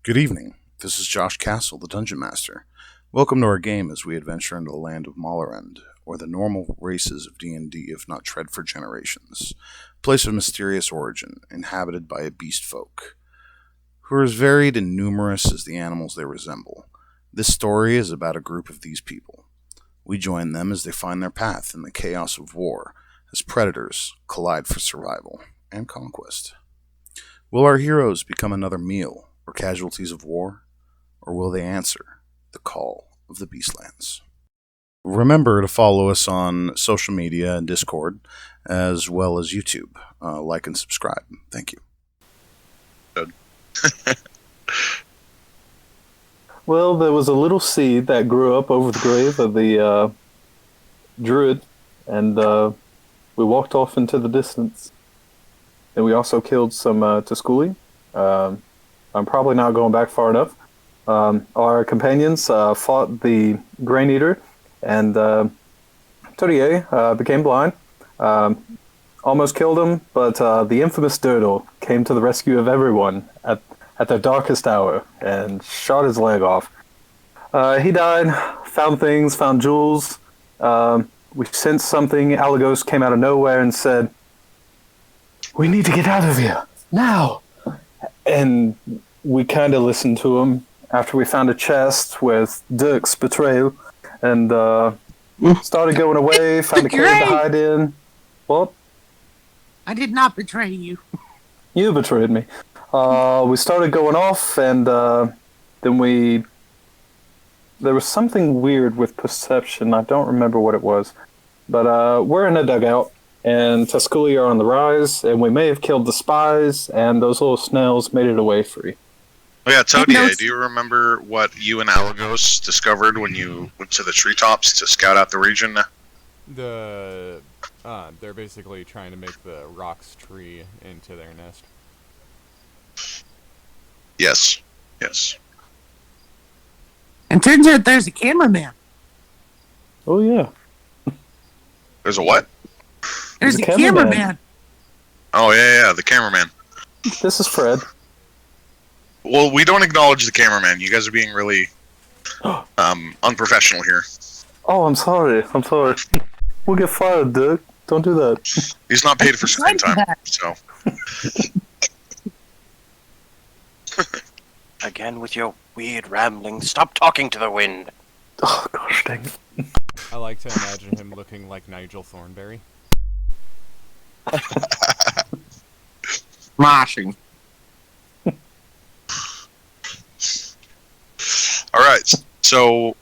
Good evening. This is Josh Castle, the Dungeon Master. Welcome to our game as we adventure into the land of Mallarend, or the normal races of D&D if not tread for generations, a place of mysterious origin, inhabited by a beast folk, who are as varied and numerous as the animals they resemble. This story is about a group of these people. We join them as they find their path in the chaos of war, as predators collide for survival and conquest. Will our heroes become another meal or casualties of war, or will they answer the call of the Beastlands? Remember to follow us on social media and Discord, as well as YouTube. Like and subscribe. Thank you. Good. Well, there was a little seed that grew up over the grave of the druid, and we walked off into the distance. And we also killed some Tusculi. I'm probably not going back far enough. Our companions fought the Grain Eater, and Torier became blind. Almost killed him, but the infamous Dirtle came to the rescue of everyone at their darkest hour and shot his leg off. He died, found things, found jewels. We sensed something. Alagos came out of nowhere and said, "We need to get out of here, now!" And we kind of listened to him after we found a chest with Dirk's betrayal and started going away, found a cave to hide in. What? I did not betray you. You betrayed me. We started going off, and then there was something weird with perception. I don't remember what it was. But we're in a dugout, and Tusculi are on the rise, and we may have killed the spies, and those little snails made it away free. Oh yeah, Todier, do you remember what you and Alagos discovered when you went to the treetops to scout out the region? They're basically trying to make the rocks tree into their nest. Yes. And turns out there's a cameraman. Oh, yeah. There's a what? There's a cameraman. Oh, yeah, the cameraman. This is Fred. Well, we don't acknowledge the cameraman. You guys are being really unprofessional here. Oh, I'm sorry. We'll get fired, Dirk. Don't do that. He's not paid for screen time, so... Again with your weird rambling. Stop talking to the wind. Oh, gosh dang it. I like to imagine him looking like Nigel Thornberry. Moshing. Alright, so,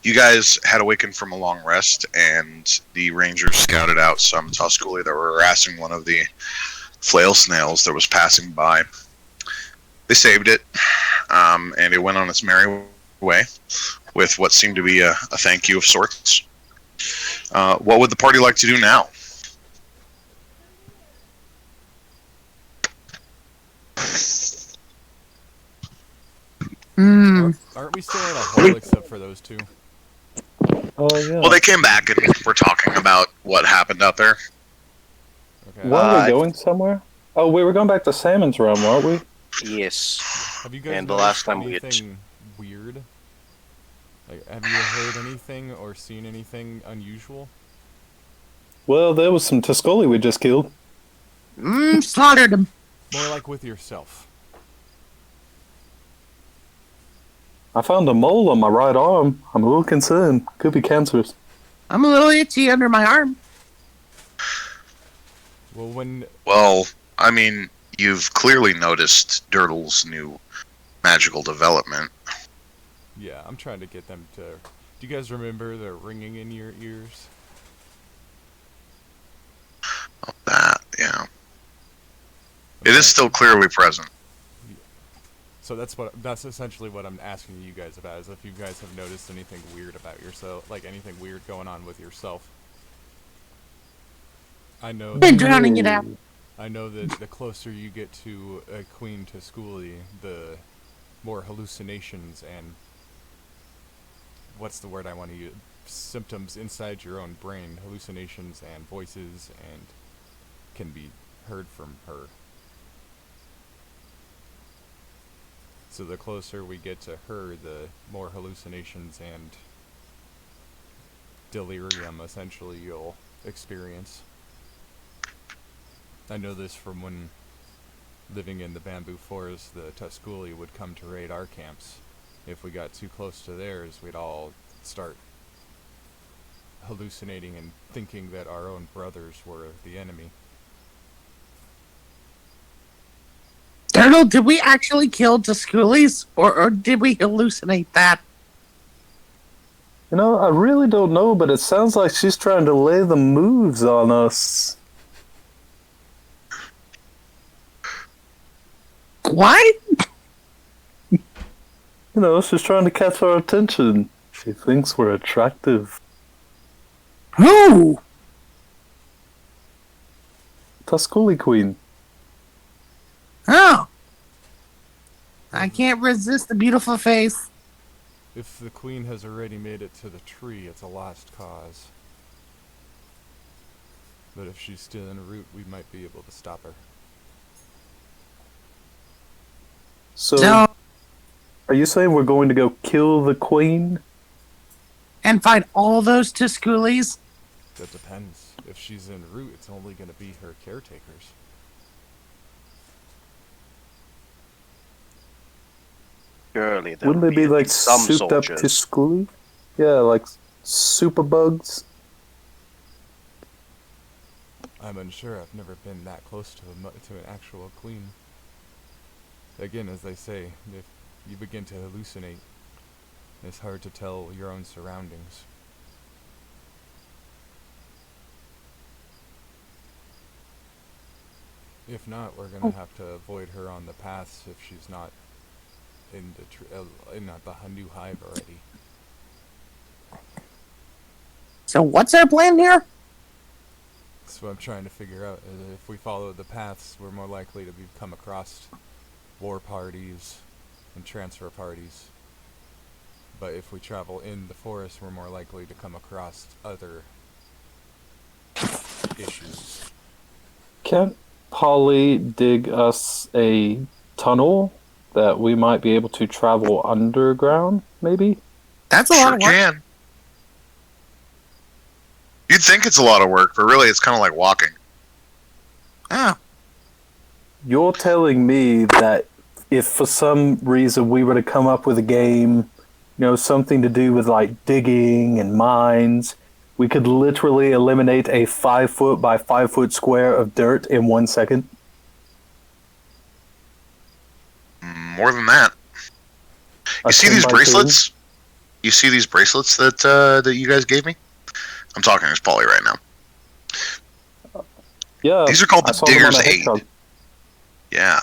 you guys had awakened from a long rest, and the rangers scouted out some Tusculi that were harassing one of the flail snails that was passing by. They saved it, and it went on its merry way with what seemed to be a thank you of sorts. What would the party like to do now? Aren't we still in a hole except for those two? Oh, yeah. Well, they came back and were talking about what happened out there. Okay. Weren't we going somewhere? Oh, we were going back to Salmon's realm, weren't we? Yes. Have you guys And the last time anything weird? Like, have you heard anything or seen anything unusual? Well, there was some Tusculi we just killed. Slaughtered him. More like with yourself. I found a mole on my right arm. I'm a little concerned. Could be cancerous. I'm a little itchy under my arm. Well, I mean, you've clearly noticed Dirtle's new magical development. Yeah, I'm trying to get them to... Do you guys remember the ringing in your ears? Oh, that, yeah. Okay. It is still clearly present. So that's essentially what I'm asking you guys about, is if you guys have noticed anything weird about yourself, like anything weird going on with yourself. I know Been drowning it out. I know that the closer you get to Queen Tusculi, the more hallucinations and what's the word I want to use? Symptoms inside your own brain, hallucinations and voices, and can be heard from her. So the closer we get to her, the more hallucinations and delirium, essentially, you'll experience. I know this from when living in the bamboo forest, the Tusculi would come to raid our camps. If we got too close to theirs, we'd all start hallucinating and thinking that our own brothers were the enemy. Turtle, did we actually kill Tusculis, or did we hallucinate that? You know, I really don't know, but it sounds like she's trying to lay the moves on us. What? You know, she's trying to catch our attention. She thinks we're attractive. Who? Tusculi Queen. Oh. I can't resist the beautiful face. If the queen has already made it to the tree, it's a lost cause. But if she's still en route, we might be able to stop her. So, No. are you saying we're going to go kill the queen? And find all those Tusculis? That depends. If she's en route, it's only going to be her caretakers. Surely there Wouldn't will they be like some souped soldiers. up Tusculi? Yeah, like super bugs. I'm unsure. I've never been that close to an actual queen. Again, as they say, if you begin to hallucinate, it's hard to tell your own surroundings. If not, we're gonna have to avoid her on the paths if she's not in the in the new hive already. So what's our plan here? That's what I'm trying to figure out. If we follow the paths, we're more likely to come across war parties and transfer parties. But if we travel in the forest, we're more likely to come across other issues. Can't Polly dig us a tunnel that we might be able to travel underground, maybe? That's a lot Sure of work. can. You'd think it's a lot of work, but really it's kind of like walking. Oh. You're telling me that if for some reason we were to come up with a game, you know, something to do with like digging and mines, we could literally eliminate a 5-foot by 5-foot square of dirt in 1 second? More than that. You see these bracelets? You see these bracelets that you guys gave me? I'm talking as Polly right now. Yeah. These are called I the saw them on Digger's a Aid. hedgehog. Yeah.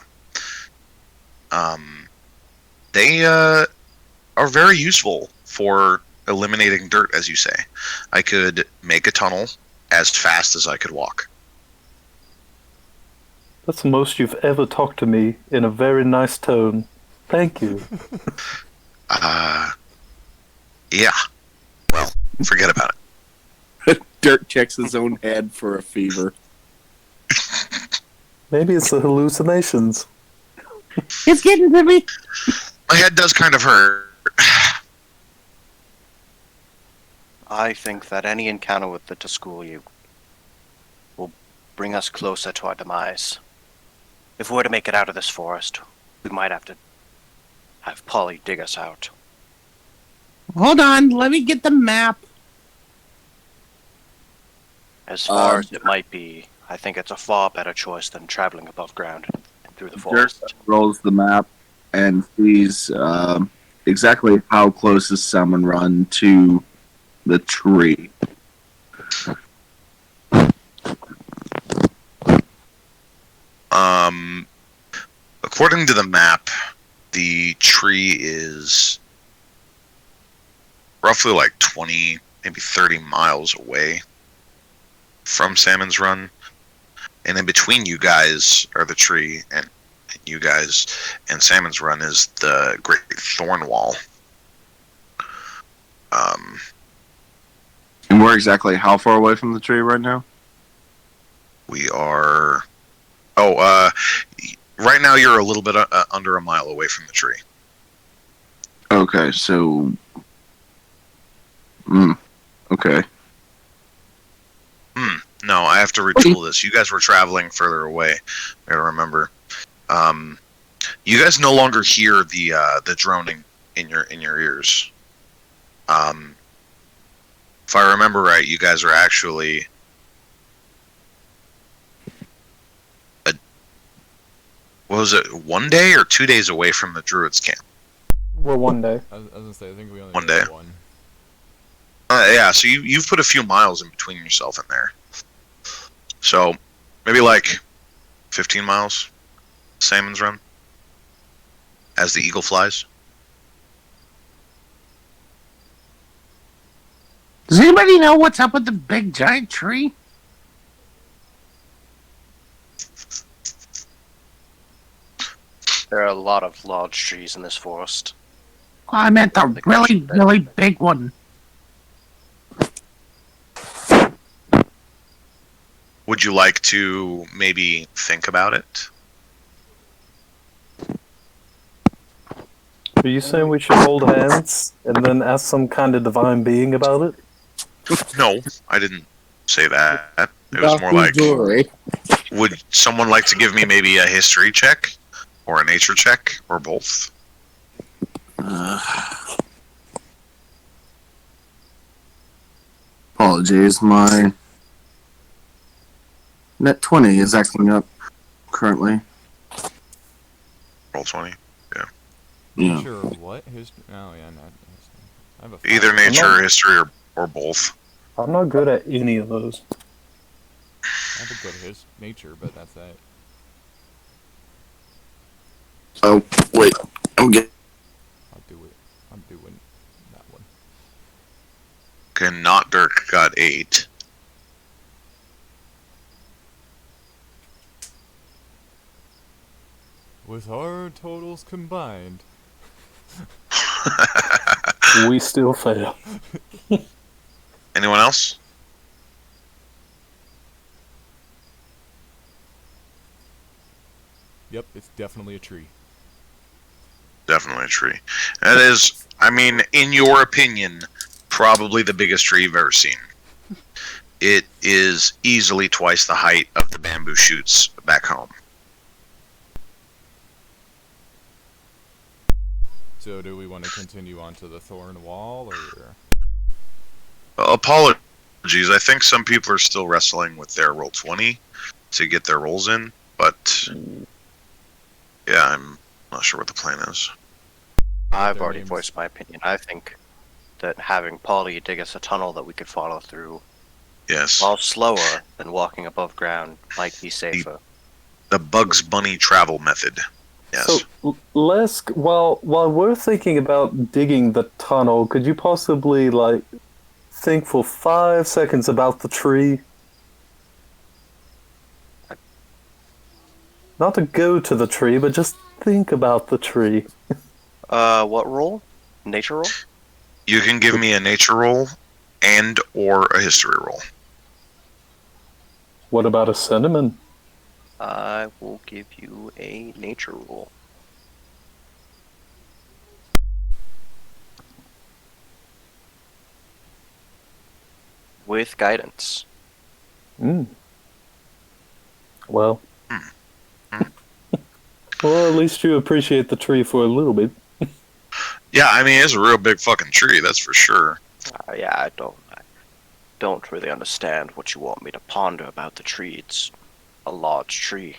They are very useful for eliminating dirt, as you say. I could make a tunnel as fast as I could walk. That's the most you've ever talked to me in a very nice tone. Thank you. Yeah. Well, forget about it. Dirk checks his own head for a fever. Maybe it's the hallucinations. It's getting to me. My head does kind of hurt. I think that any encounter with the Tusculi will bring us closer to our demise. If we're to make it out of this forest, we might have to have Polly dig us out. Hold on, let me get the map. As far as it might be, I think it's a far better choice than traveling above ground and through the Dirk forest. rolls the map and sees exactly how close is Salmon Run to the tree. According to the map, the tree is roughly like 20, maybe 30 miles away from Salmon's Run. And in between you guys are the tree, and you guys and Salmon's Run is the Great Thorn Wall. And we're exactly how far away from the tree right now? We are... right now you're a little bit under a mile away from the tree. Okay, so. Okay. No, I have to retool this. You guys were traveling further away. I remember. You guys no longer hear the droning in your ears. If I remember right, you guys are actually what was it, 1 day or 2 days away from the Druids camp? We're 1 day. I was gonna say, I think we only 1 did day. one. Yeah, so you've put a few miles in between yourself and there. So maybe like 15 miles, Salmon's Run, as the eagle flies. Does anybody know what's up with the big giant tree? There are a lot of large trees in this forest. Oh, I meant the really, really big one. Would you like to maybe think about it? Are you saying we should hold hands and then ask some kind of divine being about it? No, I didn't say that. It was more like, would someone like to give me maybe a history check? Or a nature check? Or both? Apologies, my net 20 is acting up currently. Roll 20. Yeah. Sure, what? Oh, yeah, not. I have a Either nature or history or both. I'm not good at any of those. I have a good nature, but that's that. Oh, wait. I'll do it. I'm doing that one. Okay, not Dirk got 8. With our totals combined. We still fail. Anyone else? Yep, it's definitely a tree. Definitely a tree. That is, I mean, in your opinion, probably the biggest tree you've ever seen. It is easily twice the height of the bamboo shoots back home. So do we want to continue on to the thorn wall, or? Apologies, I think some people are still wrestling with their roll 20 to get their rolls in, but yeah, I'm not sure what the plan is. I've Their already names. voiced my opinion. I think that having Polly dig us a tunnel that we could follow through, Yes. while slower than walking above ground, might be safer. The Bugs Bunny travel method. Yes. So, Lesk, while we're thinking about digging the tunnel, could you possibly, like, think for 5 seconds about the tree? Not to go to the tree, but just think about the tree. What roll? Nature roll? You can give me a nature roll and or a history roll. What about a cinnamon? I will give you a nature roll. With guidance. Well. Well, at least you appreciate the tree for a little bit. Yeah, I mean, it's a real big fucking tree, that's for sure. Yeah, I don't really understand what you want me to ponder about the tree. It's a large tree.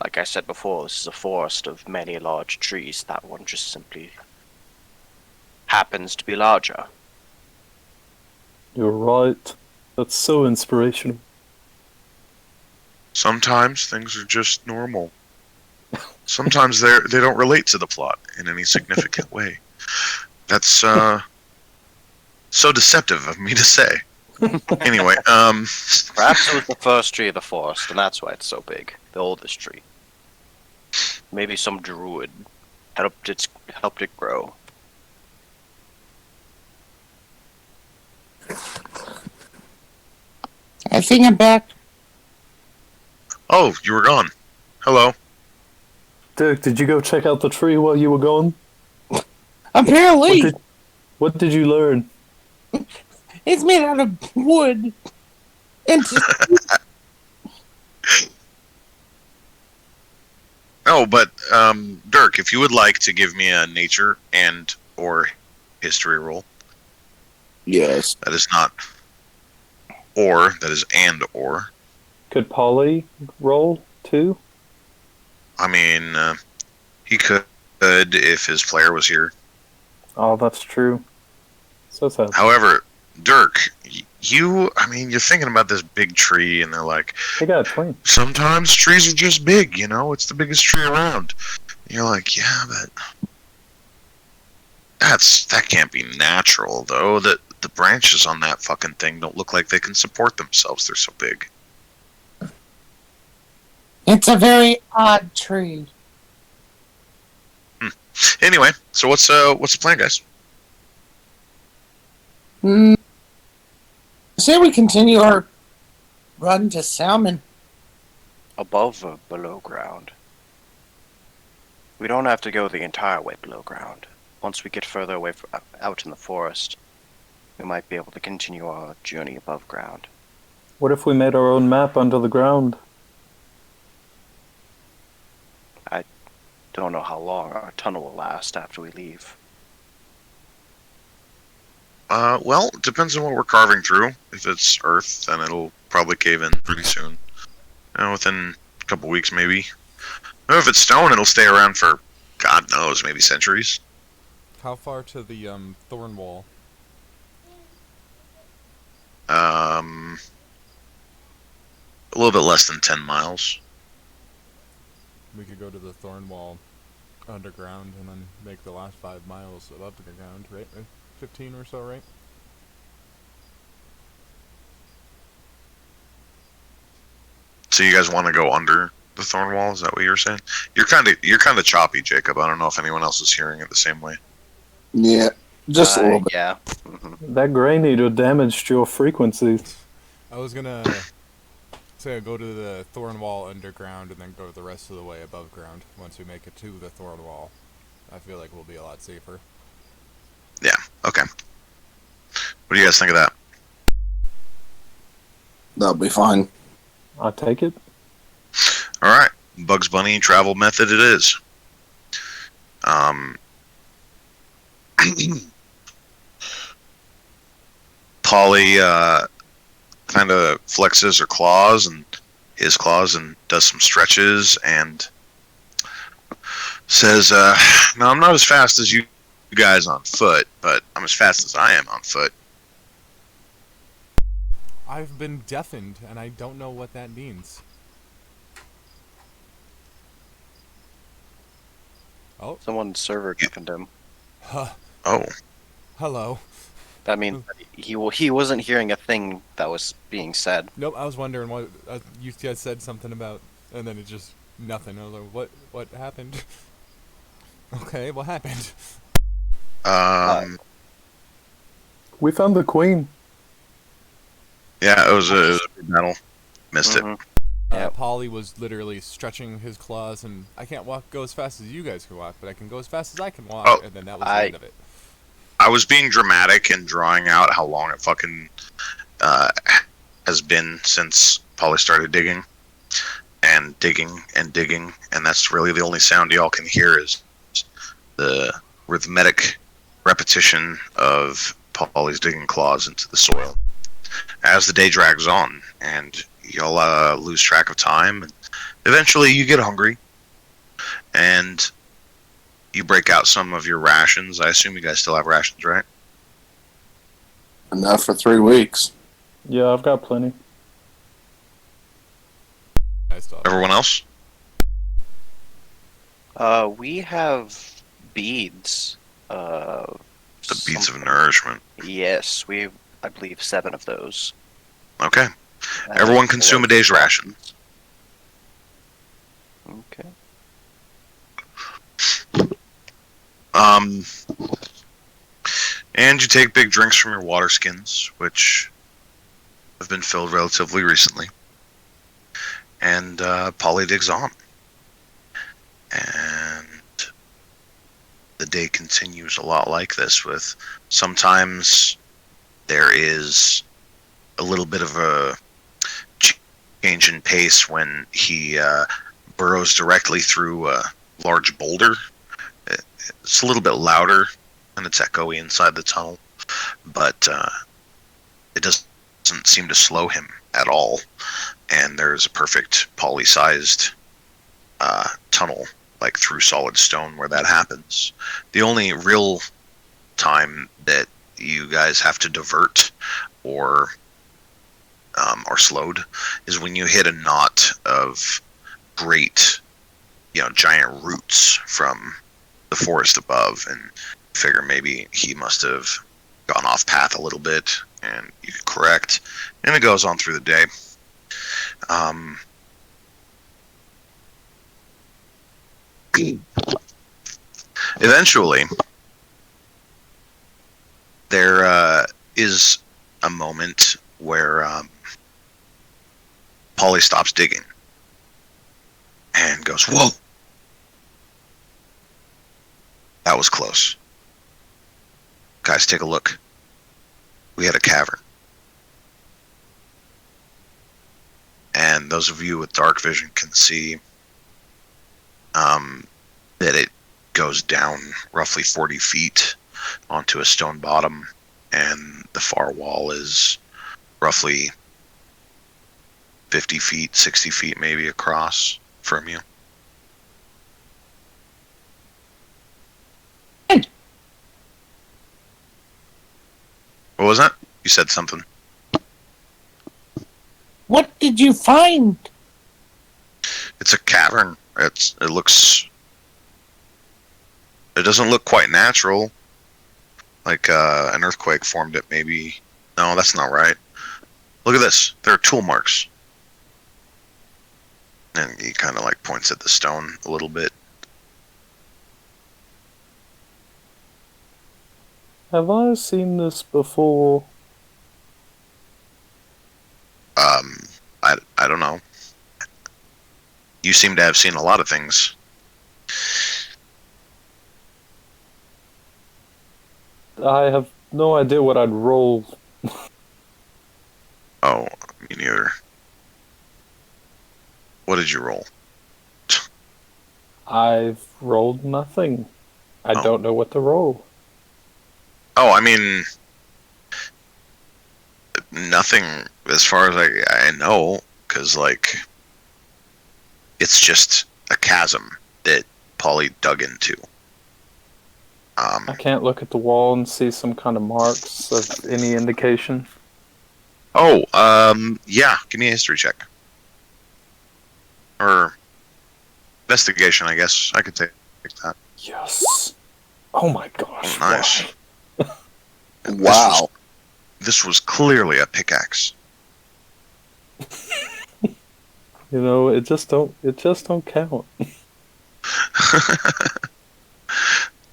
Like I said before, this is a forest of many large trees. That one just simply happens to be larger. You're right. That's so inspirational. Sometimes things are just normal. Sometimes they don't relate to the plot in any significant way. That's so deceptive of me to say. Anyway, Perhaps it was the first tree of the forest, and that's why it's so big. The oldest tree. Maybe some druid helped it grow. I think I'm back. oh, you were gone. Hello. Dirk, did you go check out the tree while you were gone? Apparently, What did you learn? it's made out of wood. And Oh, but Dirk, if you would like to give me a nature and or history roll, Yes. that is not or, that is and or. Could Polly roll too? I mean, he could if his player was here. Oh, that's true. So sad. However, Dirk, you're thinking about this big tree, and they're like, They got a 20. sometimes trees are just big, it's the biggest tree around. And you're like, yeah, but that can't be natural, though. That the branches on that fucking thing don't look like they can support themselves. They're so big. it's a very odd tree. Anyway, so what's the plan, guys? I say we continue our run to Salmon. Above or below ground? We don't have to go the entire way below ground. Once we get further away out in the forest, we might be able to continue our journey above ground. What if we made our own map under the ground? Don't know how long our tunnel will last after we leave. Well, it depends on what we're carving through. If it's earth, then it'll probably cave in pretty soon. Within a couple weeks, maybe. If it's stone, it'll stay around for, God knows, maybe centuries. How far to the thorn wall? A little bit less than 10 miles. We could go to the thorn wall underground and then make the last 5 miles above the ground, right? 15 or so, right? So you guys want to go under the thorn wall? Is that what you were saying? You're kind of choppy, Jacob. I don't know if anyone else is hearing it the same way. Yeah. Just a little bit. Yeah. That gray needle damaged your frequencies. I was gonna say go to the thorn wall underground and then go the rest of the way above ground. Once we make it to the thorn wall, I feel like we'll be a lot safer. Yeah, okay. What do you guys think of that? That'll be fine. I take it. Alright, Bugs Bunny travel method it is. Polly kind of flexes her claws and his claws and does some stretches and says, no, I'm not as fast as you guys on foot, but I'm as fast as I am on foot. I've been deafened, and I don't know what that means. Oh. Someone's server deafened him. Huh. Oh. Hello. That means he wasn't hearing a thing that was being said. Nope, I was wondering what you guys said something about, and then it just nothing. I was like, what happened? Okay, what happened? We found the queen. Yeah, it was a big battle. Missed it. Yep. Polly was literally stretching his claws, and I can't go as fast as you guys can walk, but I can go as fast as I can walk, Oh, and then that was the end of it. I was being dramatic and drawing out how long it fucking has been since Polly started digging, and that's really the only sound y'all can hear is the rhythmic repetition of Polly's digging claws into the soil. As the day drags on, and y'all lose track of time, and eventually you get hungry, and you break out some of your rations. I assume you guys still have rations, right? Enough for 3 weeks. Yeah, I've got plenty. Everyone else? We have beads. The beads of nourishment. Yes, I believe 7 of those. Okay. Everyone consume a day's ration. Okay. And you take big drinks from your water skins, which have been filled relatively recently. And Polly digs on. And the day continues a lot like this, with sometimes there is a little bit of a change in pace when he burrows directly through a large boulder. It's a little bit louder and it's echoey inside the tunnel, but it doesn't seem to slow him at all. And there's a perfect poly-sized tunnel, like through solid stone, where that happens. The only real time that you guys have to divert or are slowed is when you hit a knot of great, giant roots from the forest above, and figure maybe he must have gone off path a little bit, and you can correct, and it goes on through the day. Eventually, there is a moment where Polly stops digging and goes, "Whoa! That was close. Guys, take a look. We had a cavern." And those of you with dark vision can see that it goes down roughly 40 feet onto a stone bottom, and the far wall is roughly 50 feet, 60 feet maybe across from you. Hey. What was that? You said something. What did you find? It's a cavern. It doesn't look quite natural. Like an earthquake formed it, maybe. No, that's not right. Look at this. There are tool marks. And he kind of like points at the stone a little bit. Have I seen this before? I don't know. You seem to have seen a lot of things. I have no idea what I'd roll. Oh, me neither. What did you roll? I've rolled nothing. I don't know what to roll. Oh, I mean, nothing as far as I know, because, like, it's just a chasm that Polly dug into. I can't look at the wall and see some kind of marks of any indication. Oh, yeah, give me a history check. Or investigation, I guess. I could take that. Yes. Oh my gosh. Oh, nice. Wow. This was clearly a pickaxe. It just don't count.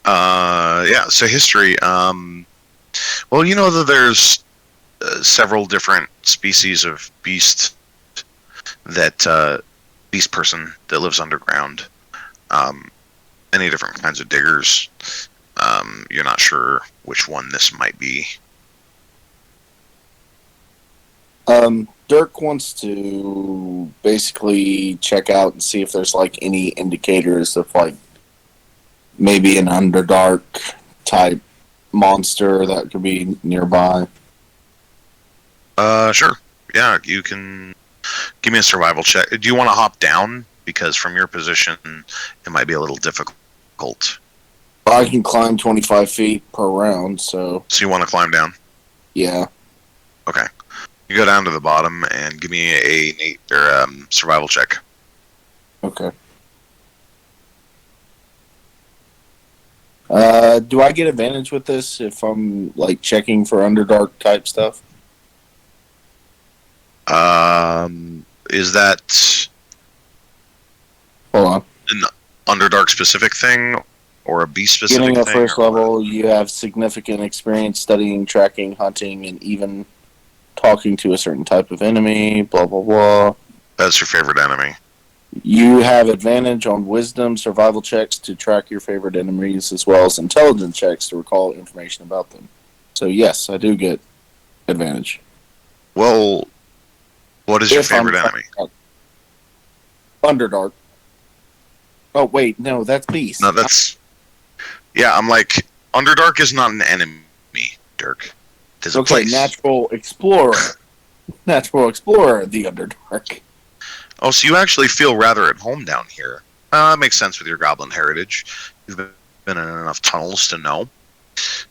Yeah, so history. Well, you know that there's several different species of beast beast person that lives underground. Many different kinds of diggers. You're not sure which one this might be. Dirk wants to basically check out and see if there's like any indicators of like maybe an Underdark type monster that could be nearby. Sure. Yeah, you can give me a survival check. Do you want to hop down? Because from your position, it might be a little difficult. I can climb 25 feet per round, so... So you want to climb down? Yeah. Okay. You go down to the bottom and give me a survival check. Okay. Do I get advantage with this if I'm like checking for Underdark type stuff? Is that Hold on. an Underdark specific thing or a beast specific thing? Getting a first level, you have significant experience studying, tracking, hunting, and even talking to a certain type of enemy, blah, blah, blah. That's your favorite enemy. You have advantage on wisdom survival checks to track your favorite enemies, as well as intelligence checks to recall information about them. So yes, I do get advantage. Well, what is your If I'm favorite enemy? Underdark. Oh wait, no, that's Beast. No, that's yeah. I'm like Underdark is not an enemy, Dirk. It is a okay. place. Natural Explorer. Natural Explorer, the Underdark. Oh, so you actually feel rather at home down here. That makes sense with your goblin heritage. You've been in enough tunnels to know.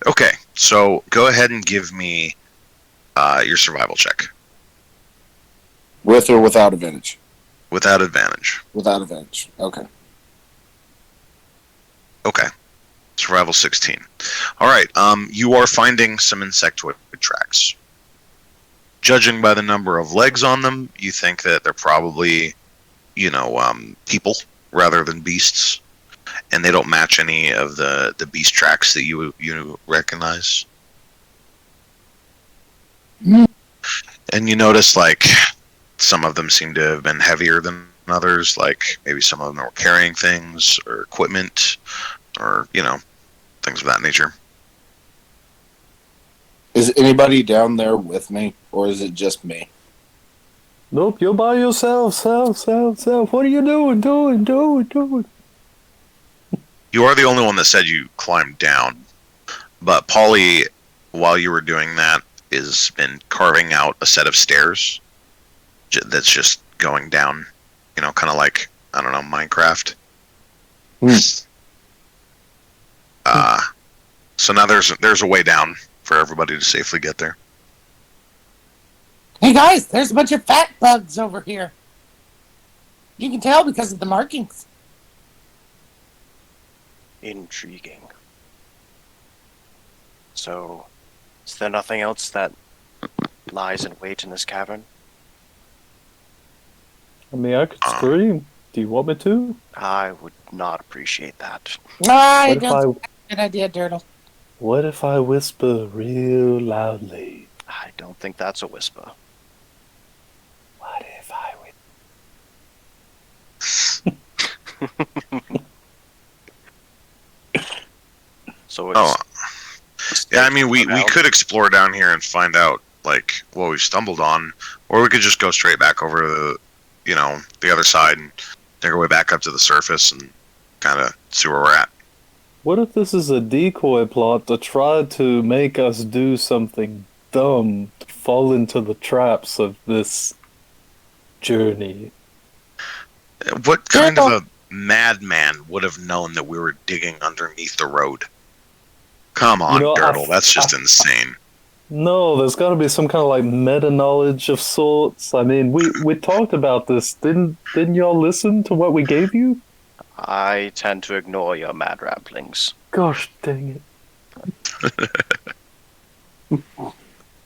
Okay, so go ahead and give me your survival check. With or without advantage? Without advantage. Without advantage. Okay. Okay. Survival 16. Alright, you are finding some insectoid tracks. Judging by the number of legs on them, you think that they're probably, people rather than beasts. And they don't match any of the beast tracks that you recognize. Mm. And you notice, like, some of them seem to have been heavier than others. Like, maybe some of them were carrying things or equipment or, things of that nature. Is anybody down there with me, or is it just me? Nope, you're by yourself, self. What are you doing? You are the only one that said you climbed down. But Polly, while you were doing that, has been carving out a set of stairs that's just going down, kind of like, I don't know, Minecraft. So now there's a way down for everybody to safely get there. Hey guys, there's a bunch of fat bugs over here. You can tell because of the markings. Intriguing. So, is there nothing else that lies in wait in this cavern? I mean, I could scream. Do you want me to? I would not appreciate that. I What if don't think that's a good idea, Dirtle. What if I whisper real loudly? I don't think that's a whisper. What if I So it's... Yeah, I mean, we could explore down here and find out, like, what we stumbled on, or we could just go straight back over to the other side and make our way back up to the surface and kind of see where we're at. What if this is a decoy plot to try to make us do something dumb to fall into the traps of this journey? What kind of a madman would have known that we were digging underneath the road? Come on, Dirtle, that's just insane. No, there's got to be some kind of like meta knowledge of sorts. I mean, we talked about this. Didn't y'all listen to what we gave you? I tend to ignore your mad ramblings. Gosh dang it.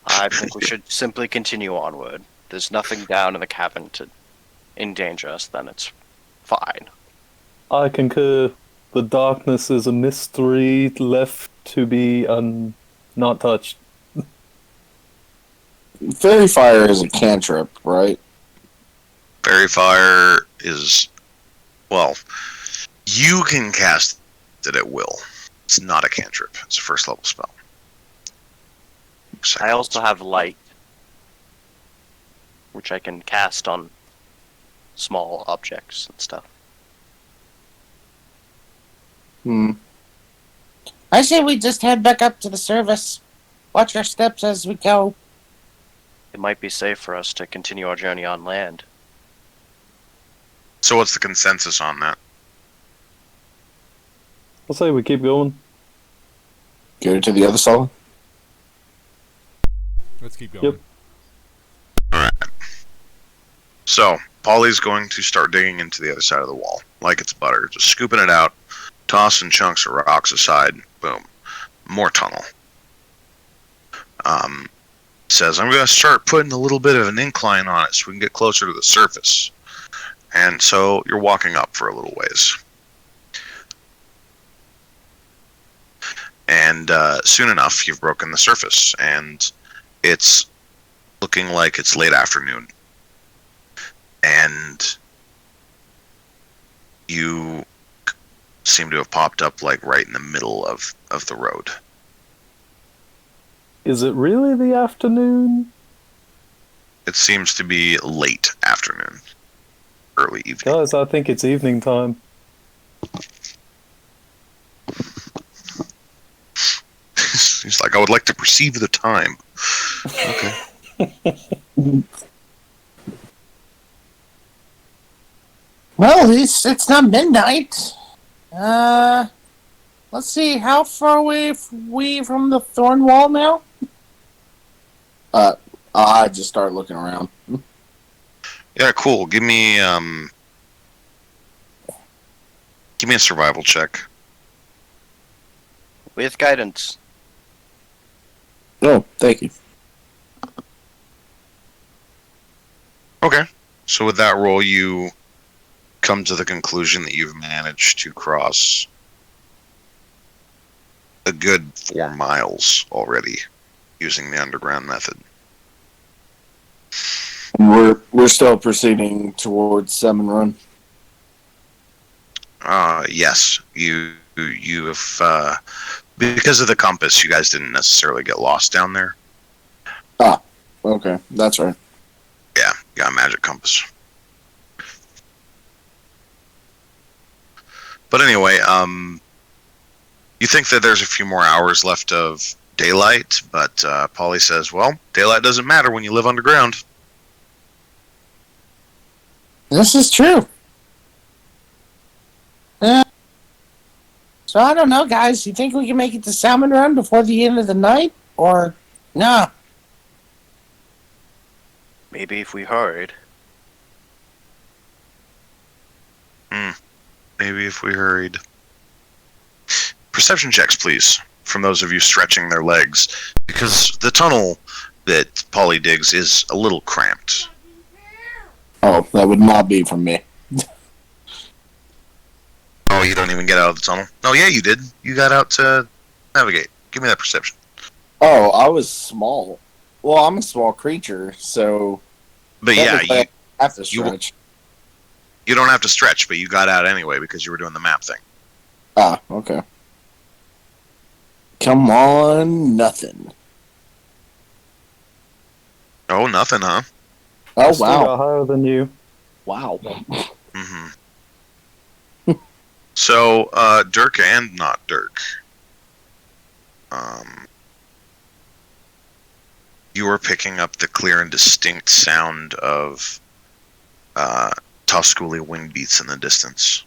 I think we should simply continue onward. There's nothing down in the cavern to endanger us, then it's fine. I concur. The darkness is a mystery left to be not touched. Fairy Fire is a cantrip, right? Fairy Fire is, well, you can cast it at will. It's not a cantrip. It's a first level spell. I also have Light, which I can cast on small objects and stuff. I say we just head back up to the service. Watch our steps as we go. It might be safe for us to continue our journey on land. So what's the consensus on that? I'll say we keep going. Go to the other side? Let's keep going. Yep. Alright. So, Polly's going to start digging into the other side of the wall, like it's butter. Just scooping it out, tossing chunks of rocks aside. Boom. More tunnel. Says, I'm going to start putting a little bit of an incline on it so we can get closer to the surface. And so you're walking up for a little ways. And soon enough, you've broken the surface, and it's looking like it's late afternoon. And you seem to have popped up like right in the middle of the road. Is it really the afternoon? It seems to be late afternoon, early evening. Guys, I think it's evening time. He's like, I would like to perceive the time. Okay. Well, at least it's not midnight. Let's see, how far away we from the thorn wall now? I just start looking around. Yeah, cool. Give me a survival check. With guidance. Oh, thank you. Okay. So with that roll, you come to the conclusion that you've managed to cross a good 4 miles already using the underground method. We're still proceeding towards Salmon Run. Yes, you have because of the compass, you guys didn't necessarily get lost down there. Okay, that's right. Yeah, you got a magic compass. But anyway, you think that there's a few more hours left of daylight, but Polly says, well, daylight doesn't matter when you live underground. This is true. So I don't know, guys. You think we can make it to Salmon Run before the end of the night? Or no? Maybe if we hurried. Maybe if we hurried. Perception checks, please, from those of you stretching their legs, because the tunnel that Polly digs is a little cramped. Oh, that would not be from me. Oh, you don't even get out of the tunnel? Oh, yeah, you did. You got out to navigate. Give me that perception. Oh, I was small. Well, I'm a small creature, so... But yeah, I have to stretch. you don't have to stretch, but you got out anyway because you were doing the map thing. Ah, okay. Come on, nothing. Oh, nothing, huh? Oh, I still wow. got higher than you. Wow. Mm-hmm. So, Dirk and not Dirk. You were picking up the clear and distinct sound of Tusculi wing beats in the distance.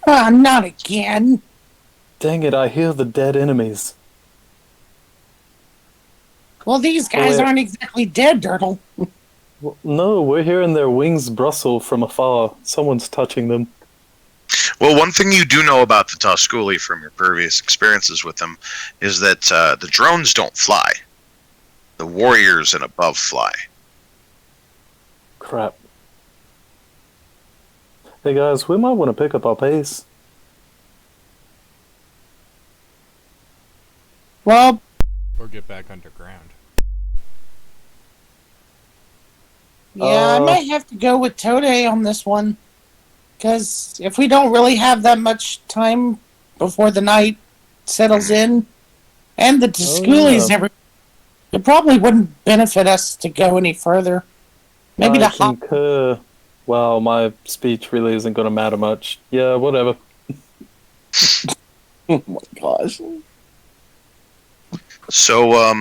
Not again. Dang it, I hear the dead enemies. Well, these guys Wait. aren't exactly dead, Dirtle. Well, no, we're hearing their wings bristle from afar. Someone's touching them. Well, one thing you do know about the Tusculi from your previous experiences with them is that the drones don't fly. The warriors and above fly. Crap. Hey guys, we might want to pick up our pace. Well, Or get back underground. yeah, I might have to go with Tode on this one. Because if we don't really have that much time before the night settles in, and the Tusculis, it probably wouldn't benefit us to go any further. Maybe I to hop. concur. Wow, my speech really isn't going to matter much. Yeah, whatever. Oh my gosh. So,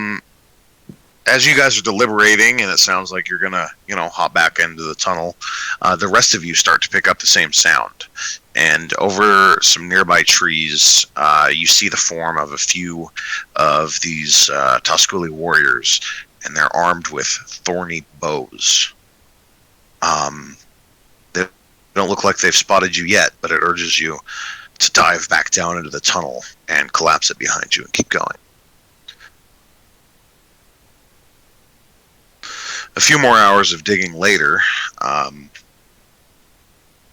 as you guys are deliberating, and it sounds like you're gonna, hop back into the tunnel, the rest of you start to pick up the same sound. And over some nearby trees, you see the form of a few of these Tusculi warriors, and they're armed with thorny bows. They don't look like they've spotted you yet, but it urges you to dive back down into the tunnel and collapse it behind you and keep going. A few more hours of digging later,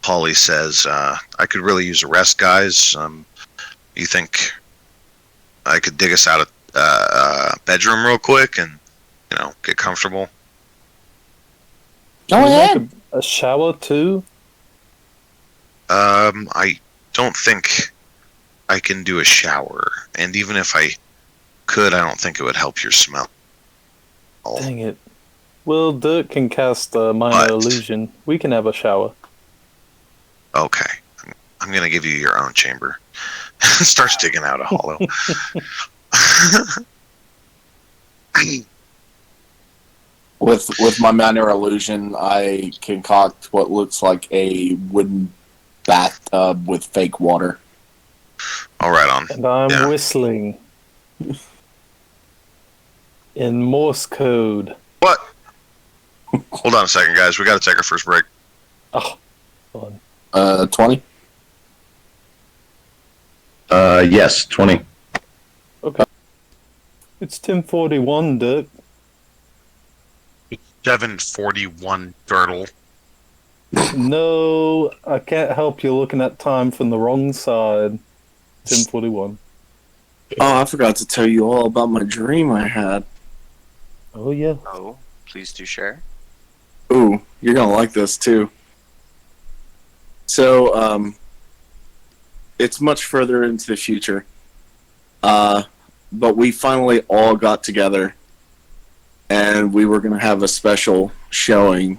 Polly says, I could really use a rest, guys. You think I could dig us out a bedroom real quick and, get comfortable? Go Can we ahead. make a shower too? I don't think I can do a shower, and even if I could, I don't think it would help your smell. Dang it. Well, Dirk can cast minor But- illusion. We can have a shower. Okay, I'm gonna give you your own chamber. Starts digging out a hollow. With my minor illusion, I concoct what looks like a wooden bathtub with fake water. All right, on. And I'm Yeah. whistling. In Morse code. What? Hold on a second, guys. We got to take our first break. Oh, fun. 20? Yes, 20. It's 10:41, Dirk. 741 turtle. No, I can't help you looking at time from the wrong side. 10:41. Oh, I forgot to tell you all about my dream I had. Oh, yeah. Oh, please do share. Ooh, you're gonna like this too. So, it's much further into the future. But we finally all got together, and we were gonna have a special showing.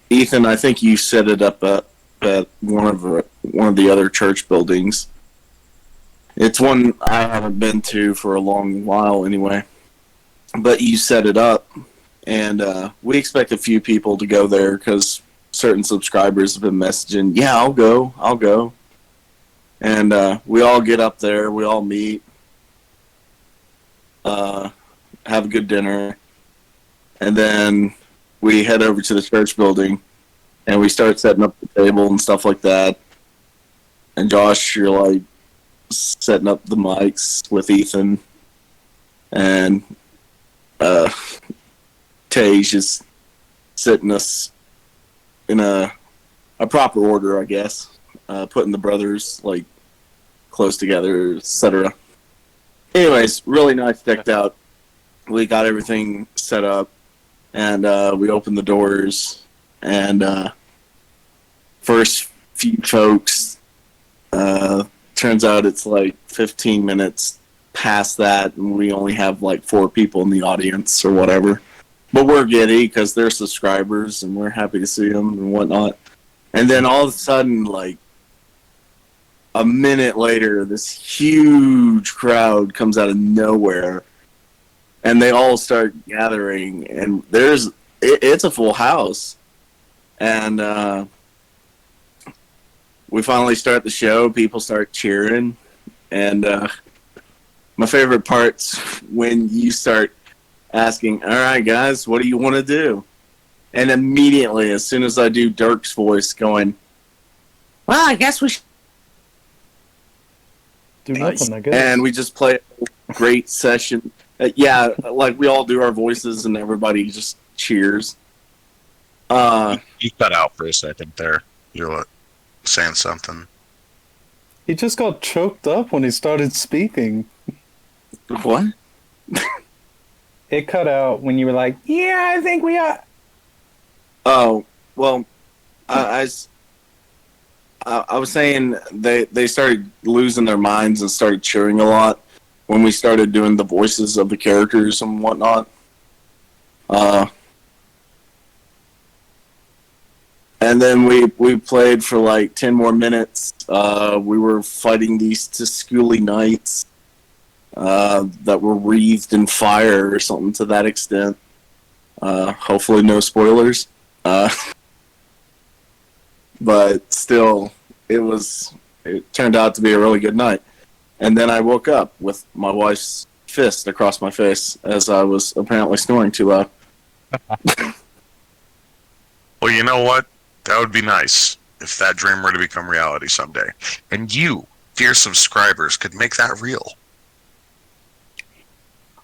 Ethan, I think you set it up at one of the other church buildings. It's one I haven't been to for a long while, anyway. But you set it up. And we expect a few people to go there because certain subscribers have been messaging, yeah, I'll go. And we all get up there, we all meet, have a good dinner, and then we head over to the church building, and we start setting up the table and stuff like that. And Josh, you're like setting up the mics with Ethan, and Tage is setting us in a proper order, I guess. Putting the brothers like close together, etc. Anyways, really nice decked out. We got everything set up, and we opened the doors. And first few folks, turns out it's like 15 minutes past that, and we only have like 4 people in the audience or whatever. But we're giddy because they're subscribers, and we're happy to see them and whatnot. And then all of a sudden, like a minute later, this huge crowd comes out of nowhere, and they all start gathering. And it's a full house. And we finally start the show. People start cheering, and my favorite part's when you start asking, all right, guys, what do you want to do? And immediately, as soon as I do Dirk's voice going, Well, I guess we should. Do nothing, I guess. and we just play a great session. Yeah, like we all do our voices and everybody just cheers. You cut out for a second there. You're saying something. He just got choked up when he started speaking. What? It cut out when you were like, yeah, I think we are. Oh, well, I was saying they started losing their minds and started cheering a lot when we started doing the voices of the characters and whatnot. And then we played for like 10 more minutes. We were fighting these Tusculi knights that were wreathed in fire or something to that extent. Hopefully no spoilers. But still, it turned out to be a really good night. And then I woke up with my wife's fist across my face as I was apparently snoring too loud. Well, you know what? That would be nice if that dream were to become reality someday. And you, dear subscribers, could make that real.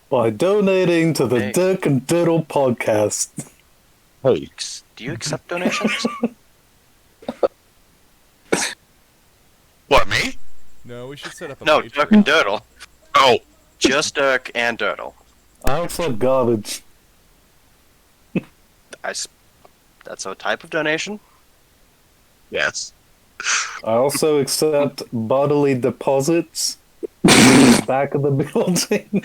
By donating to the Hey. Dirk and Diddle podcast. Hey. Do you accept donations? What, me? No, we should set up a No, Patreon. Dirk and Dirtle. Oh, Just Dirk and Dirtle. I accept garbage. That's a type of donation. Yes. I also accept bodily deposits in the back of the building.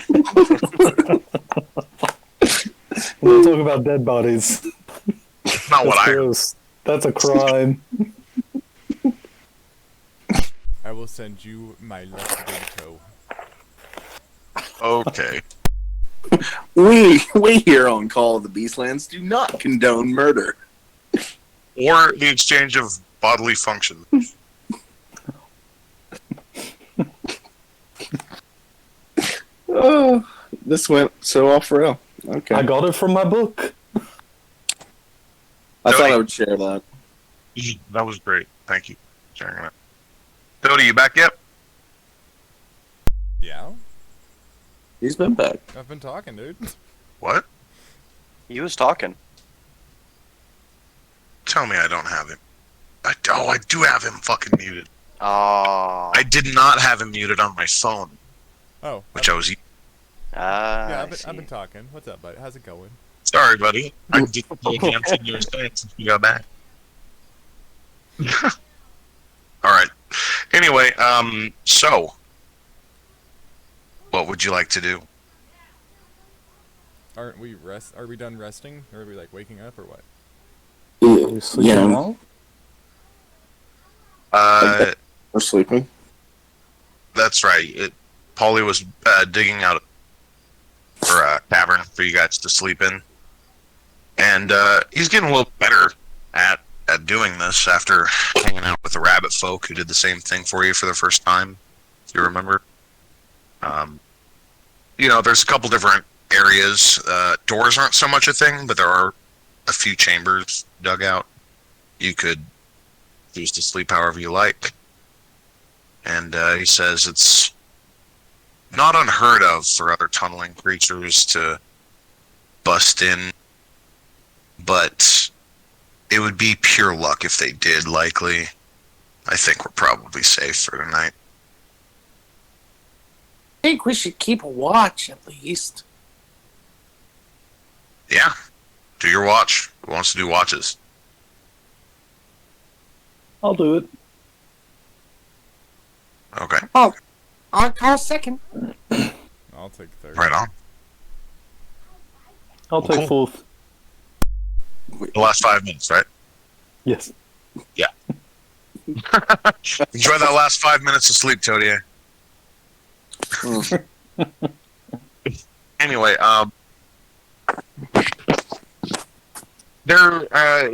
I'm not talking about dead bodies. That's not what That's I heard. gross. That's a crime. I will send you my left big toe. Okay. We here on Call of the Beastlands do not condone murder. Or the exchange of bodily functions. Oh, this went so off rail. Okay. I got it from my book. I thought Tony. I would share that. That was great. Thank you for sharing that. Cody, you back yet? Yeah? He's been back. I've been talking, dude. What? He was talking. Tell me I don't have him. I do have him fucking muted. Oh. I did not have him muted on my phone, Oh. which I was. Yeah, I see. I've been talking. What's up, bud? How's it going? Sorry, buddy. I didn't pay attention to your saying since you got back. All right. Anyway, so what would you like to do? Aren't we Are we done resting? Or are we like waking up or what? Are we sleeping Yeah, now? we're sleeping. That's right. Polly was digging out for a cavern for you guys to sleep in, and he's getting a little better at doing this after hanging out with the rabbit folk who did the same thing for you for the first time. If you remember, there's a couple different areas. Doors aren't so much a thing, but there are a few chambers dug out. You could choose to sleep however you like. And he says it's not unheard of for other tunneling creatures to bust in, but it would be pure luck if they did, likely. I think we're probably safe for tonight. I think we should keep a watch at least. Yeah. Do your watch. Who wants to do watches? I'll do it. Okay. I'll second. I'll take third. Right on. I'll take Cool. fourth. The last 5 minutes, right? Yes. Enjoy that last 5 minutes of sleep, Todia. Anyway, there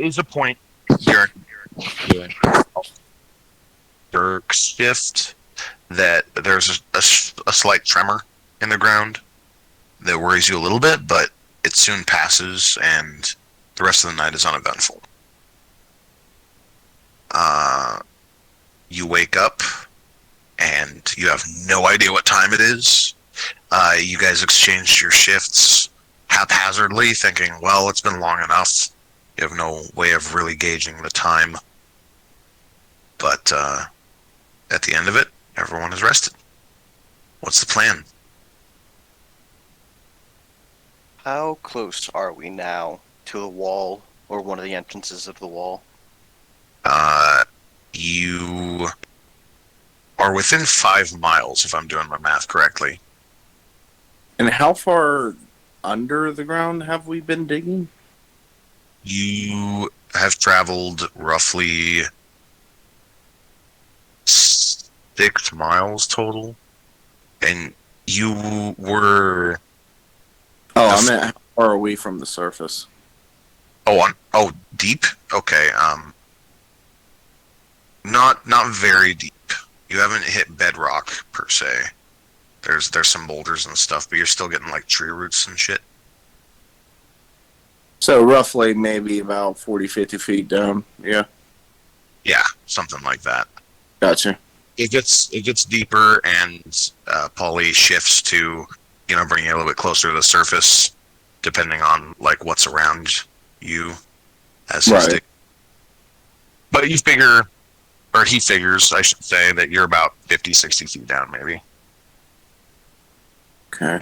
is a point here during Dirk shift that there's a slight tremor in the ground that worries you a little bit, but it soon passes and the rest of the night is uneventful. You wake up and you have no idea what time it is. You guys exchanged your shifts haphazardly, thinking, well, it's been long enough. You have no way of really gauging the time. But at the end of it, everyone is rested. What's the plan? How close are we now to the wall or one of the entrances of the wall? You are within 5 miles, if I'm doing my math correctly. And how far under the ground have we been digging? You have traveled roughly 6 miles total, and you were I meant how far are we from the surface? deep. Okay, not very deep. You haven't hit bedrock per se. There's some boulders and stuff, but you're still getting like tree roots and shit. So roughly maybe about 40, 50 feet down. Yeah, Yeah, something like that. gotcha. It gets deeper, and Polly shifts to bring you a little bit closer to the surface, depending on like what's around you as he's Right. digging. But you figure, or he figures, I should say, that you're about 50, 60 feet down, maybe. Okay.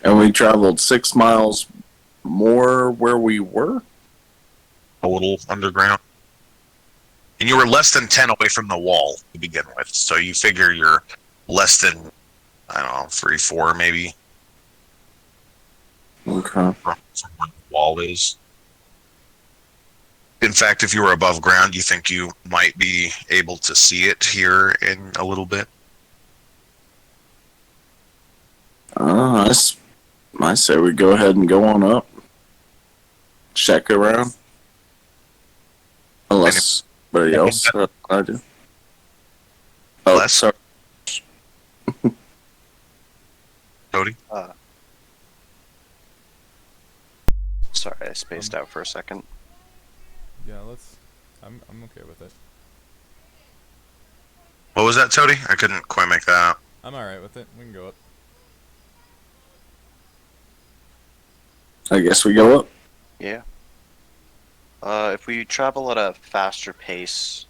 And we traveled 6 miles more where we were? total underground. And you were less than 10 away from the wall to begin with, so you figure you're less than, I don't know, 3, 4 maybe. Okay. From where the wall is. In fact, if you were above ground, you think you might be able to see it here in a little bit? I say we go ahead and go on up. Check around. Unless anybody else I do. Oh, Less? sorry. Cody? Sorry, I spaced out for a second. Yeah, I'm okay with it. What was that, Toady? I couldn't quite make that out. I'm alright with it. We can go up. I guess we go up. Yeah. If we travel at a faster pace,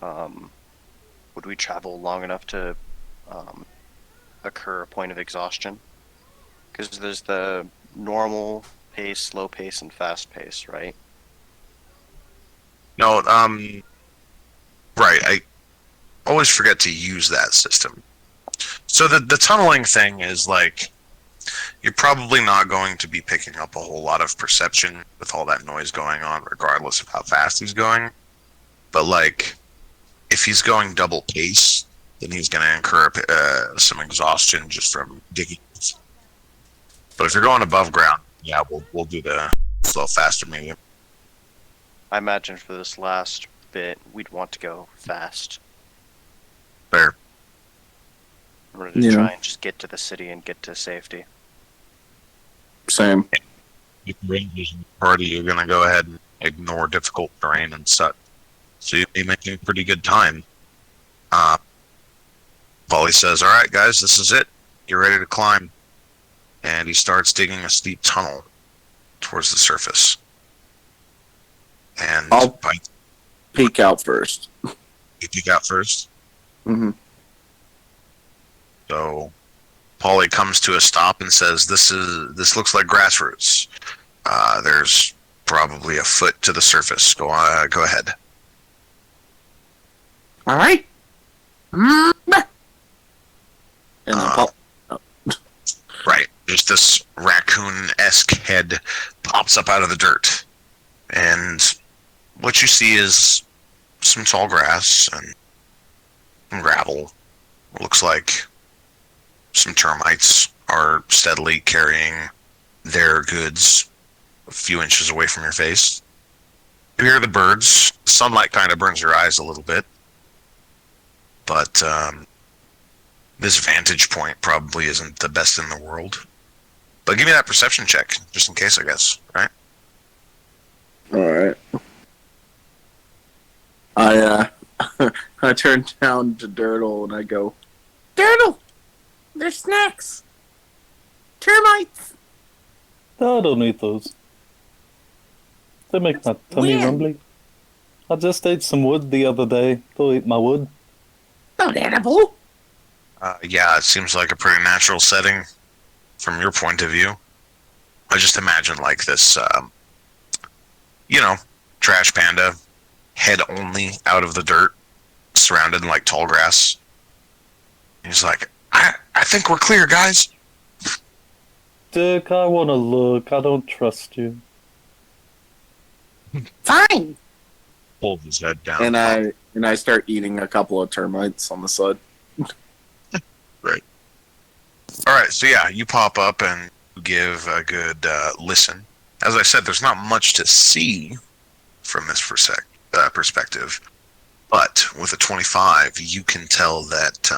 would we travel long enough to occur a point of exhaustion? Because there's the normal pace, slow pace, and fast pace, right? No, right, I always forget to use that system. So the tunneling thing is like, you're probably not going to be picking up a whole lot of perception with all that noise going on, regardless of how fast he's going. But like, if he's going double pace, then he's going to incur some exhaustion just from digging. But if you're going above ground, yeah, we'll do the slow, faster, medium. I imagine for this last bit, we'd want to go fast. Fair. In order to try and just get to the city and get to safety. Same. If the Rangers in the party, you're going to go ahead and ignore difficult terrain and such. So you'll be making pretty good time. Polly says, all right, guys, this is it. You're ready to climb. And he starts digging a steep tunnel towards the surface. And I'll peek out first. You peek out first? Mm-hmm. So Polly comes to a stop and says, this looks like grassroots. There's probably a foot to the surface. Go ahead. All right. And right. Just this raccoon-esque head pops up out of the dirt. And what you see is some tall grass and some gravel. It looks like some termites are steadily carrying their goods a few inches away from your face. You hear the birds. Sunlight kind of burns your eyes a little bit. But this vantage point probably isn't the best in the world. But give me that perception check, just in case, I guess, right? Alright. I turn down to Dirtle and I go, Dirtle! There's snacks! Termites! No, I don't eat those. They make my tummy When? rumbly. I just ate some wood the other day. Don't eat my wood. Not edible! Yeah, it seems like a pretty natural setting from your point of view. I just imagine like this, trash panda, head only out of the dirt, surrounded in like tall grass. He's like, I think we're clear, guys. Dick, I want to look. I don't trust you. Fine! Pulls his head down. and I start eating a couple of termites on the side. Right. All right, so yeah, you pop up and give a good listen. As I said, there's not much to see from this perspective, but with a 25, you can tell that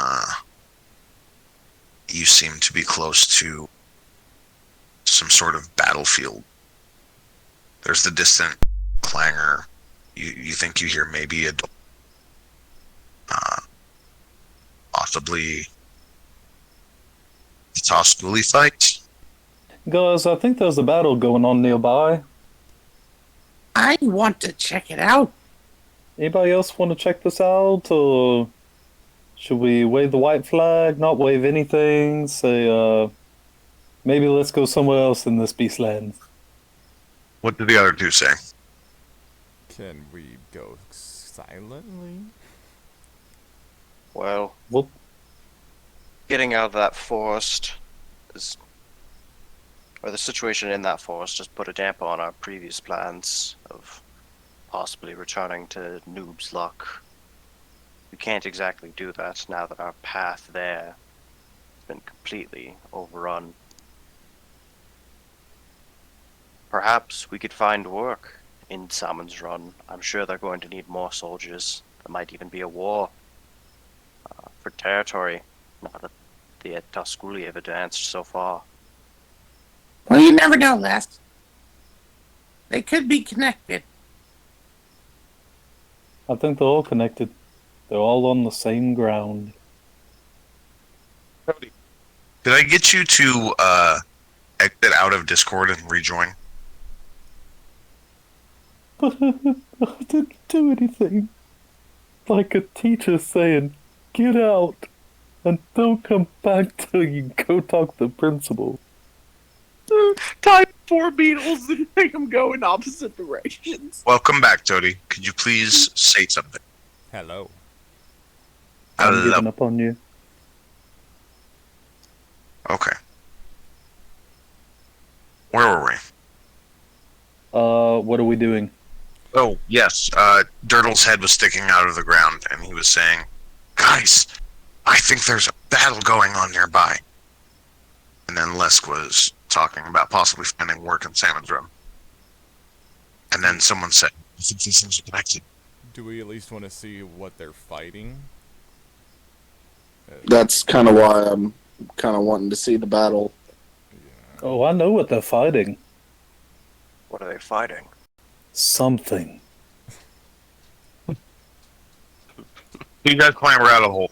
you seem to be close to some sort of battlefield. There's the distant clangor. You think you hear maybe a possibly a Tosculi fight. Guys, I think there's a battle going on nearby. I want to check it out. Anybody else want to check this out, or should we wave the white flag, not wave anything, say, maybe let's go somewhere else in this Beastlands? What did the other two say? Can we go silently? Well, Well, getting out of that forest is, or the situation in that forest just put a damper on our previous plans of possibly returning to Noob's Luck. We can't exactly do that now that our path there has been completely overrun. Perhaps we could find work in Salmon's Run. I'm sure they're going to need more soldiers. There might even be a war for territory, now that the Tusculi have advanced so far. Well, you never know, Les. They could be connected. I think they're all connected. They're all on the same ground. Did I get you to exit out of Discord and rejoin? But I didn't do anything. Like a teacher saying, get out and don't come back till you go talk to the principal. Tie 4 beetles and make them go in opposite directions. Welcome back, Toady. Could you please say something? Hello. I'm Hello. giving up on you. Okay. Where were we? What are we doing? Oh, yes. Dirtle's head was sticking out of the ground, and he was saying, "Guys, I think there's a battle going on nearby." And then Lesk was talking about possibly finding work in Salmon's Run. And then someone said, "I think these things are connected." Do we at least want to see what they're fighting? That's kind of why I'm kind of wanting to see the battle. Yeah. Oh, I know what they're fighting. What are they fighting? Something. You guys clamber out of the hole.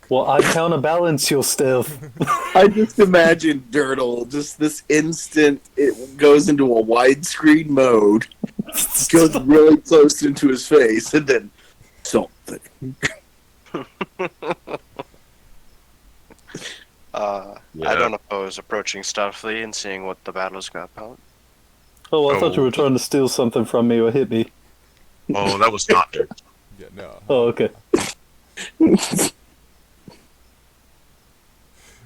Well, I counterbalance your stuff. I just imagine Dirtle, just this instant, it goes into a widescreen mode, goes really close into his face, and then something. I don't oppose approaching stealthily and seeing what the battle's about. Oh, I thought you were trying to steal something from me or hit me. Oh, that was not Dirt. Yeah, no. Oh, okay.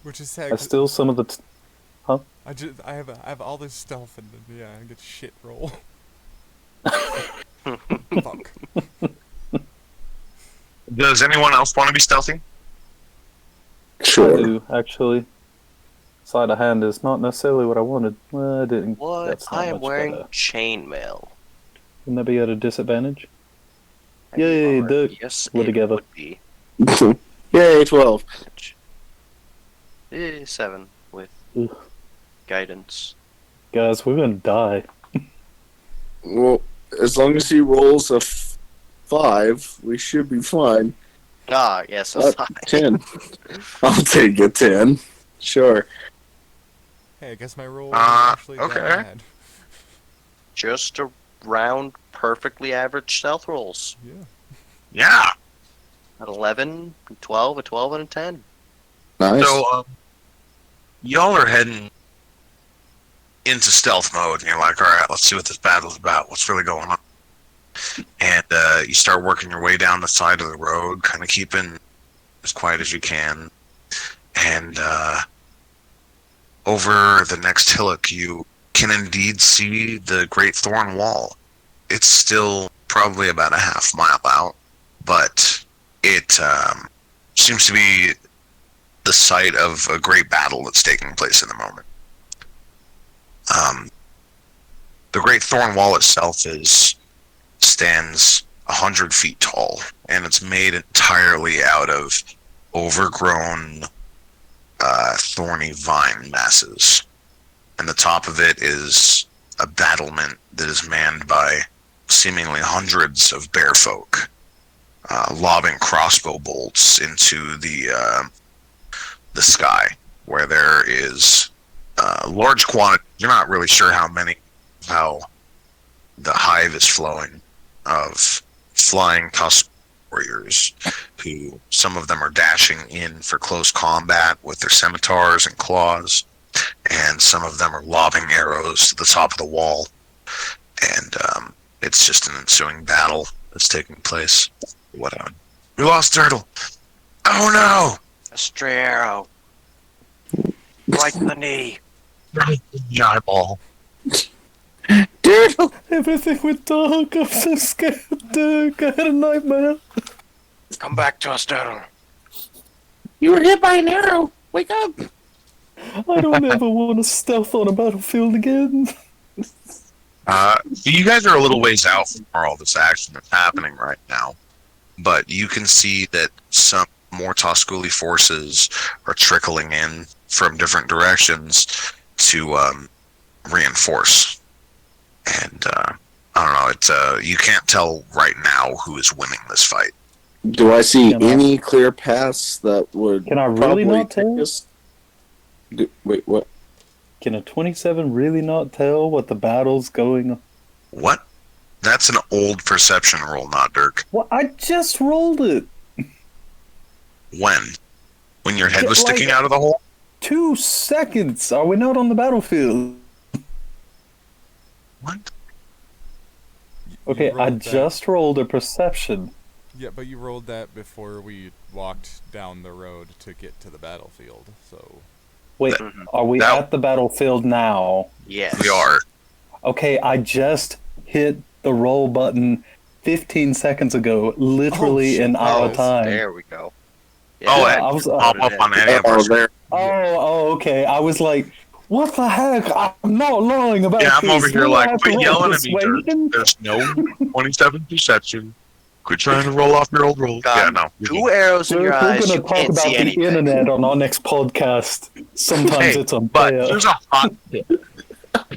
Which is sad. I steal some of the... I have all this stuff and then, yeah, I get shit roll. Fuck. Does anyone else want to be stealthy? I Sure. do, actually. Sleight of hand is not necessarily what I wanted. Well, I didn't. What? That's not I am much wearing better. chainmail. Wouldn't that be at a disadvantage? And you Yay, are- Dirk. Yes, We're it together. would be. Yay, 12. 7 with Ugh. guidance. Guys, we're gonna die. Well, as long as he rolls a 5, we should be fine. Ah, yes, a 5. 10. I'll take a 10. Sure. Hey, I guess my roll wasn't actually okay. that bad. Just around perfectly average stealth rolls. Yeah. Yeah. An 11, 12, a 12, and a 10. Nice. So, y'all are heading into stealth mode, and you're like, all right, let's see what this battle's about. What's really going on? And you start working your way down the side of the road, kind of keeping as quiet as you can. And over the next hillock, you can indeed see the Great Thorn Wall. It's still probably about a half mile out, but it seems to be the site of a great battle that's taking place in the moment. The Great Thorn Wall itself stands 100 feet tall, and it's made entirely out of overgrown thorny vine masses. And the top of it is a battlement that is manned by seemingly hundreds of bear folk, lobbing crossbow bolts into the sky, where there is large quantity. You're not really sure how the hive is flowing of flying tusk warriors, who some of them are dashing in for close combat with their scimitars and claws. and some of them are lobbing arrows to the top of the wall, and it's just an ensuing battle that's taking place. What? We lost Turtle. Oh no! A stray arrow. Right in the knee. Right in the eyeball. Dude, everything went dark. I'm so scared, Dirk. I had a nightmare. Come back to us, Turtle. You were hit by an arrow. Wake up. I don't ever want to stealth on a battlefield again. You guys are a little ways out from where all this action is happening right now, but you can see that some more Tusculi forces are trickling in from different directions to reinforce. And I don't know. You can't tell right now who is winning this fight. Do I see Can I- any clear paths that would Can I really probably not take tell? us? Wait, what? Can a 27 really not tell what the battle's going on? What? That's an old perception roll, not Dirk. Well, I just rolled it. When? When your head Yeah, was sticking like- out of the hole? 2 seconds. Are we not on the battlefield? What? Okay, I rolled that- just rolled a perception. Yeah, but you rolled that before we walked down the road to get to the battlefield, so... Wait, are we that- at the battlefield now? Yes. We are. Okay, I just hit the roll button 15 seconds ago, literally in our time. There we go. Oh, Yeah, and I was- pop up on any of Oh, our there. Okay. I was like, what the heck? I'm not lying about Yeah, I'm this. over here Do I like, have to quit roll yelling at me, Dirk. persuasion? There's no 27 perception. Quit trying to roll off your old roll. Got Yeah, no. Two arrows in We're your eyes. going You to talk can't about see the anything. internet on our next podcast. Sometimes Hey, it's But unfair. here's a hot tip.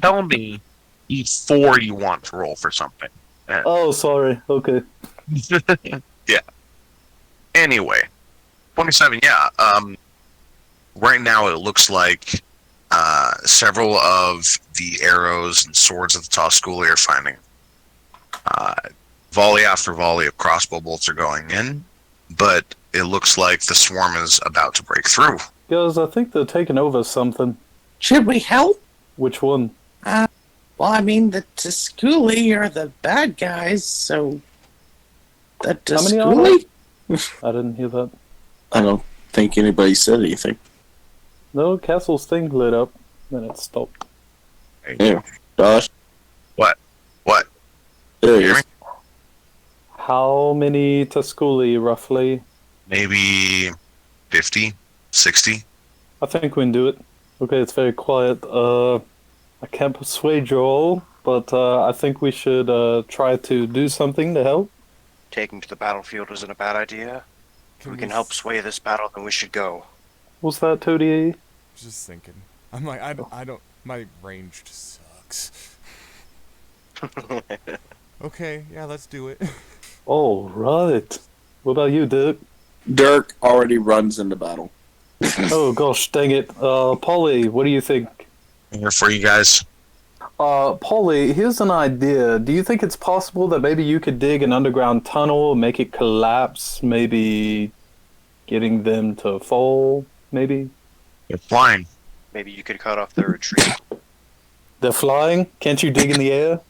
Tell me before you want to roll for something. Oh, sorry. Okay. Yeah. Anyway, 27. Yeah. Right now, it looks like several of the arrows and swords of the Tusculi are finding. Volley after volley of crossbow bolts are going in, but it looks like the swarm is about to break through. Guys, I think they're taking over something. Should we help? Which one? Well, I mean, the Tusculi are the bad guys, so... The How many are there? Tusculi? I didn't hear that. I don't think anybody said anything. No, Castle's thing lit up, then it stopped. Yeah. Josh? What? There he is. How many Tusculi, roughly? Maybe 50, 60. I think we can do it. Okay, it's very quiet. I can't persuade you all, but I think we should try to do something to help. Taking to the battlefield isn't a bad idea. If we can s- help sway this battle, then we should go. What's that, Toadie? Just thinking. I'm like, I don't... My range just sucks. Okay, yeah, let's do it. All right. What about you, Dirk? Dirk already runs into battle. Oh gosh, dang it. Polly, what do you think? I'm here for you guys. Polly, here's an idea. Do you think it's possible that maybe you could dig an underground tunnel, make it collapse, maybe getting them to fall, maybe? You're flying. Maybe you could cut off their retreat. They're flying? Can't you dig in the air?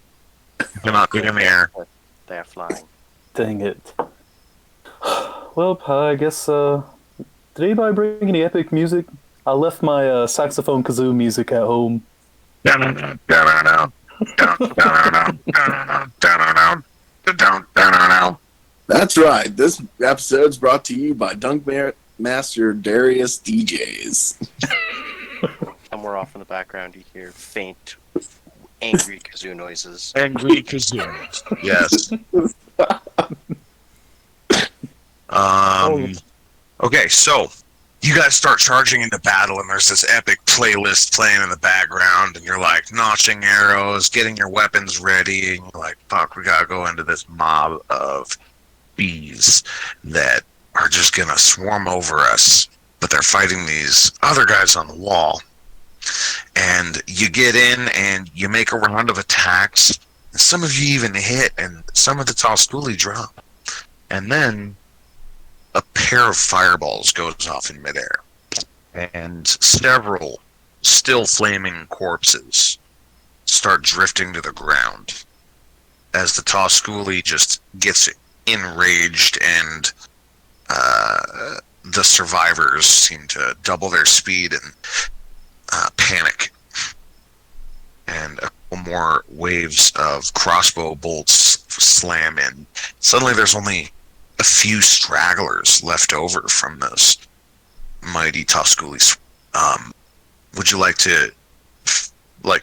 You cannot dig in the air. They're flying. Dang it. Well, I guess, did anybody bring any epic music? I left my saxophone kazoo music at home. That's right. This episode's brought to you by Dunk Master Darius DJs. And we're off in the background. You hear faint, angry kazoo noises. Angry kazoos. Yes. Okay, so you guys start charging into battle, and there's this epic playlist playing in the background, and you're like notching arrows, getting your weapons ready, and you're like, fuck, we gotta go into this mob of bees that are just gonna swarm over us, but they're fighting these other guys on the wall. And you get in, and you make a round of attacks, and some of you even hit, and some of the Tusculi drop. And then a pair of fireballs goes off in midair, and several still flaming corpses start drifting to the ground as the Tosculi just gets enraged, and the survivors seem to double their speed and panic. And a couple more waves of crossbow bolts slam in. Suddenly there's only a few stragglers left over from this mighty Tosculi. Would you like to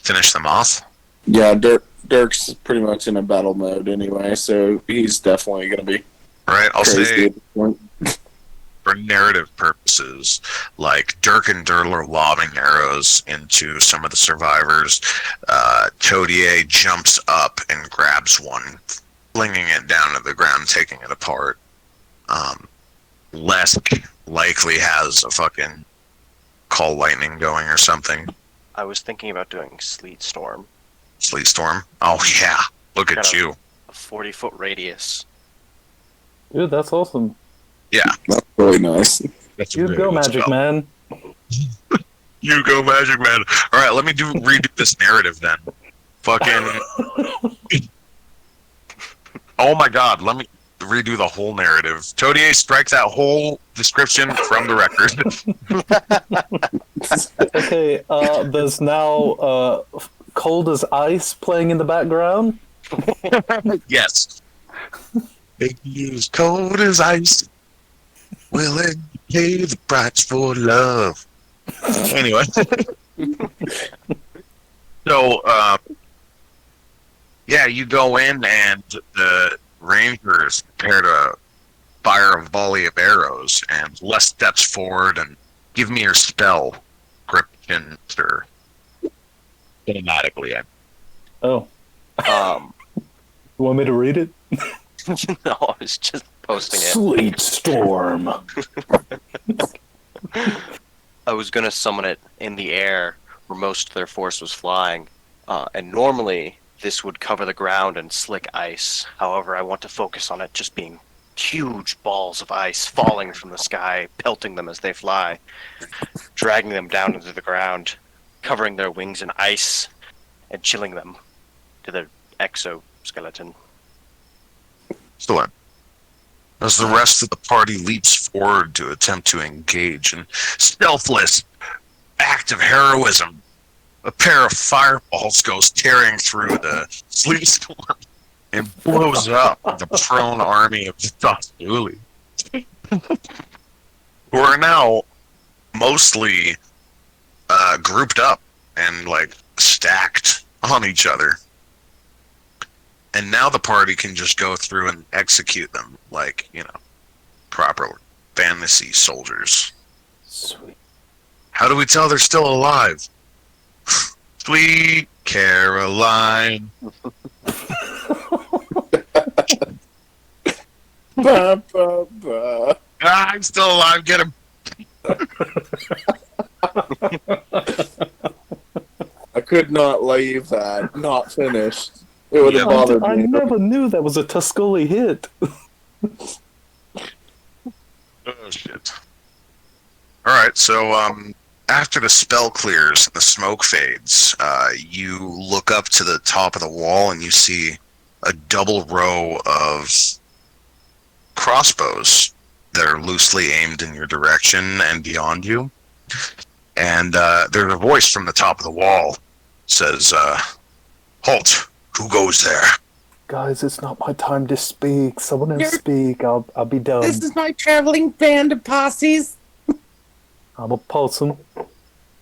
finish them off? Yeah, Dirk's pretty much in a battle mode anyway, so he's definitely going to be Right, I'll crazy say at this point. for narrative purposes, like Dirk and Dirl are lobbing arrows into some of the survivors. Todier jumps up and grabs one, flinging it down to the ground, taking it apart. Lesk likely has a fucking call lightning going or something. I was thinking about doing Sleet Storm. Sleet Storm? Oh yeah, look at you. A 40-foot radius. Dude, that's awesome. Yeah. That's really nice. That's You go, Magic Man. You go, Magic Man. All right, let me redo this narrative then. Fucking. Oh my God, let me redo the whole narrative. Todier, strike that whole description from the record. Okay, there's now Cold as Ice playing in the background. Yes. Big news, cold as ice. Willing to pay the price for love. Anyway. So, yeah, you go in and the Rangers prepare to fire a volley of arrows, and Les steps forward and give me your spell, Gripkin, sir. Cinematically, Oh, you want me to read it? No, I was just posting it. Sleet Storm. I was gonna summon it in the air where most of their force was flying, and normally this would cover the ground in slick ice. However, I want to focus on it just being huge balls of ice falling from the sky, pelting them as they fly, dragging them down into the ground, covering their wings in ice, and chilling them to their exoskeleton. still in. As the rest of the party leaps forward to attempt to engage in selfless act of heroism, a pair of fireballs goes tearing through the sleet storm and blows up the prone army of the Tosculi, who are now mostly grouped up and like stacked on each other. And now the party can just go through and execute them like, proper fantasy soldiers. Sweet. How do we tell they're still alive? Sweet Caroline. Ba, ba, ba. I'm still alive, get him. I could not leave that not finished. It would have Yeah. bothered I me. never knew that was a Tusculi hit. Oh, shit. Alright, so, after the spell clears and the smoke fades, you look up to the top of the wall and you see a double row of crossbows that are loosely aimed in your direction and beyond you. And there's a voice from the top of the wall says, "Halt! Who goes there?" Guys, it's not my time to speak. Someone else speak. I'll be done. This is my traveling band of posses. I'm a possum.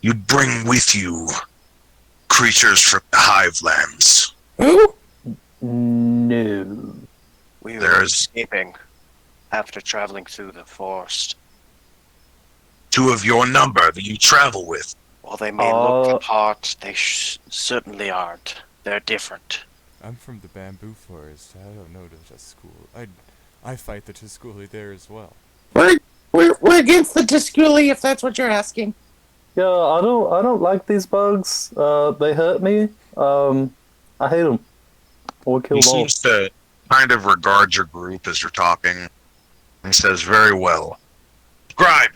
You bring with you creatures from the Hivelands. Who? No. We were There's- escaping after traveling through the forest. Two of your number that you travel with. While they may look the part, they certainly aren't. They're different. I'm from the bamboo forest. I don't know the school. I fight the Tusculi there as well. We're against the Tusculi, if that's what you're asking. Yeah, I don't like these bugs. They hurt me. I hate them. I would kill He them all. seems to kind of regard your group as you're talking. He says, "Very well. Scribe,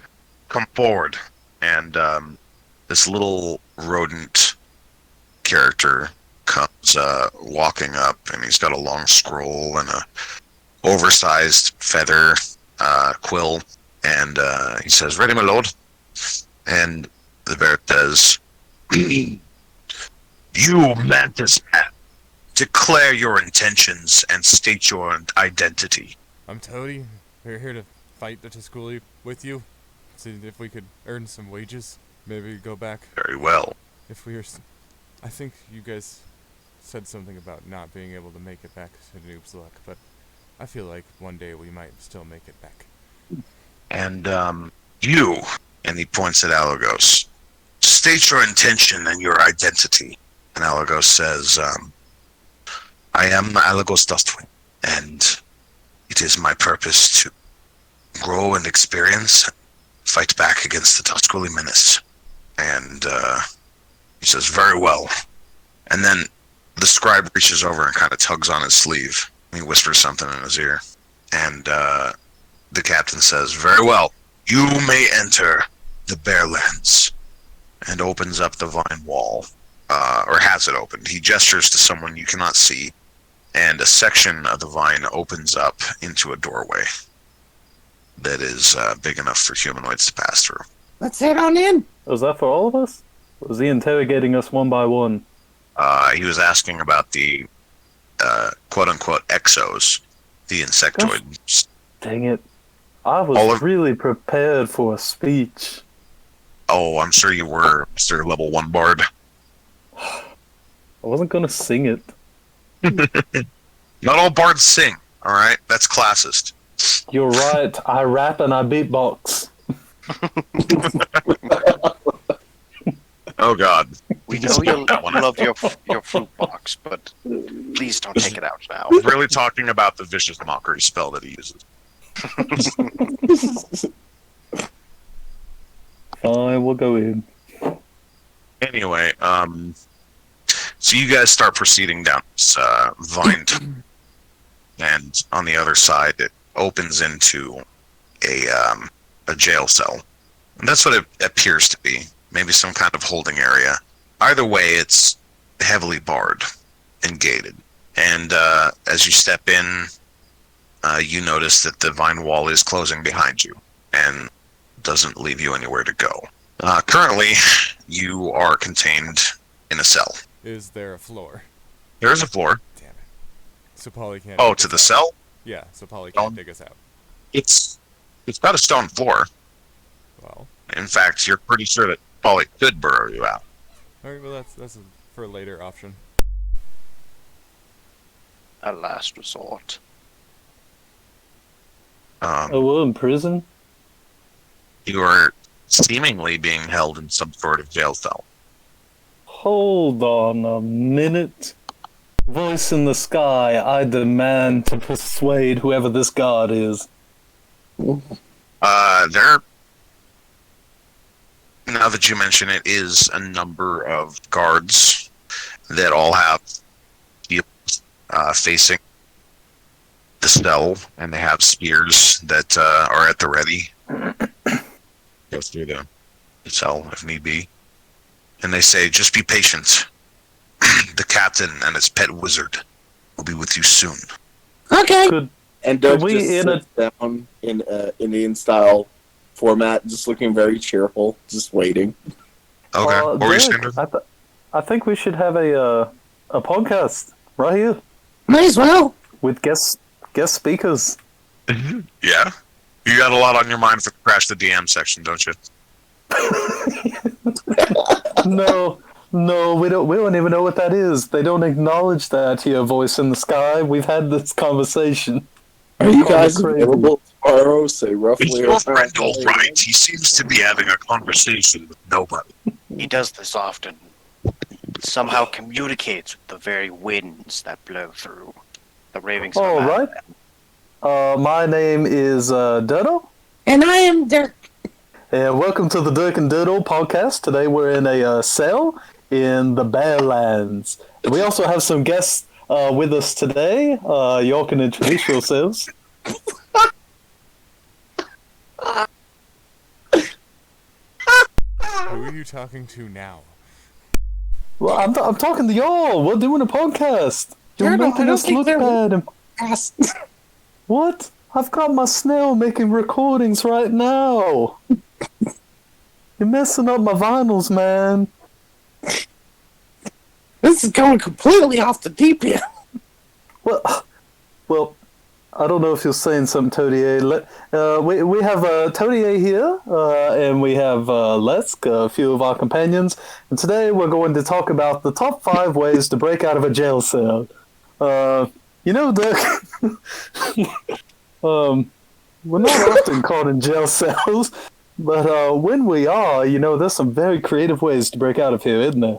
come forward." And this little rodent character comes walking up, and he's got a long scroll and a oversized feather quill, and he says, "Ready, my lord." And the bear says, "You, Mantis Man, declare your intentions and state your identity." I'm Toady. We're here to fight the Tusculi with you. See if we could earn some wages. Maybe go back. Very well. If we are... I think you guys said something about not being able to make it back to Noob's Luck, but I feel like one day we might still make it back. And, you, and he points at Alagos, state your intention and your identity. And Alagos says, I am Alagos Dustwing, and it is my purpose to grow and experience, fight back against the Tusculi menace. And he says, very well. And then the scribe reaches over and kind of tugs on his sleeve. He whispers something in his ear. And the captain says, very well. You may enter the Beastlands. And opens up the vine wall. Or has it opened. He gestures to someone you cannot see. And a section of the vine opens up into a doorway that is big enough for humanoids to pass through. Let's head on in. Was that for all of us? Or was he interrogating us one by one? He was asking about the quote-unquote exos, the insectoids. Dang it. I was really prepared for a speech. Oh, I'm sure you were, Mr. Level 1 Bard. I wasn't going to sing it. Not all bards sing, alright? That's classist. You're right. I rap and I beatbox. Oh God. We know you love your fruit box, but please don't take it out now. I'm really talking about the vicious mockery spell that he uses. Fine, we'll go in. Anyway, so you guys start proceeding down this vine, and on the other side, it opens into a jail cell. And that's what it appears to be. Maybe some kind of holding area. Either way, it's heavily barred and gated. And as you step in, you notice that the vine wall is closing behind you and doesn't leave you anywhere to go. Currently, you are contained in a cell. Is there a floor? There is a floor. Damn it. So Polly can't... Oh, to the cell? Yeah, so Polly can't dig us out. It's got a stone floor. Well... In fact, you're pretty sure that Polly could burrow you out. Alright, well that's for a later option. A last resort. Oh, we're in prison? You are seemingly being held in some sort of jail cell. Hold on a minute. Voice in the sky, I demand to persuade whoever this guard is. Now that you mention it, is a number of guards that all have facing the cell, and they have spears that are at the ready. Go through the cell if need be. And they say, just be patient. The captain and his pet wizard will be with you soon. Okay. And Doug just sits down in Indian style format, just looking very cheerful, just waiting. Okay. What were you saying? I think we should have a podcast right here Might as well. with guest speakers. Yeah? You got a lot on your mind for Crash the DM section, don't you? No, we don't even know what that is. They don't acknowledge that here, Voice in the Sky. We've had this conversation. Are you guys available tomorrow? Say roughly. Is your friend all right? He seems to be having a conversation with nobody. He does this often. Somehow communicates with the very winds that blow through. The ravings of All right. My name is Dodo. And I am Dirk. And welcome to the Dirk and Doodle podcast. Today we're in a cell in the Beastlands. We also have some guests with us today. Y'all can introduce yourselves. Who are you talking to now? Well, I'm talking to y'all. We're doing a podcast. You're Turtle, I making don't us think look they're- bad. Ass. What? I've got my snail making recordings right now. You're messing up my vinyls, man. This is going completely off the deep end. Well, I don't know if you're saying something, Todier. We have Todier here, and we have Lesk, a few of our companions. And today we're going to talk about the top 5 ways to break out of a jail cell. Dick, we're not often caught in jail cells, but when we are, there's some very creative ways to break out of here, isn't there?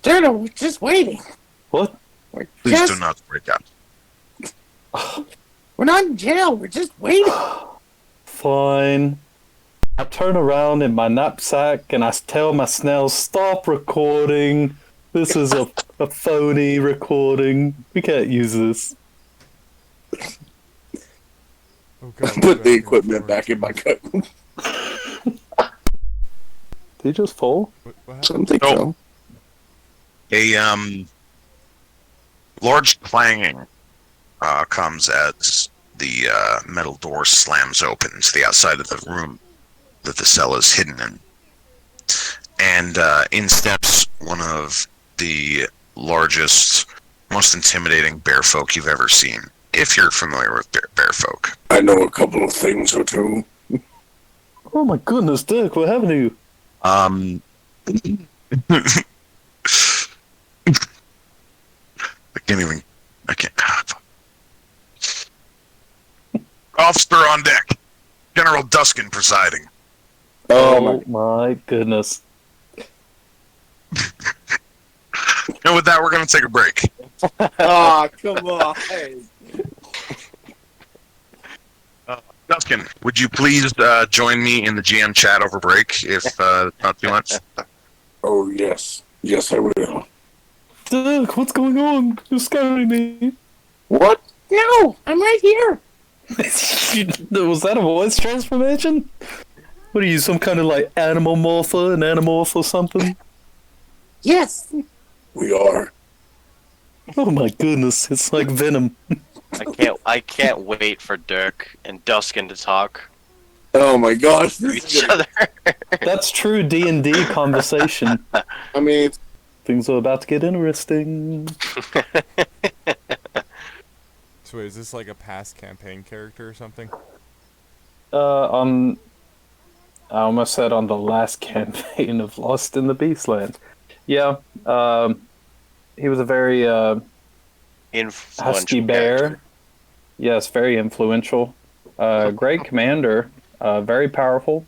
Turtle, we're just waiting. What? Please do not break out. We're not in jail. We're just waiting. Fine. I turn around in my knapsack and I tell my snail, stop recording. This is a phony recording. We can't use this. Oh, God, Put the equipment back in my coat. Did he just fall? What happened? Something Nope. so. A large clanging comes as the metal door slams open to the outside of the room that the cell is hidden in. And in steps one of the largest, most intimidating bear folk you've ever seen, if you're familiar with bear folk. I know a couple of things or two. Oh my goodness, Dirk, what happened to you? I can't. Officer on deck. General Duskin presiding. Oh my goodness. And with that, we're going to take a break. Ah, come on. Duskin, would you please join me in the GM chat over break, if not too much? Oh, yes. Yes, I will. Dirk, what's going on? You're scaring me. What? No, I'm right here. Was that a voice transformation? What are you, some kind of like an animorph or something? Yes. We are. Oh my goodness, it's like Venom. I can't wait for Dirk and Duskin to talk Oh my gosh. to each other. That's true D&D conversation. I mean, Things are about to get interesting. So wait, is this like a past campaign character or something? I almost said on the last campaign of Lost in the Beastlands. Yeah, he was a very Influential husky bear. character. Yes, very influential. Great commander, very powerful.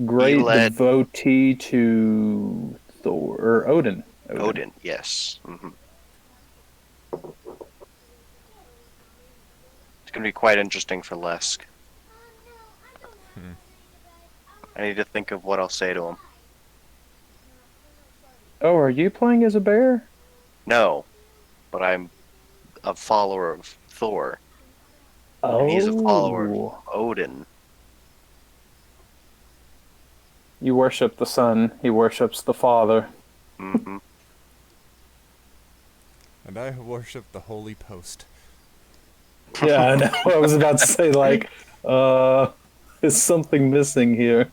Great led- devotee to Thor or Odin. Odin, yes. It's going to be quite interesting for Lesk. I need to think of what I'll say to him. Oh, are you playing as a bear? No, but I'm a follower of Thor. Oh, And he's a follower of Odin. You worship the sun. He worships the father. hmm And I worship the Holy Post. Yeah, I know. I was about to say, like, is something missing here?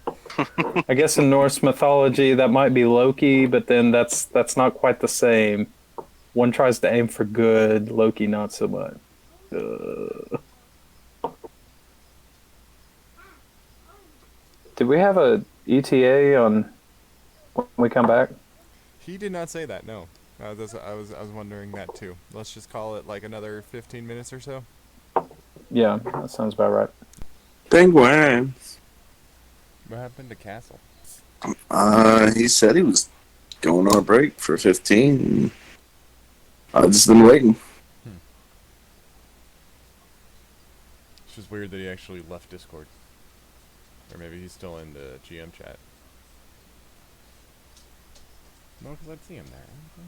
I guess in Norse mythology that might be Loki, but then that's not quite the same. One tries to aim for good, Loki not so much. Did we have a ETA on when we come back? He did not say that. No, I was wondering that too. Let's just call it like another 15 minutes or so. Yeah, that sounds about right. penguin. What happened to Castle? He said he was going on a break for 15. I've just been waiting. It's just weird that he actually left Discord. Or maybe he's still in the GM chat. No, because I'd see him there.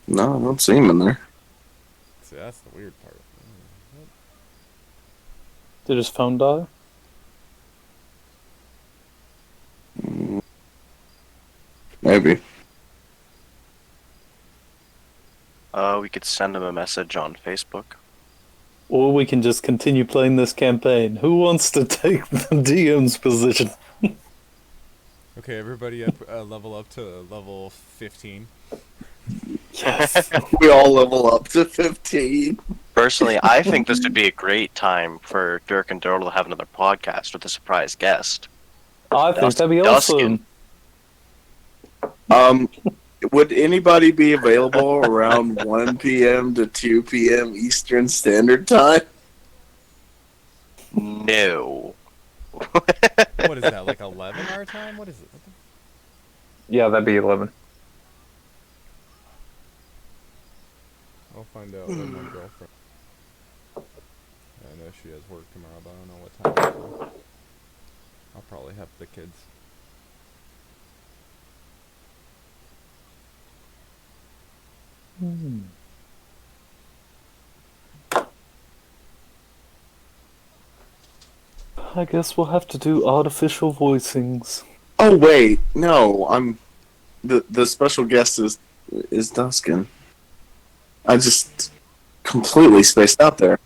No, I don't see him in there. See, that's the weird part. Did his phone die? maybe. We could send him a message on Facebook. Or we can just continue playing this campaign. Who wants to take the DM's position? Okay, everybody up, level up to level 15. Yes. We all level up to 15. Personally, I think this would be a great time for Dirk and Daryl to have another podcast with a surprise guest. I think that'd be Duskin. awesome. Would anybody be available around 1 p.m. to 2 p.m. Eastern Standard Time? No. What is that, like 11 our time? What is it? What the... Yeah, that'd be 11. I'll find out when my girlfriend... I know she has work tomorrow, but I don't know what time. So I'll probably have the kids. I guess we'll have to do artificial voicings. Oh wait, no, I'm the special guest is Duskin. I just completely spaced out there.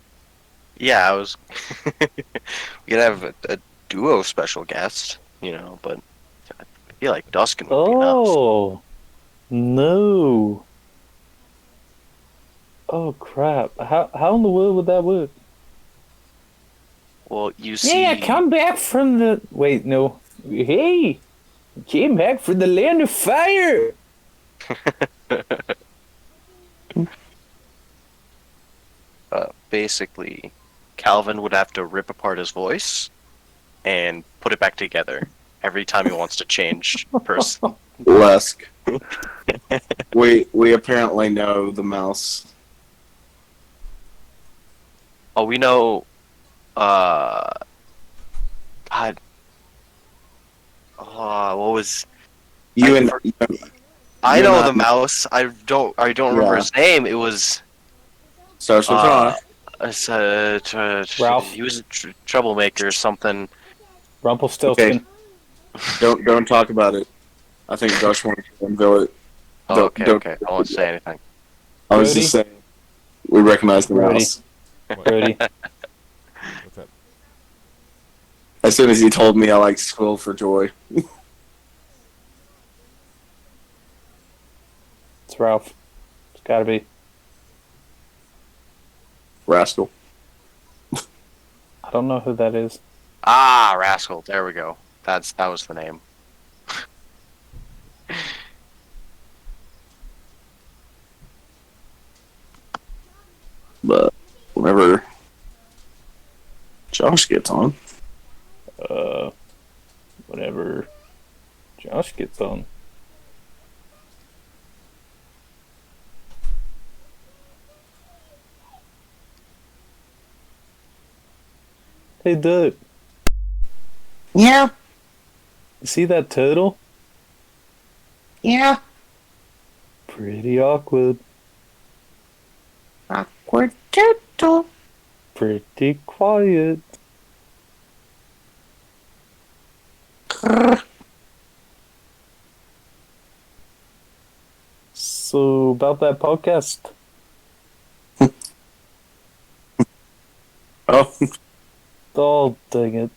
Yeah, I was. We could have a duo special guest, but I feel like Duskin would be enough. Oh, no. Oh, crap. How in the world would that work? Well, you see. Yeah, come back from the... Wait, no. Hey! Came back from the land of fire! Basically, Calvin would have to rip apart his voice and put it back together every time he wants to change person. Lusk. We apparently know the mouse. Oh, we know. God. What was? You I and for- you- I you're know not- the mouse. I don't remember Yeah. his name. It was. starts with R. Ralph. He was a troublemaker or something. Rumpelstiltskin. Okay. Don't talk about it. I think Josh wanted to unveil it. Oh, Don't- okay. I won't say anything. I was Brody? just saying. We recognize the Brody. mouse. Brody. What's up? As soon as he told me, I like squealed for joy. It's Ralph. It's gotta be. Rascal. I don't know who that is. Ah, Rascal. There we go. That was the name. But whenever Josh gets on, Whenever Josh gets on. Hey, Doug. Yeah, You see that turtle? yeah. Pretty awkward. Awkward turtle. Pretty quiet. So, about that podcast. oh, Oh, dang it.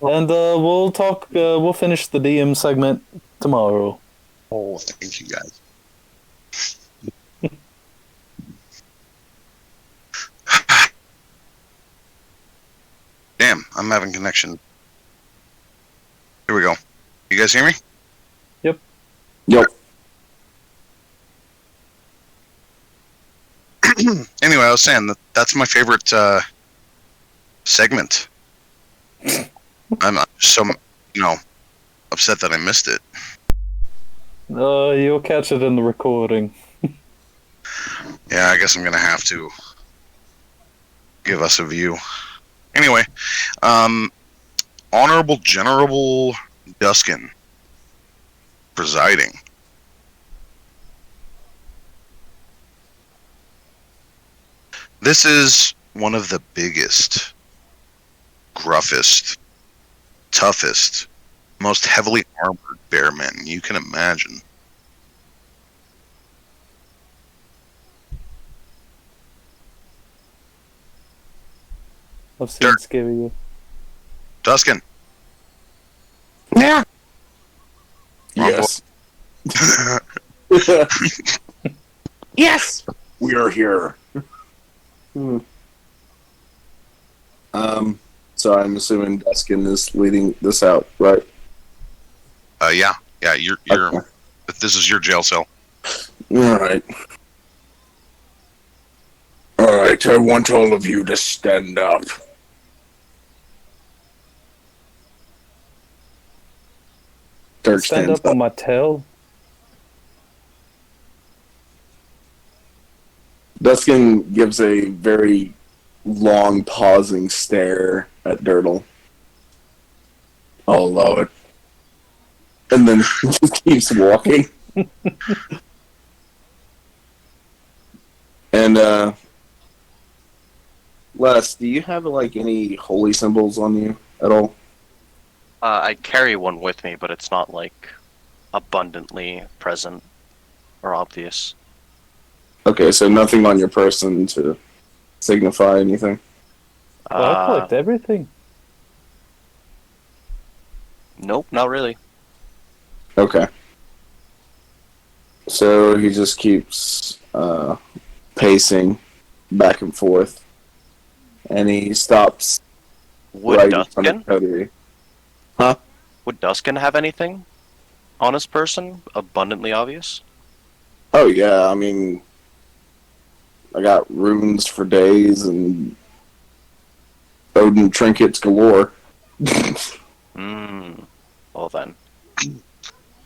And we'll talk, we'll finish the DM segment tomorrow. Oh, thank you guys. Damn, I'm having connection. Here we go. You guys hear me? yep. Anyway, I was saying that's my favorite segment. I'm so upset that I missed it. You'll catch it in the recording. Yeah, I guess I'm gonna have to give us a view. Anyway, Honorable General Duskin presiding. This is one of the biggest, gruffest, toughest, most heavily armored bear men you can imagine. I've seen scarier. Duskin. Yeah. Yes. Yes. We are here. So I'm assuming Duskin is leading this out, right? Yeah. You're. Okay. This is your jail cell. All right. All right. I want all of you to stand up. Dirk Stand stands up on my tail. Duskin gives a very long, pausing stare at Dirtle. I'll allow it. And then just keeps walking. And, Les, do you have, like, any holy symbols on you at all? I carry one with me, but it's not like abundantly present or obvious. Okay, so nothing on your person to signify anything? Well, I collect everything. Nope, not really. Okay. So he just keeps pacing back and forth. And he stops Would right in front of Duskin? Cody. Would Duskin have anything on his person abundantly obvious? Oh, yeah, I mean, I got runes for days and Odin trinkets galore. Well then.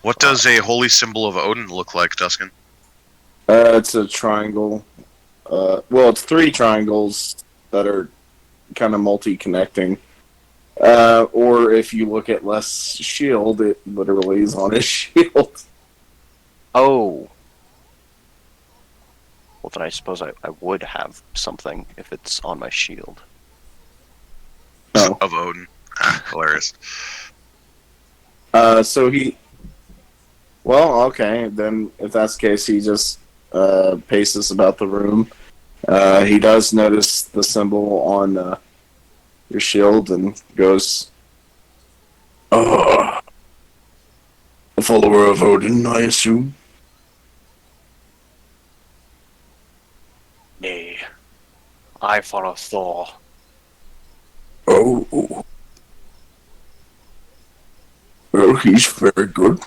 What does a holy symbol of Odin look like, Duskin? It's a triangle. Well, it's 3 triangles that are kind of multi-connecting. Or if you look at Les' shield, it literally is on his shield. Oh. Well then I suppose I would have something if it's on my shield. No. Of Odin. Hilarious. So he... Well, okay, then if that's the case, he just paces about the room. He does notice the symbol on your shield and goes, a follower of Odin, I assume? Nay. I follow Thor. Oh. Well, he's very good.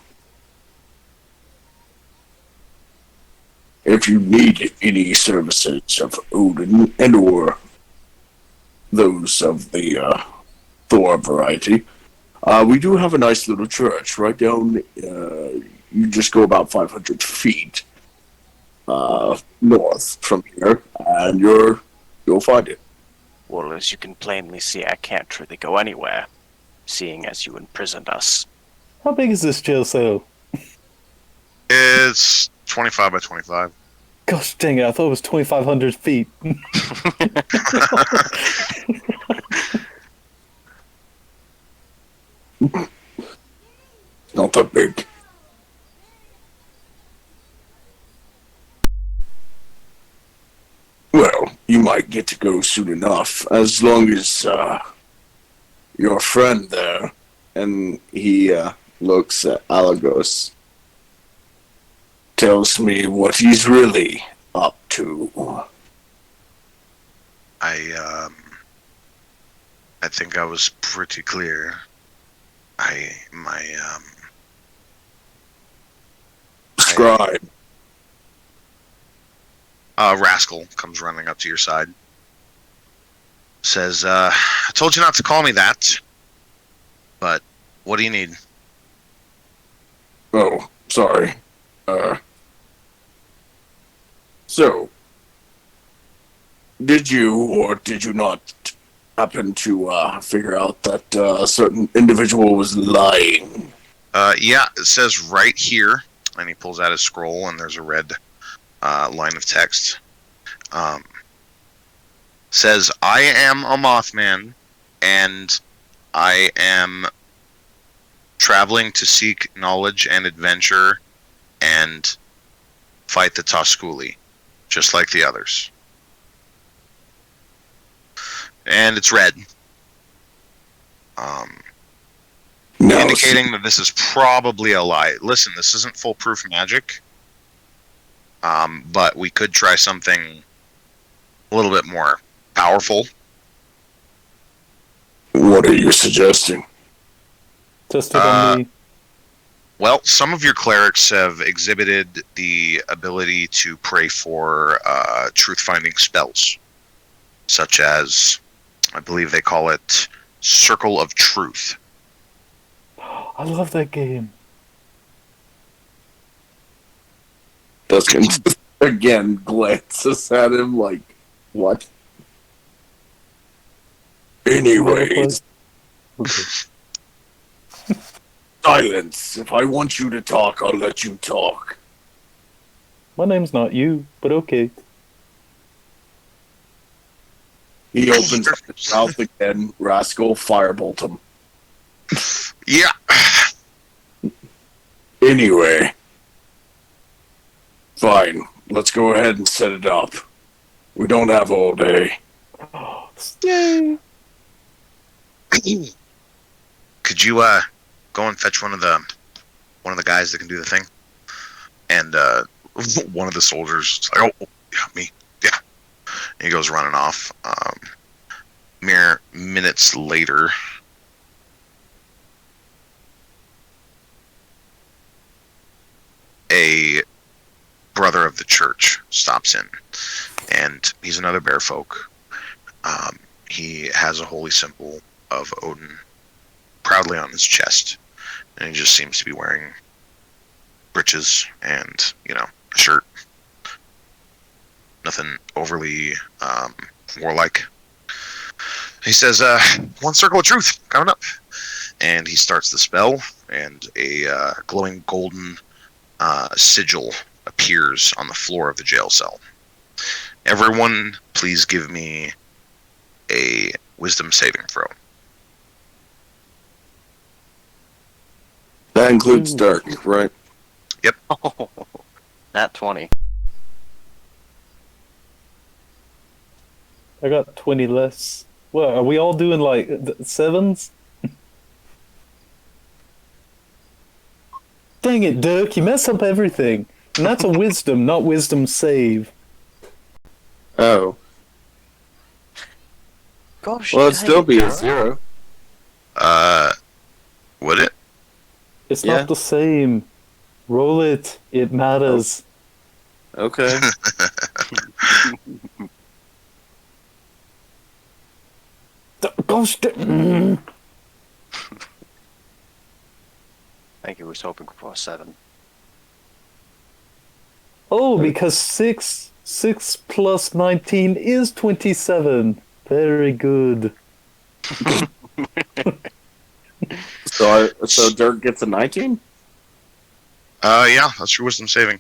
If you need any services of Odin and or those of the Thor variety, we do have a nice little church right down. You just go about 500 feet north from here, and you'll find it. Well, as you can plainly see, I can't really go anywhere, seeing as you imprisoned us. How big is this jail cell? It's 25 by 25. Gosh dang it, I thought it was 2,500 feet. Not that big. Well, you might get to go soon enough, as long as your friend there, and he looks at Alagos, tells me what he's really up to. I think I was pretty clear. Scribe. Rascal comes running up to your side. Says, I told you not to call me that. But, what do you need? Oh, sorry. So, did you or did you not happen to figure out that a certain individual was lying? Yeah, it says right here, and he pulls out his scroll, and there's a red line of text. Says, I am a Mothman, and I am traveling to seek knowledge and adventure and fight the Tusculi, just like the others. and it's red. No, Indicating that this is probably a lie. Listen, this isn't foolproof magic, but we could try something a little bit more powerful. what are you suggesting? Test it on me. Well, some of your clerics have exhibited the ability to pray for truth-finding spells, such as, I believe they call it Circle of Truth. I love that game. Dustin again glances at him like, what? Anyways, Okay. silence. If I want you to talk, I'll let you talk. My name's not you, but okay. He opens up his mouth again. Rascal, firebolt him. Yeah. Anyway. Fine. Let's go ahead and set it up. We don't have all day. Yay! Could you go and fetch one of the guys that can do the thing? And one of the soldiers is like, oh yeah, me, yeah. And he goes running off. Mere minutes later, a brother of the church stops in, and he's another bear folk. He has a holy symbol of Odin proudly on his chest, and he just seems to be wearing breeches and, a shirt. Nothing overly warlike. He says, one circle of truth coming up. And he starts the spell, and a glowing golden sigil appears on the floor of the jail cell. Everyone, please give me a wisdom saving throw. That includes Dirk, right? Yep. Oh, nat 20. I got 20 less. What, are we all doing like sevens? Dang it, Dirk, you mess up everything. And that's a wisdom, not wisdom save. Oh. Gosh, Well, it'd dang still it, be a Dirk. 0. Would it? It's Yeah. not the same. Roll it. It matters. Okay. Gosh, I think he was hoping for a 7. oh, because 6 plus 19 is 27. Very good. So Dirk gets a 19? Yeah, that's your wisdom saving.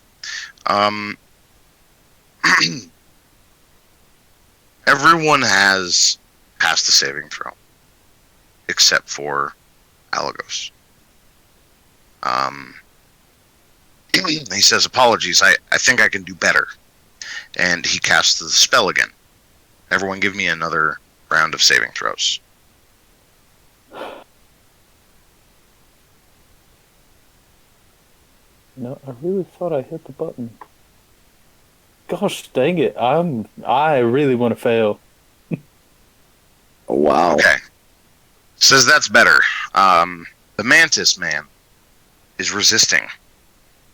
Everyone has passed the saving throw, except for Alagos. He says, apologies, I think I can do better. And he casts the spell again. Everyone give me another round of saving throws. No, I really thought I hit the button. Gosh dang it. I really want to fail. Oh, wow. Okay. Says that's better. The Mantis Man is resisting,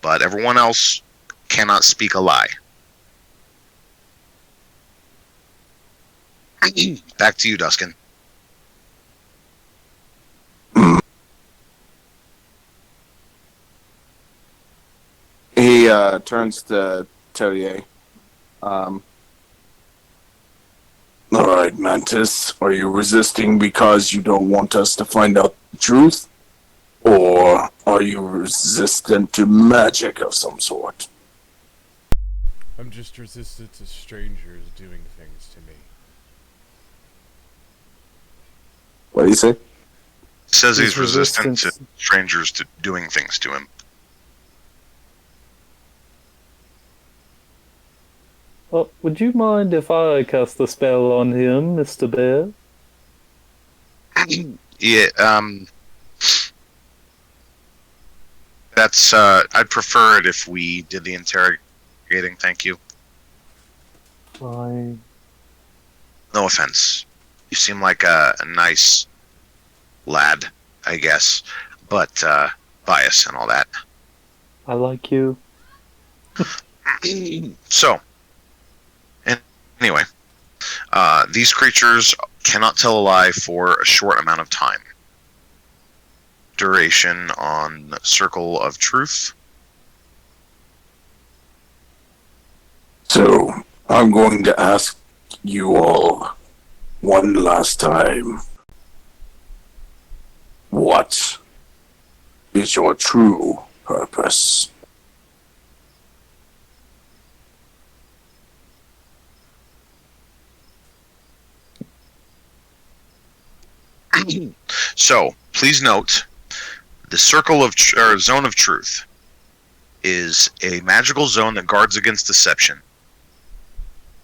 but everyone else cannot speak a lie. Back to you, Duskin. He turns to Todier. All right, Mantis, are you resisting because you don't want us to find out the truth? Or are you resistant to magic of some sort? I'm just resistant to strangers doing things to me. What do you say? Says he's He's resistant to resistant. strangers to doing things to him. Would you mind if I cast the spell on him, Mr. Bear? Yeah. That's. I'd prefer it if we did the interrogating. Thank you. Fine. No offense. You seem like a nice lad, I guess, but bias and all that. I like you. So, anyway, these creatures cannot tell a lie for a short amount of time. Duration on Circle of Truth. So, I'm going to ask you all one last time. What is your true purpose? So, please note, the Circle of or Zone of Truth is a magical zone that guards against deception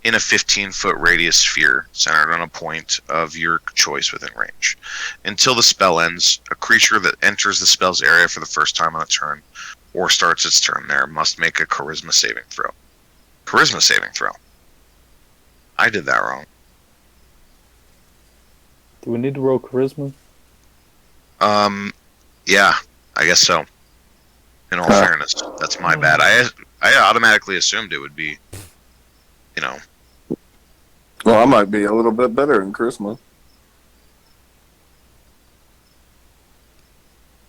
in a 15-foot radius sphere centered on a point of your choice within range. Until the spell ends, a creature that enters the spell's area for the first time on a turn or starts its turn there must make a charisma saving throw. Charisma saving throw. I did that wrong. Do we need to roll charisma? Yeah, I guess so. In all fairness, that's my bad. I automatically assumed it would be, you know. Well, I might be a little bit better in charisma.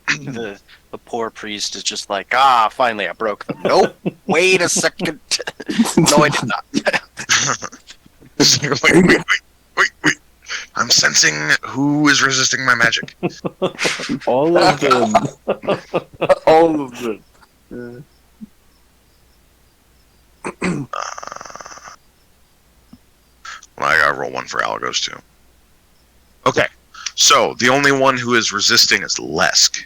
The poor priest is just like, finally I broke them. Nope. Wait a second. No, I did not. Wait. I'm sensing who is resisting my magic. All of them. All of them. Well, I gotta roll one for Algos too. Okay, so the only one who is resisting is Lesk.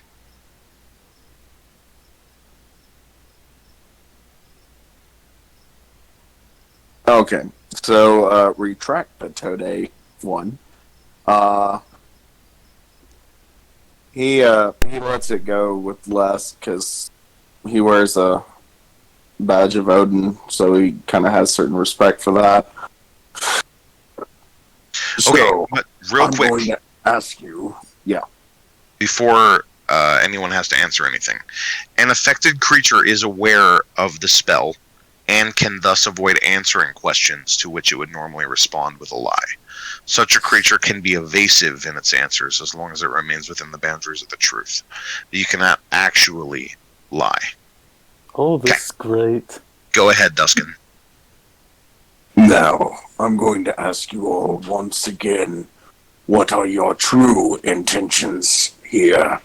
Okay, so retract the Today one. He lets it go with less because he wears a badge of Odin, so he kind of has certain respect for that. Okay, but real I'm quick, going to ask you, before anyone has to answer anything, an affected creature is aware of the spell and can thus avoid answering questions to which it would normally respond with a lie. Such a creature can be evasive in its answers as long as it remains within the boundaries of the truth. You cannot actually lie. Oh, this is great. Go ahead, Duskin. Now, I'm going to ask you all once again, what are your true intentions here?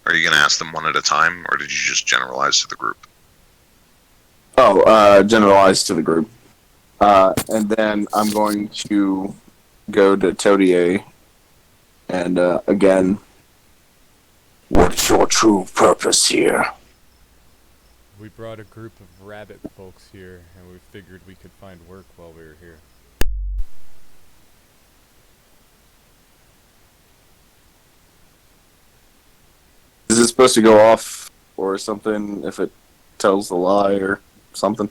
Are you going to ask them one at a time, or did you just generalize to the group? Oh, generalize to the group. And then I'm going to go to Todier, and again, what's your true purpose here? We brought a group of rabbit folks here, and we figured we could find work while we were here. Is it supposed to go off or something if it tells a lie or something?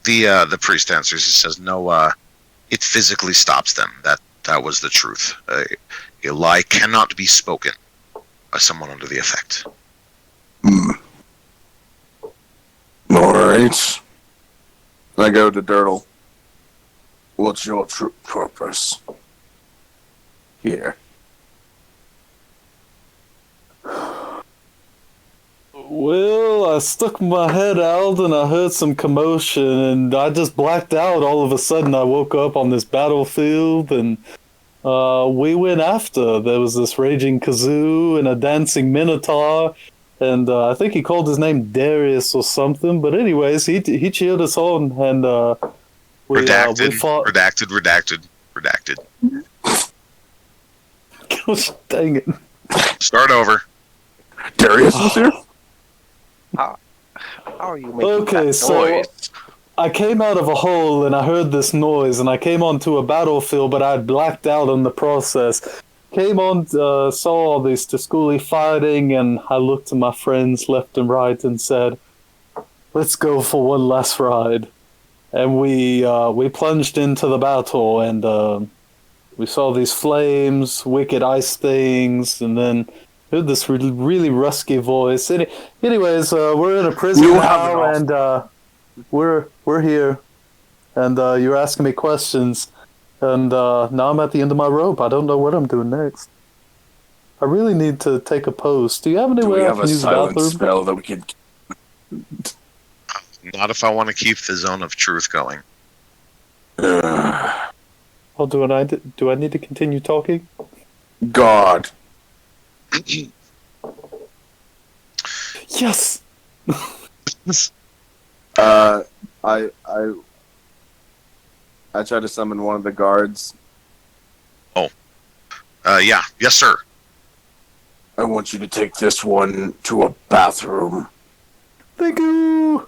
The priest answers. He says, "No, it physically stops them. That was the truth. A lie cannot be spoken by someone under the effect." Alright. I go to Dirtle. What's your true purpose here? Well, I stuck my head out and I heard some commotion and I just blacked out. All of a sudden I woke up on this battlefield and we went after. There was this raging kazoo and a dancing minotaur, and I think he called his name Darius or something. But anyways, he cheered us on, and we fought. Redacted. Gosh, dang it! Start over. Darius was here? How are you making Okay, that so noise? I came out of a hole and I heard this noise and I came onto a battlefield, but I'd blacked out in the process. Came on, saw all these Tusculi fighting, and I looked to my friends left and right and said, "Let's go for one last ride." And we plunged into the battle, and we saw these flames, wicked ice things, and then heard this really rusky voice. Anyways, we're in a prison You have now, an and we're here, and you're asking me questions, and now I'm at the end of my rope. I don't know what I'm doing next. I really need to take a post. Do you have Do we anywhere I have can a use the silent bathroom? spell that we can? Not if I want to keep the zone of truth going. Oh, do I need to continue talking? God. Yes. I try to summon one of the guards. Yeah. Yes, sir. I want you to take this one to a bathroom. Thank you.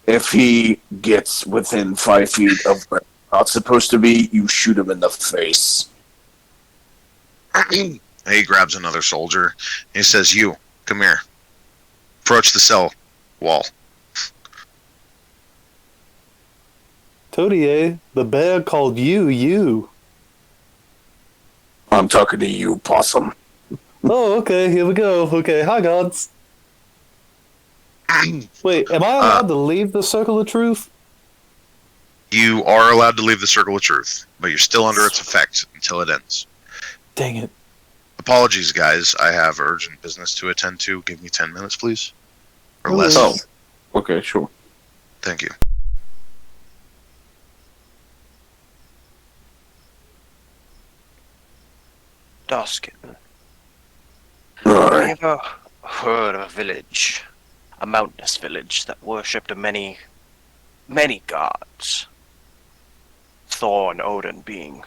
If he gets within 5 feet of where he's not supposed to be, you shoot him in the face. He grabs another soldier. He says, "You, come here. Approach the cell wall." Todier, the bear called you. I'm talking to you, possum. Oh, okay, here we go. Okay, hi, gods. Wait, am I allowed to leave the Circle of Truth? You are allowed to leave the Circle of Truth, but you're still under its effect until it ends. Dang it. Apologies, guys. I have urgent business to attend to. Give me 10 minutes, please. Or less. Oh, okay, sure. Thank you. Duskin, All have you right. ever heard of a village, a mountainous village that worshipped many gods? Thor and Odin being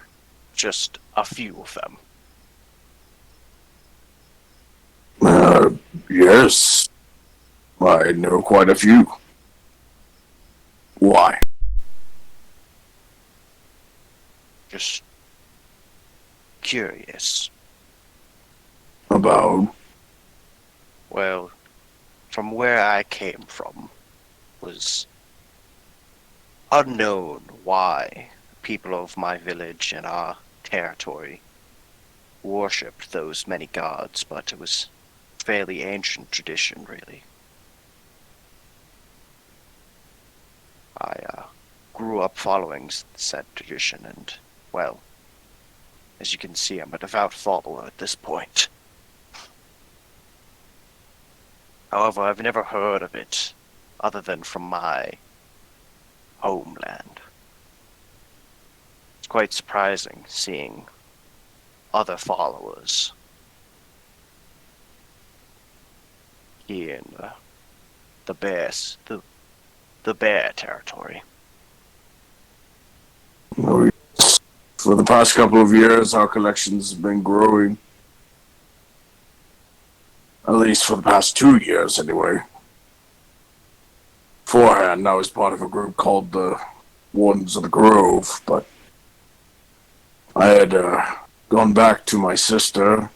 just a few of them. Yes. I know quite a few. Why? Just curious. About? Well, from where I came from was unknown why people of my village and our territory worshipped those many gods, but it was fairly ancient tradition, really. I grew up following said tradition, and, well, as you can see, I'm a devout follower at this point. However, I've never heard of it other than from my homeland. It's quite surprising seeing other followers here in the bear territory. For the past couple of years, our collections have been growing. At least for the past 2 years, anyway. Beforehand, I was part of a group called the Wardens of the Grove, but I had gone back to my sister.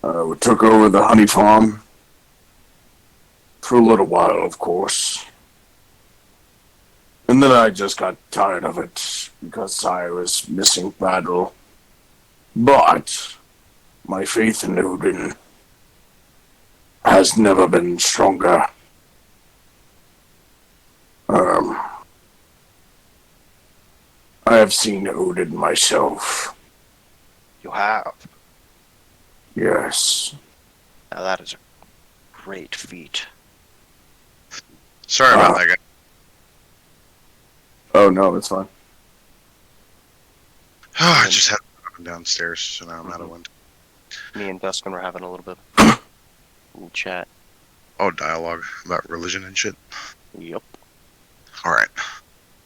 We took over the honey farm. For a little while, of course. And then I just got tired of it because I was missing battle. But my faith in Odin has never been stronger. I have seen Odin myself. You have. Yes. Now that is a great feat. Sorry about that, guy. Oh, no, it's fine. I just had to run downstairs, so now I'm out of wind. Me and Dustin were having a little bit of chat. Oh, dialogue about religion and shit. Yep. Alright.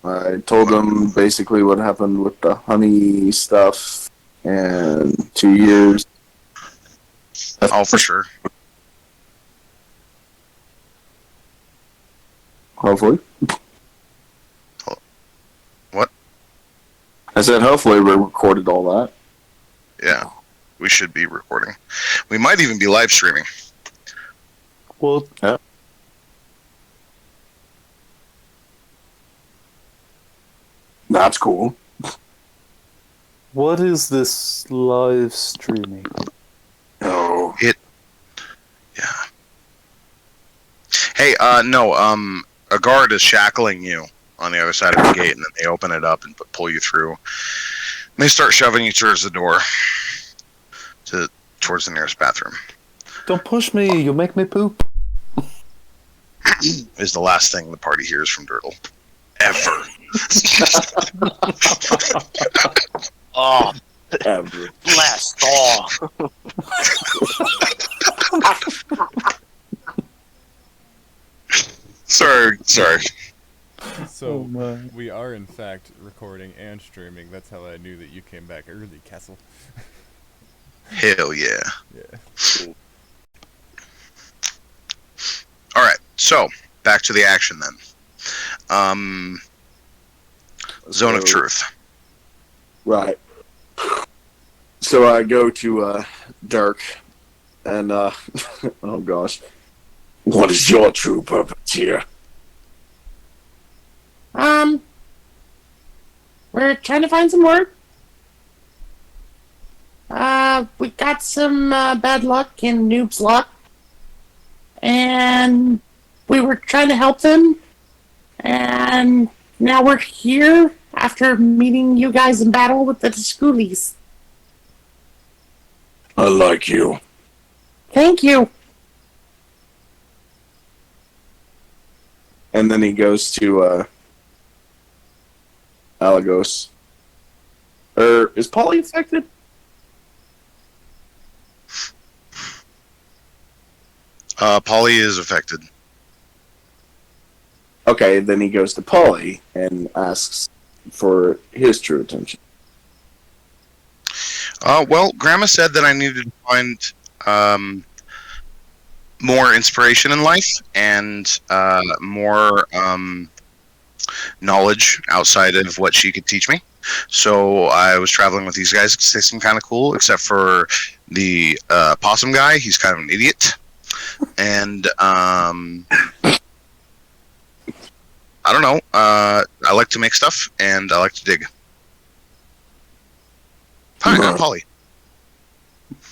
I told them basically what happened with the honey stuff and 2 years. Oh, for sure. Hopefully. I said hopefully we recorded all that. Yeah, we should be recording. We might even be live streaming. Well, That's cool. what is this live streaming? Oh. Yeah. Hey, no, a guard is shackling you on the other side of the gate, and then they open it up and pull you through. And they start shoving you towards the door, towards the nearest bathroom. Don't push me, you'll make me poop. Is the last thing the party hears from Dirtle. Ever. Oh, Ever. blast off. Sorry. So, my. we are in fact recording and streaming. That's how I knew that you came back early, Castle. Hell yeah. Yeah. Alright, so, back to the action then. Zone of Truth. Right. So I go to Dirk, and oh gosh, what is your true purpose here? We're trying to find some work. We got some bad luck in Noob's luck, and we were trying to help them, and now we're here after meeting you guys in battle with the Schoolies. I like you. Thank you. And then he goes to Alagos. Is Polly affected? Polly is affected. Okay, then he goes to Polly and asks for his true attention. Well, Grandma said that I needed to find more inspiration in life and more knowledge outside of what she could teach me. So I was traveling with these guys. They seem kind of cool, except for the possum guy. He's kind of an idiot. And I don't know. I like to make stuff, and I like to dig. Hi, I'm Polly.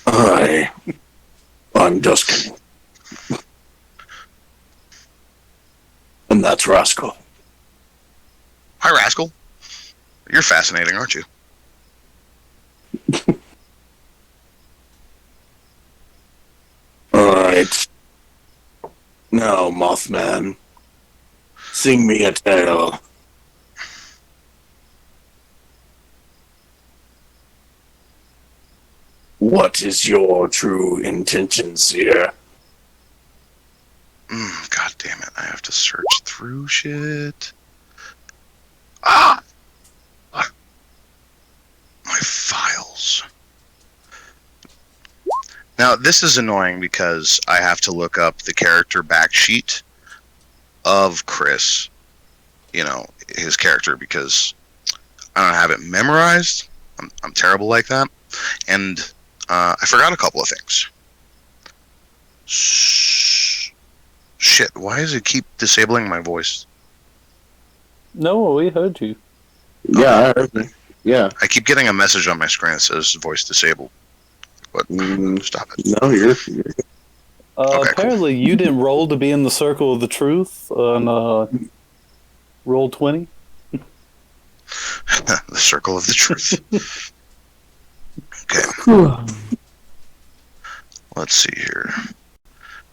Hi, I'm Duskin. And that's Rascal. Hi, Rascal. You're fascinating, aren't you? Alright. Now, Mothman, sing me a tale. What is your true intentions here? God damn it. I have to search through shit. Ah! My files. Now, this is annoying because I have to look up the character back sheet of Chris. You know, his character, because I don't have it memorized. I'm terrible like that. And I forgot a couple of things. Shit, why does it keep disabling my voice? No, we heard you. Yeah, I heard me. Yeah. I keep getting a message on my screen that says voice disabled. But stop it. No, you're Okay, Apparently, you didn't roll to be in the circle of the truth on roll 20. The circle of the truth. Okay. Let's see here.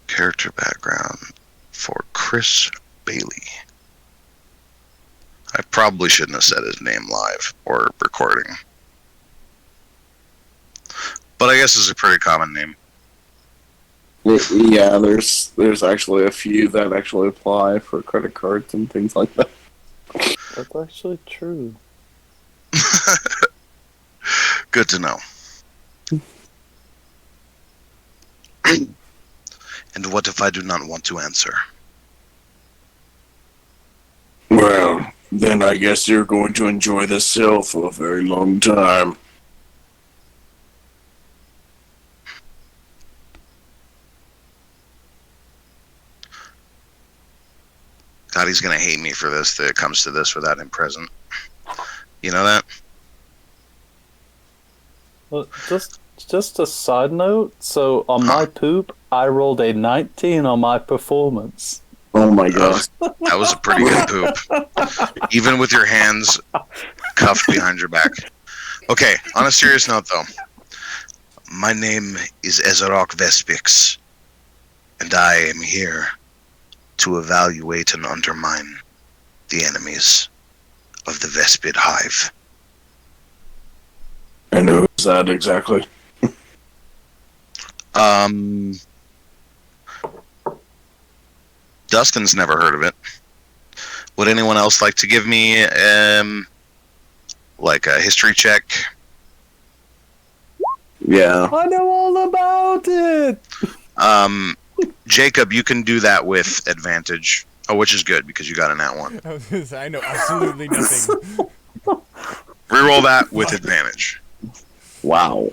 Character background for Chris Bailey. I probably shouldn't have said his name live or recording. But I guess it's a pretty common name. Yeah, there's actually a few that actually apply for credit cards and things like that. That's actually true. Good to know. And what if I do not want to answer? Well, Then I guess you're going to enjoy this cell for a very long time. God, he's gonna hate me for this. That it comes to this without him present. You know that? Well, just a side note. So on my poop, I rolled a 19 on my performance. Oh my gosh. That was a pretty good poop. Even with your hands cuffed behind your back. Okay, on a serious note though. My name is Ezarok Vespix, and I am here to evaluate and undermine the enemies of the Vespid Hive. And who is that exactly? Dustin's never heard of it. Would anyone else like to give me like a history check? Yeah. I know all about it. Jacob, you can do that with advantage. Oh, which is good because you got a nat one. I know absolutely nothing. Reroll that with advantage. Wow.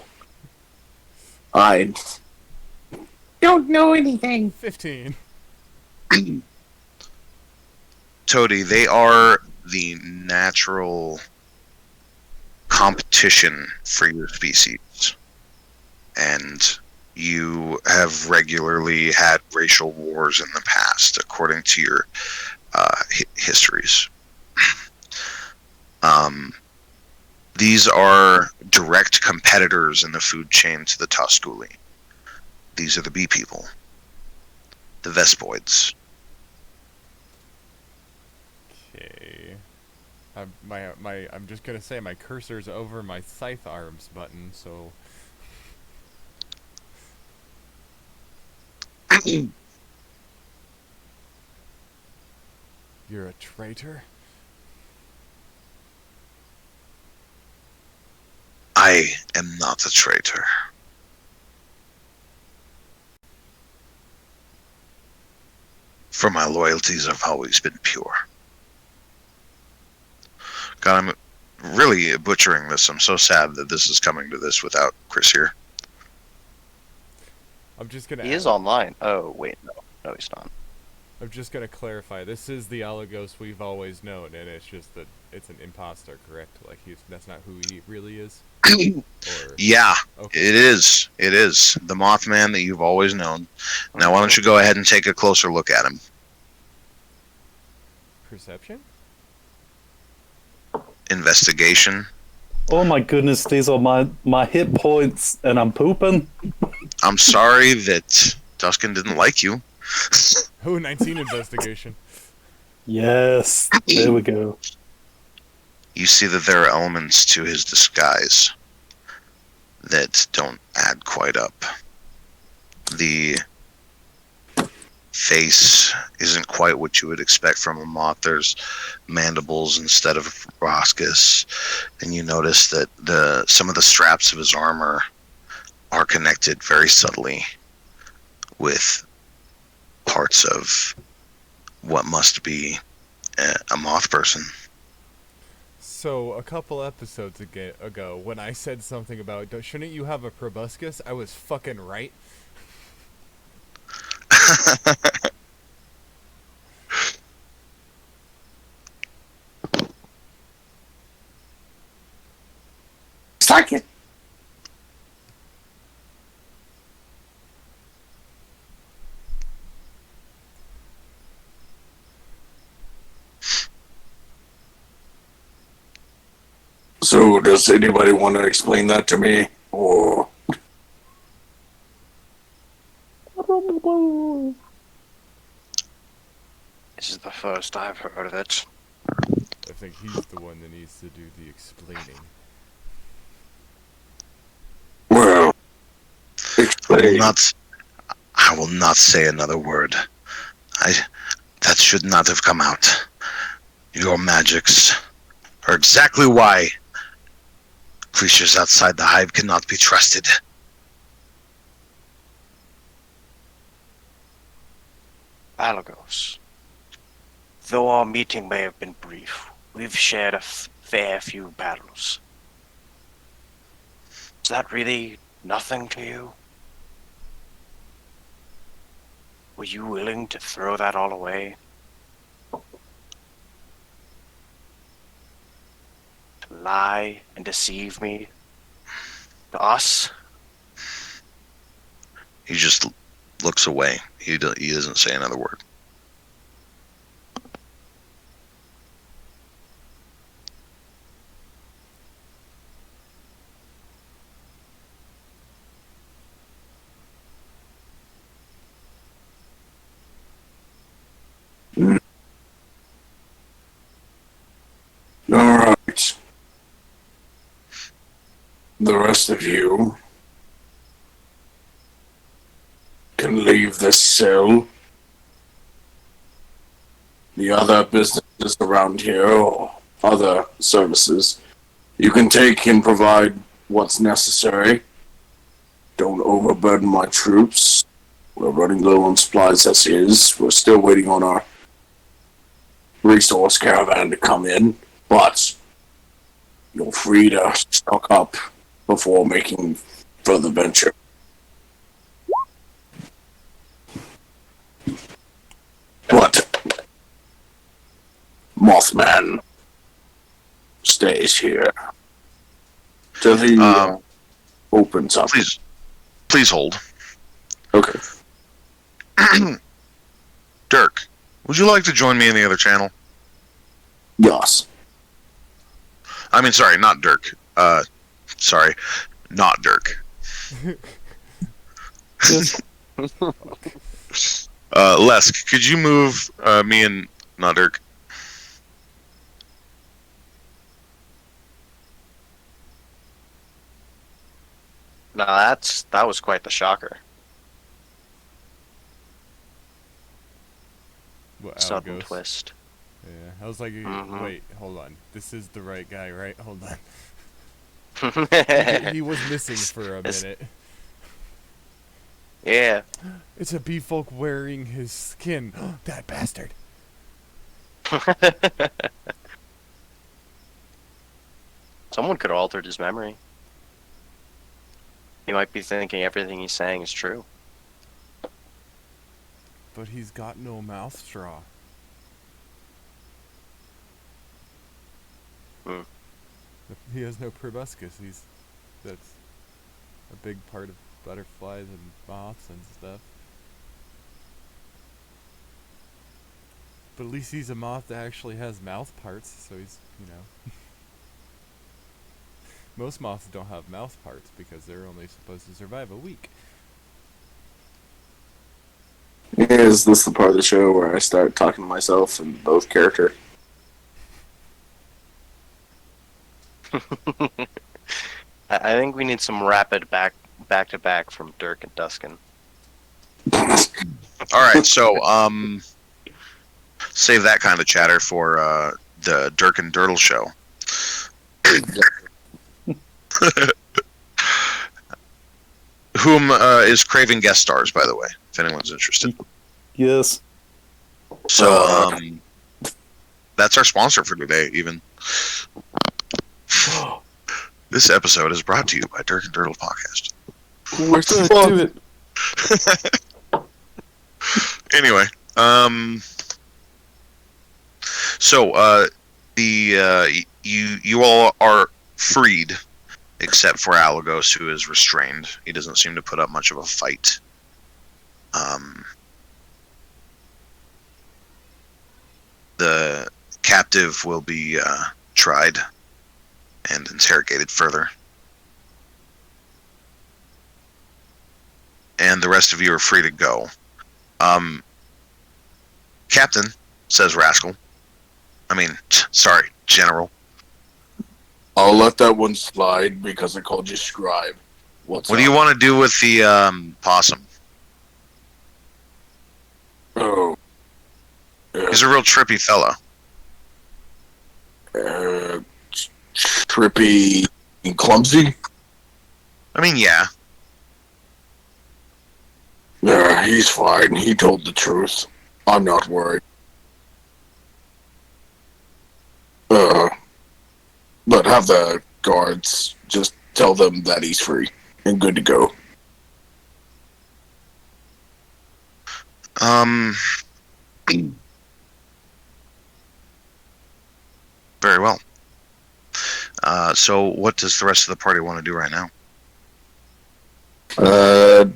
I Don't know anything. 15. Toady, they are the natural competition for your species. And you have regularly had racial wars in the past, according to your histories. These are direct competitors in the food chain to the Tusculi. These are the bee people, the Vespoids. Okay. I'm just gonna say my cursor's over my scythe arms button, so. You're a traitor? I am not a traitor. For my loyalties have always been pure. God, I'm really butchering this. I'm so sad that this is coming to this without Chris here. I'm just gonna. He is online. Oh, wait, no, he's not. I'm just gonna clarify. This is the Alagos we've always known, and it's just that it's an imposter, correct? Like that's not who he really is. Or, Yeah, okay. it is. It is the Mothman that you've always known. Now, why don't you go ahead and take a closer look at him? Perception? Investigation. Oh my goodness, these are my hit points, and I'm pooping. I'm sorry that Duskin didn't like you. Oh, 19 investigation. Yes, there we go. You see that there are elements to his disguise that don't add quite up. The face isn't quite what you would expect from a moth. There's mandibles instead of a proboscis, and you notice that some of the straps of his armor are connected very subtly with parts of what must be a moth person. So, a couple episodes ago, when I said something about, shouldn't you have a proboscis, I was fucking right. Suck it. So, does anybody want to explain that to me? Or This is the first I've heard of it. I think he's the one that needs to do the explaining. well, explain. I will not say another word. That should not have come out. Your magics are exactly why creatures outside the hive cannot be trusted. Alagos. Though our meeting may have been brief, We've shared a fair few battles. Is that really nothing to you? Were you willing to throw that all away? To lie and deceive me? To us? He just looks away. He doesn't say another word. Alright. The rest of you can leave this cell. The other businesses around here, or other services, you can take and provide what's necessary. Don't overburden my troops. We're running low on supplies as is. We're still waiting on our resource caravan to come in, but you're free to stock up before making further venture. But Mothman stays here till he opens up. Please hold. Okay. Dirk, would you like to join me in the other channel? Yes. I mean, sorry, not Dirk. Sorry, not Dirk. Les, could you move me and not Dirk? Now that was quite the shocker. What, Sudden Algos? twist. Yeah, I was like, Mhm. wait, hold on. This is the right guy, right? Hold on. Yeah. He was missing for a minute. It's a bee folk wearing his skin. That bastard. Someone could have altered his memory. He might be thinking everything he's saying is true. But he's got no mouth straw. Hmm. He has no proboscis. That's a big part of butterflies and moths and stuff. But at least he's a moth that actually has mouth parts, so he's, you know. Most moths don't have mouth parts because they're only supposed to survive a week. Is this the part of the show where I start talking to myself in both character? I think we need some rapid back to back from Dirk and Duskin. All right, so save that kind of chatter for the Dirk and Dirtle show. Whom is craving guest stars, by the way, if anyone's interested. Yes. So that's our sponsor for today, even. This episode is brought to you by Dirk and Dirtle Podcast. We're gonna do it. Anyway, so you all are freed, except for Alagos, who is restrained. He doesn't seem to put up much of a fight. The captive will be tried and interrogated further. And the rest of you are free to go. Captain, says Rascal. I mean, sorry, General. I'll let that one slide because I called you Scribe. What do you want to do with the possum? Oh. He's a real trippy fella. Trippy and clumsy? I mean, yeah. Yeah, he's fine. He told the truth. I'm not worried. But have the guards just tell them that he's free and good to go. Very well. So what does the rest of the party want to do right now?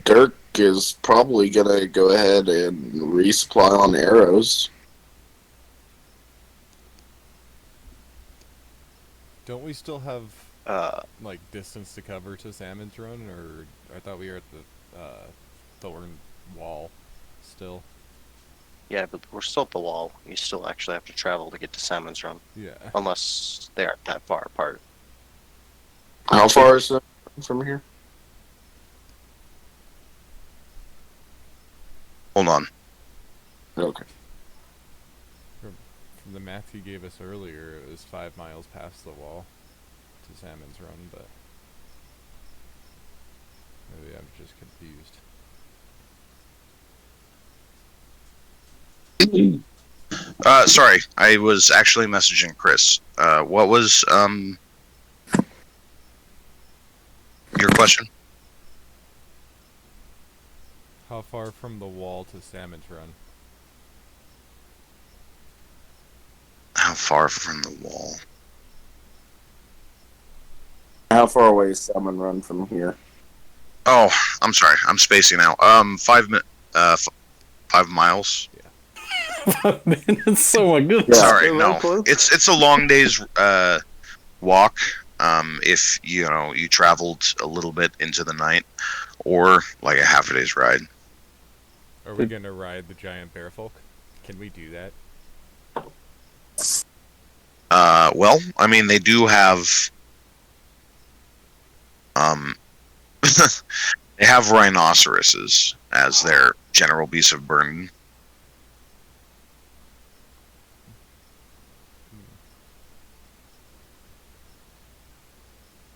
Dirk is probably gonna go ahead and resupply on arrows. Don't we still have like distance to cover to Salmon's Run, or I thought we were at the Thorn Wall still. Yeah, but we're still at the wall. You still actually have to travel to get to Salmon's Run. Yeah. Unless they aren't that far apart. How far is it from here? Hold on. Okay. From the math he gave us earlier, it was 5 miles past the wall to Salmon's Run, but maybe I'm just confused. Sorry, I was actually messaging Chris. What was your question? How far from the wall to Salmon's Run? How far from the wall? How far away is Salmon Run from here? Oh, I'm sorry. I'm spacing out. 5 miles. 5 minutes? Oh my goodness. Sorry, Am I no. close? It's a long day's walk. If you traveled a little bit into the night, or like a half a day's ride. Are we gonna ride the giant bear folk? Can we do that? Well, I mean, they do have they have rhinoceroses as their general beast of burden.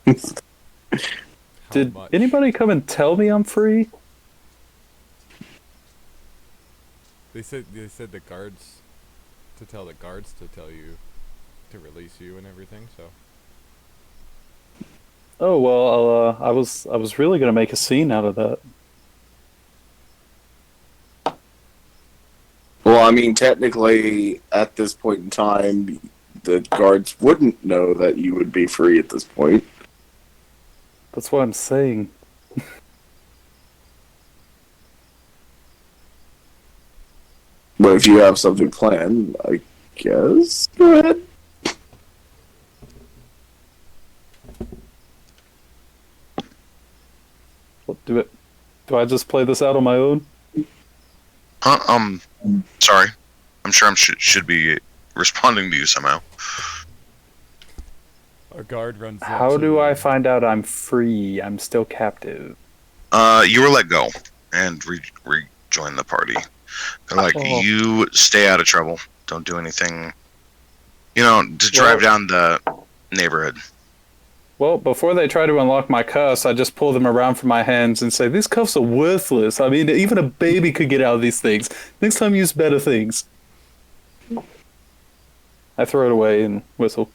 How Did much? anybody come and tell me I'm free? They said the guards to tell the guards to tell you to release you and everything. So Oh well, I was really gonna make a scene out of that. Well, I mean, technically, at this point in time, the guards wouldn't know that you would be free at this point. That's what I'm saying. But if you have something planned, I guess, go ahead. Do I just play this out on my own? Sorry. I'm sure I should be responding to you somehow. a guard runs. up How to do you. I find out I'm free? I'm still captive. You were let go and rejoin the party. They're like, Oh. you stay out of trouble. Don't do anything. To drive down the neighborhood. Well, before they try to unlock my cuffs, I just pull them around from my hands and say, these cuffs are worthless. I mean, even a baby could get out of these things. Next time, use better things. I throw it away and whistle.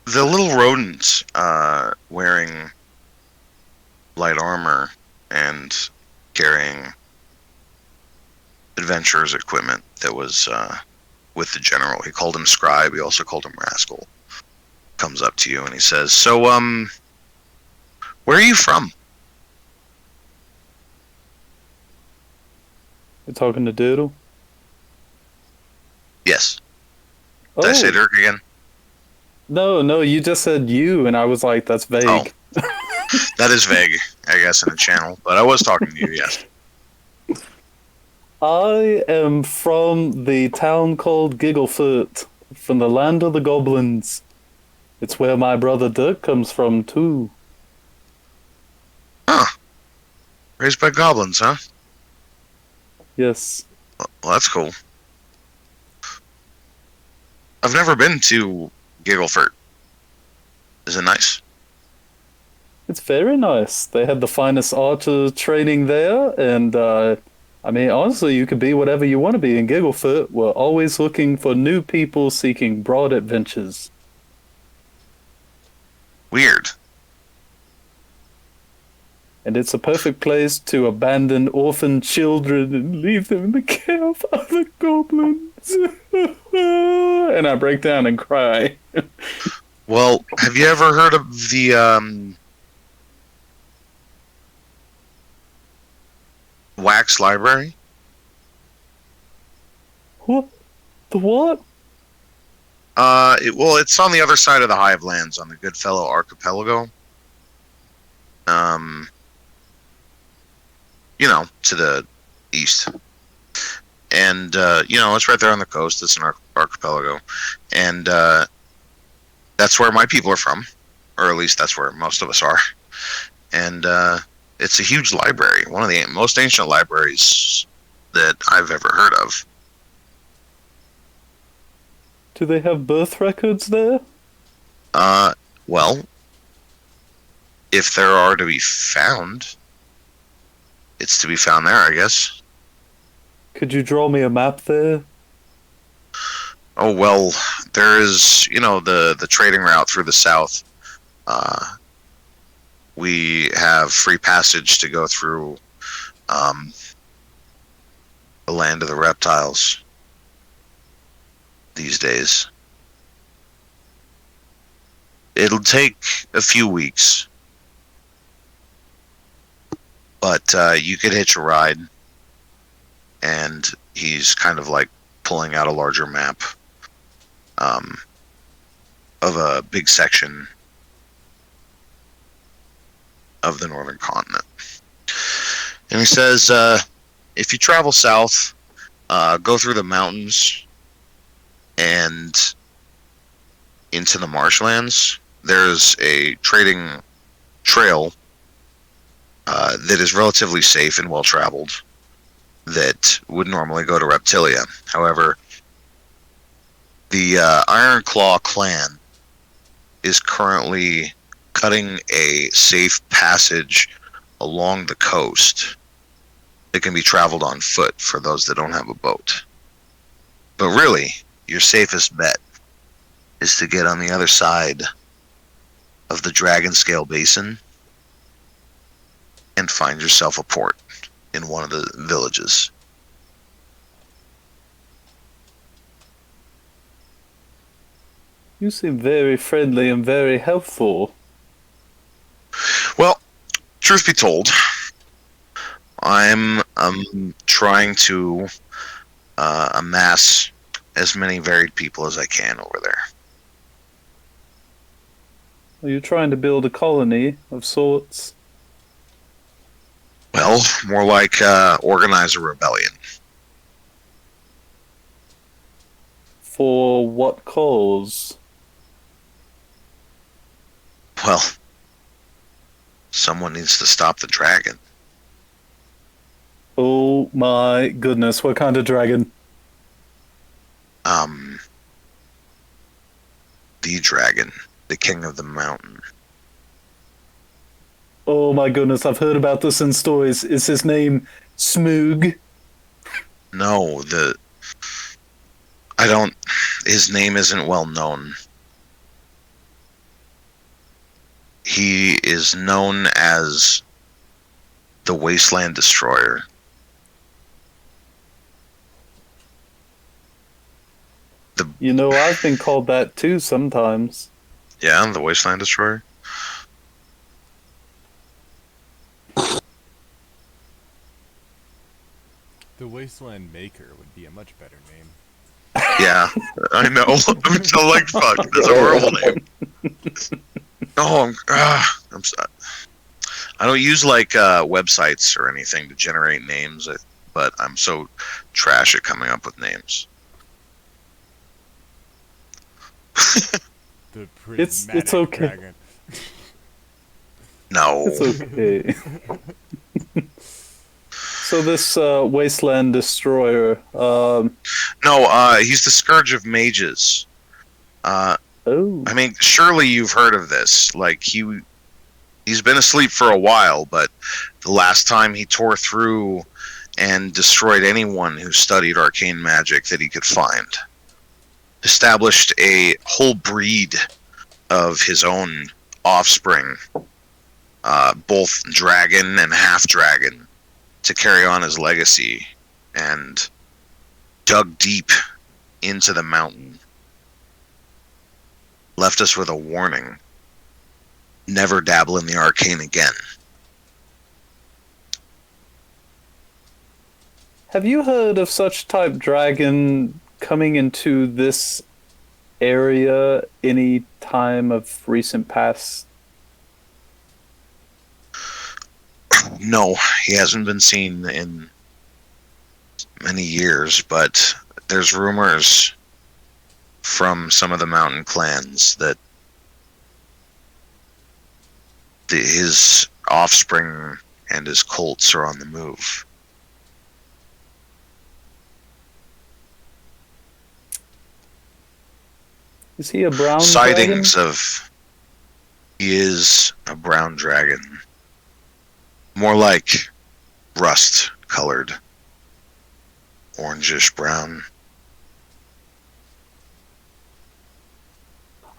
The little rodents wearing light armor and carrying adventurer's equipment that was with the general. He called him Scribe. He also called him Rascal. Comes up to you and he says, "So, where are you from?" You're talking to Doodle? Yes. Oh, Did I say Dirk again? no, you just said you, and I was like, that's vague. Oh. That is vague, I guess, in a channel. But I was talking to you, yes. I am from the town called Gigglefoot, from the land of the goblins. It's where my brother Dirk comes from, too. Huh. Raised by goblins, huh? Yes. Well, that's cool. I've never been to Gigglefort. Is it nice? It's very nice. They had the finest archer training there, and I mean, honestly, you could be whatever you want to be in Gigglefoot. We're always looking for new people seeking broad adventures. Weird. And it's a perfect place to abandon orphan children and leave them in the care of other goblins. And I break down and cry. Well, have you ever heard of the Wax Library? What? The what? It's on the other side of the Hivelands, on the Goodfellow Archipelago. To the east. And, it's right there on the coast. It's an archipelago. And that's where my people are from. Or at least that's where most of us are. And it's a huge library. One of the most ancient libraries that I've ever heard of. Do they have birth records there? Well, if there are to be found, it's to be found there, I guess. Could you draw me a map there? Oh, well, there is, the trading route through the south. We have free passage to go through the land of the reptiles these days. It'll take a few weeks, but you could hitch a ride, and he's kind of like pulling out a larger map of a big section of the northern continent. And he says, if you travel south, go through the mountains and into the marshlands, there's a trading trail that is relatively safe and well-traveled that would normally go to Reptilia. However, the Iron Claw clan is currently cutting a safe passage along the coast that can be traveled on foot for those that don't have a boat. But really, your safest bet is to get on the other side of the Dragonscale Basin and find yourself a port in one of the villages. You seem very friendly and very helpful. Well, truth be told, I'm trying to amass as many varied people as I can over there. Are you trying to build a colony of sorts? Well, more like organize a rebellion. For what cause? Well, someone needs to stop the dragon. Oh my goodness, what kind of dragon? The dragon, the king of the mountain. Oh my goodness, I've heard about this in stories. Is his name Smoog? No, his name isn't well known. He is known as the Wasteland Destroyer. I've been called that too sometimes. Yeah, the Wasteland Destroyer. The Wasteland Maker would be a much better name. Yeah, I know. I'm so like, fuck, that's a horrible name. No, I'm sorry. I don't use like websites or anything to generate names, but I'm so trash at coming up with names. The It's okay. Dragon. No. It's okay. So this Wasteland Destroyer. No, he's the Scourge of Mages. Oh. I mean, surely you've heard of this. Like, he He's been asleep for a while, but the last time he tore through and destroyed anyone who studied arcane magic that he could find. Established a whole breed of his own offspring, both dragon and half-dragon, to carry on his legacy, and dug deep into the mountain. Left us with a warning. Never dabble in the arcane again. Have you heard of such type dragon coming into this area any time of recent past? No, he hasn't been seen in many years, but there's rumors from some of the mountain clans that his offspring and his colts are on the move. Is he a brown Sightings dragon? of he is a brown dragon. More like rust colored. Orangish brown.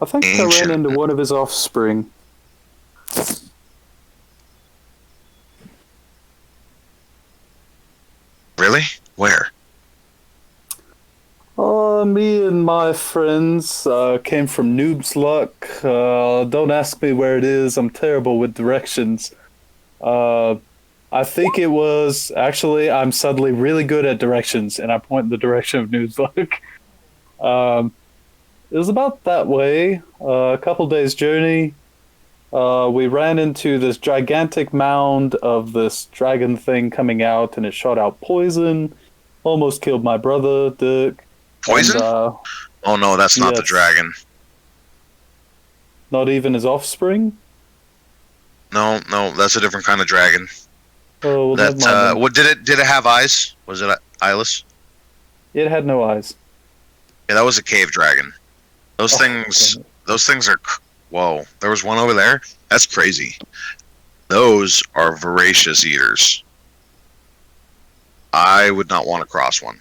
I think I Ancient. ran into one of his offspring. Really? Where? Me and my friends came from Noob's Luck. Don't ask me where it is. I'm terrible with directions. I think it was... Actually, I'm suddenly really good at directions, and I point in the direction of Noob's Luck. It was about that way. A couple days' journey. We ran into this gigantic mound of this dragon thing coming out, and it shot out poison. Almost killed my brother, Dirk. Poison? And, Oh no, that's not the yes. dragon. Not even his offspring? No, that's a different kind of dragon. Oh, well, never mind then. What did it have eyes? Was it eyeless? It had no eyes. Yeah, that was a cave dragon. Those things are whoa. There was one over there. That's crazy. Those are voracious eaters. I would not want to cross one.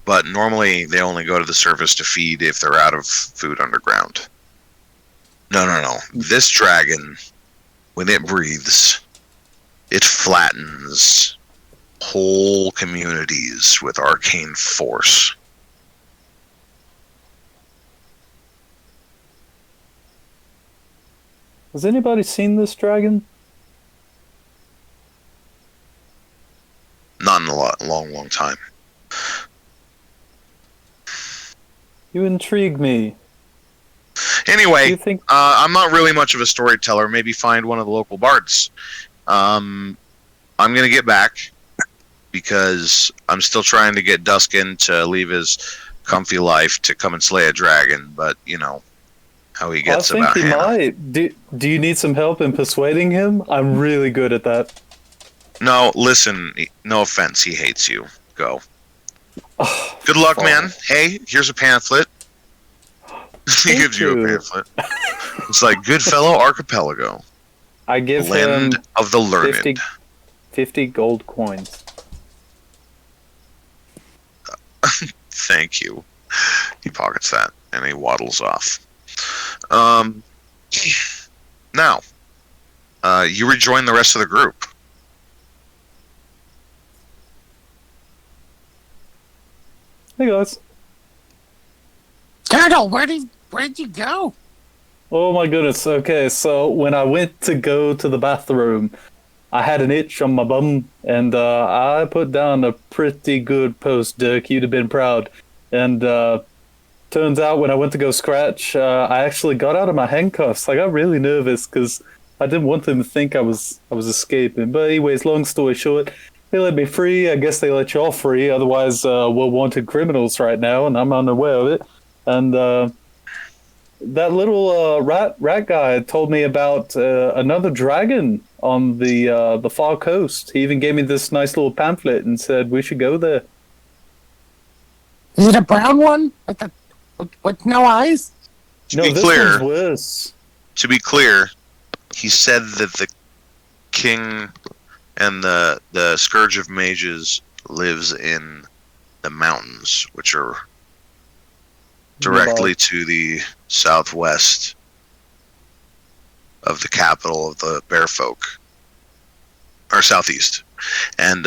But normally they only go to the surface to feed if they're out of food underground. No. This dragon, when it breathes, it flattens whole communities with arcane force. Has anybody seen this dragon? Not in a long time. You intrigue me. Do Anyway, you think... I'm not really much of a storyteller. Maybe find one of the local bards. I'm going to get back because I'm still trying to get Duskin to leave his comfy life to come and slay a dragon, but you know how he gets I think about he Hannah. might. Do you need some help in persuading him? I'm really good at that. No, listen, no offense, he hates you. Go. Oh, Good luck, fuck. man. Hey, here's a pamphlet. He gives you a pamphlet. It's like Goodfellow Archipelago. I give Land him of the Learned. 50 gold coins. Thank you. He pockets that and he waddles off. Now, you rejoin the rest of the group. Hey guys. Turtle, where'd you go? Oh my goodness. Okay, so when I went to go to the bathroom, I had an itch on my bum, and I put down a pretty good post, Dirk. You'd have been proud. And turns out when I went to go scratch, I actually got out of my handcuffs. I got really nervous because I didn't want them to think I was escaping. But anyways, long story short, they let me free. I guess they let you all free. Otherwise, we're wanted criminals right now, and I'm unaware of it. And that little rat guy told me about another dragon on the far coast. He even gave me this nice little pamphlet and said we should go there. Is it a brown one with no eyes? To No, be this clear, one's worse. to be clear, he said that the king and the Scourge of Mages lives in the mountains, which are directly to the southwest of the capital of the Bear Folk, or southeast, and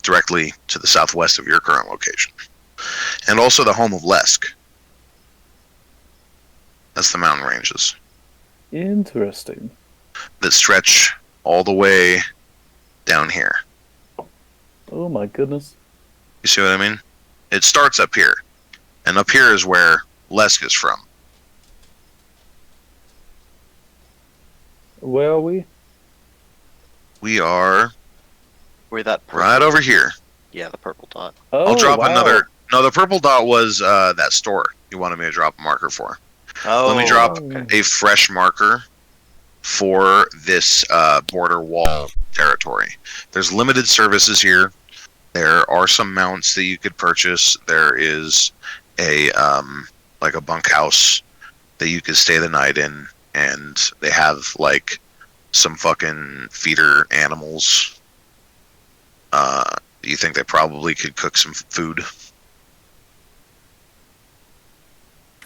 directly to the southwest of your current location, and also the home of Lesk. That's the mountain ranges Interesting. that stretch all the way down here. Oh my goodness. You see what I mean? It starts up here, and up here is where Lesk is from. Where are we? We are Where that purple, right over here. Yeah, the purple dot. Oh, I'll drop wow. another. No, the purple dot was that store you wanted me to drop a marker for. Oh, Let me drop okay. a fresh marker for this border wall territory. There's limited services here. There are some mounts that you could purchase. There is a like a bunkhouse that you could stay the night in, and they have like some fucking feeder animals. You think they probably could cook some food?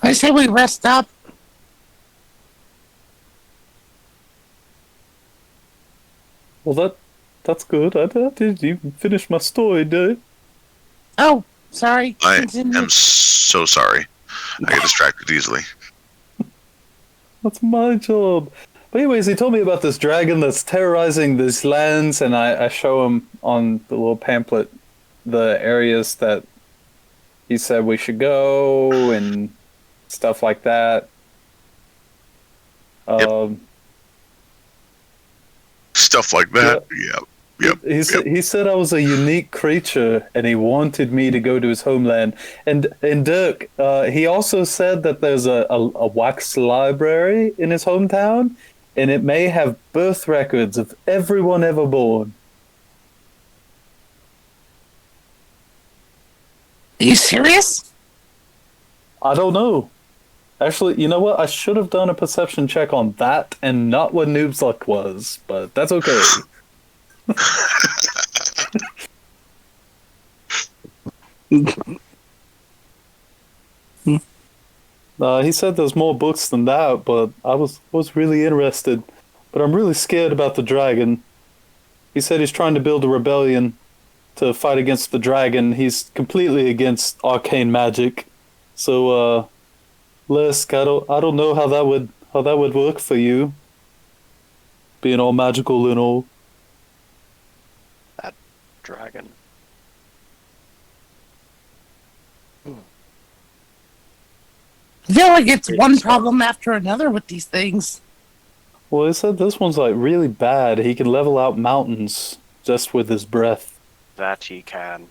I say we rest up. Well, that's good. I didn't even finish my story, dude. Oh, sorry. I Continue. am so sorry. I get distracted easily. That's my job. But anyways, he told me about this dragon that's terrorizing these lands, and I show him on the little pamphlet the areas that he said we should go and stuff like that. Yep. Stuff like that. Yep. He said I was a unique creature, and he wanted me to go to his homeland. And Dirk, he also said that there's a wax library in his hometown, and it may have birth records of everyone ever born. Are you serious? I don't know. Actually, you know what? I should have done a perception check on that and not what Noob's Luck was, but that's okay. He said there's more books than that, but I was really interested. But I'm really scared about the dragon. He said he's trying to build a rebellion to fight against the dragon. He's completely against arcane magic. So, Lisk, I don't know how that would work for you. Being all magical and all. That dragon. I feel like it's one problem after another with these things. Well, he said this one's like really bad. He can level out mountains just with his breath. That he can.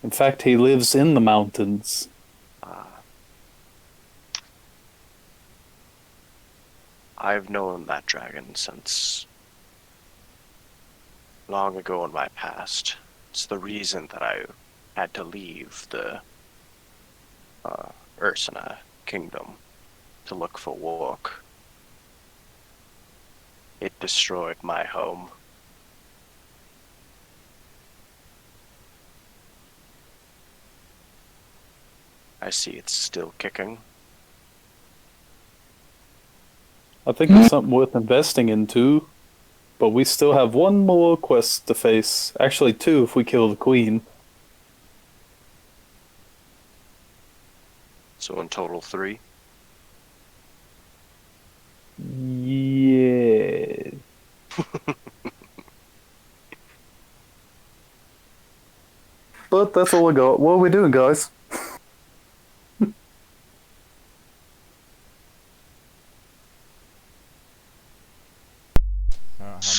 In fact, he lives in the mountains. I've known that dragon since long ago in my past. It's the reason that I had to leave the Ursina kingdom to look for work. It destroyed my home. I see it's still kicking. I think it's something worth investing into. But we still have one more quest to face. Actually, two if we kill the queen. So in total 3. Yeah. But that's all I got. What are we doing, guys?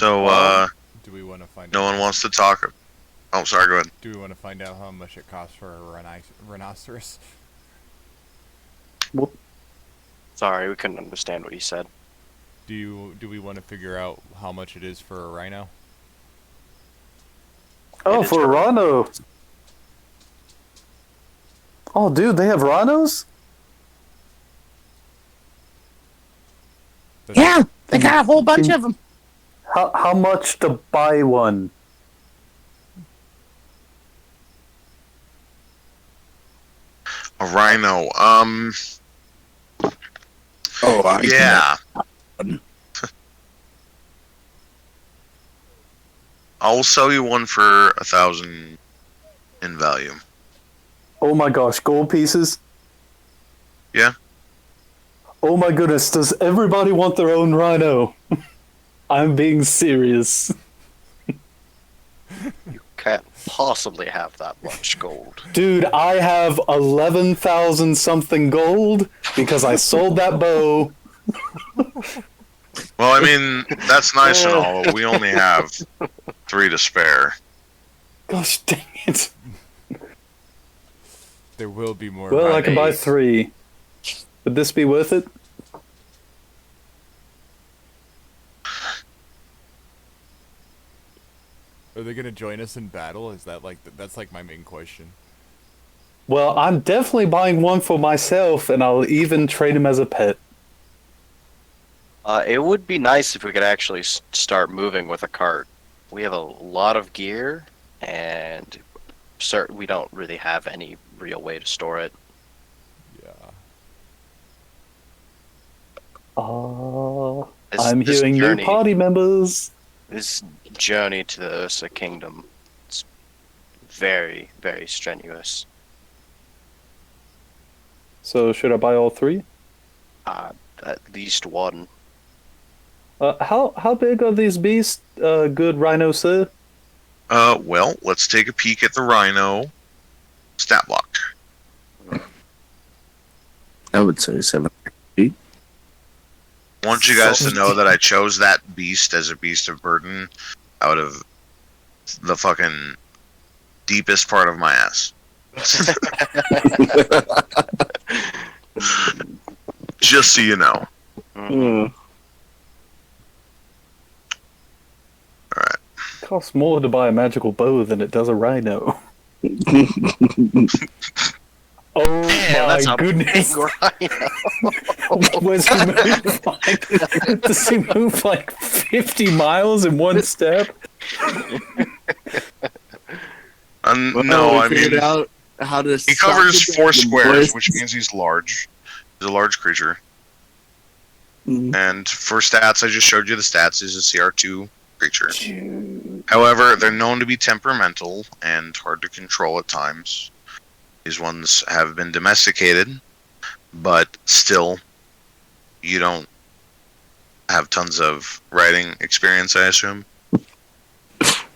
Do we want to find no out? one wants to talk. Oh, sorry, go ahead. Do we want to find out how much it costs for a rhinoceros? Well, Sorry, we couldn't understand what he said. Do we want to figure out how much it is for a rhino? oh, It is for a for- rhino. Oh, dude, they have rhinos? That's, Yeah, They got a whole bunch of them. How much to buy one? A rhino. Oh, I Yeah. I'll sell you one for 1,000 in value. Oh my gosh, gold pieces? Yeah. Oh my goodness, does everybody want their own rhino? I'm being serious. Can't possibly have that much gold. Dude, I have 11,000 something gold because I sold that bow. Well, I mean, that's nice and all, but we only have 3 to spare. Gosh dang it. There will be more. Well, I can buy rhinos. 3. Would this be worth it? Are they gonna join us in battle? Is that like that's like my main question? Well, I'm definitely buying one for myself, and I'll even trade him as a pet. It would be nice if we could actually start moving with a cart. We have a lot of gear, and we don't really have any real way to store it. Yeah. I'm hearing new party members. This journey to the Ursa Kingdom is very, very strenuous. So, should I buy all 3? At least one. How big are these beasts, good rhino sir? Well, let's take a peek at the rhino stat block. I would say 7. I want you guys to know that I chose that beast as a beast of burden out of the fucking deepest part of my ass. Just so you know. Mm. Alright. It costs more to buy a magical bow than it does a rhino. Oh Man, that's my a goodness! big rhino. Does he move like 50 miles in one step? No, I mean, out how to he covers 4 squares, which means he's large. He's a large creature. Mm. And for stats, I just showed you the stats. He's a CR2 creature. However, they're known to be temperamental and hard to control at times. These ones have been domesticated, but still, you don't have tons of riding experience, I assume.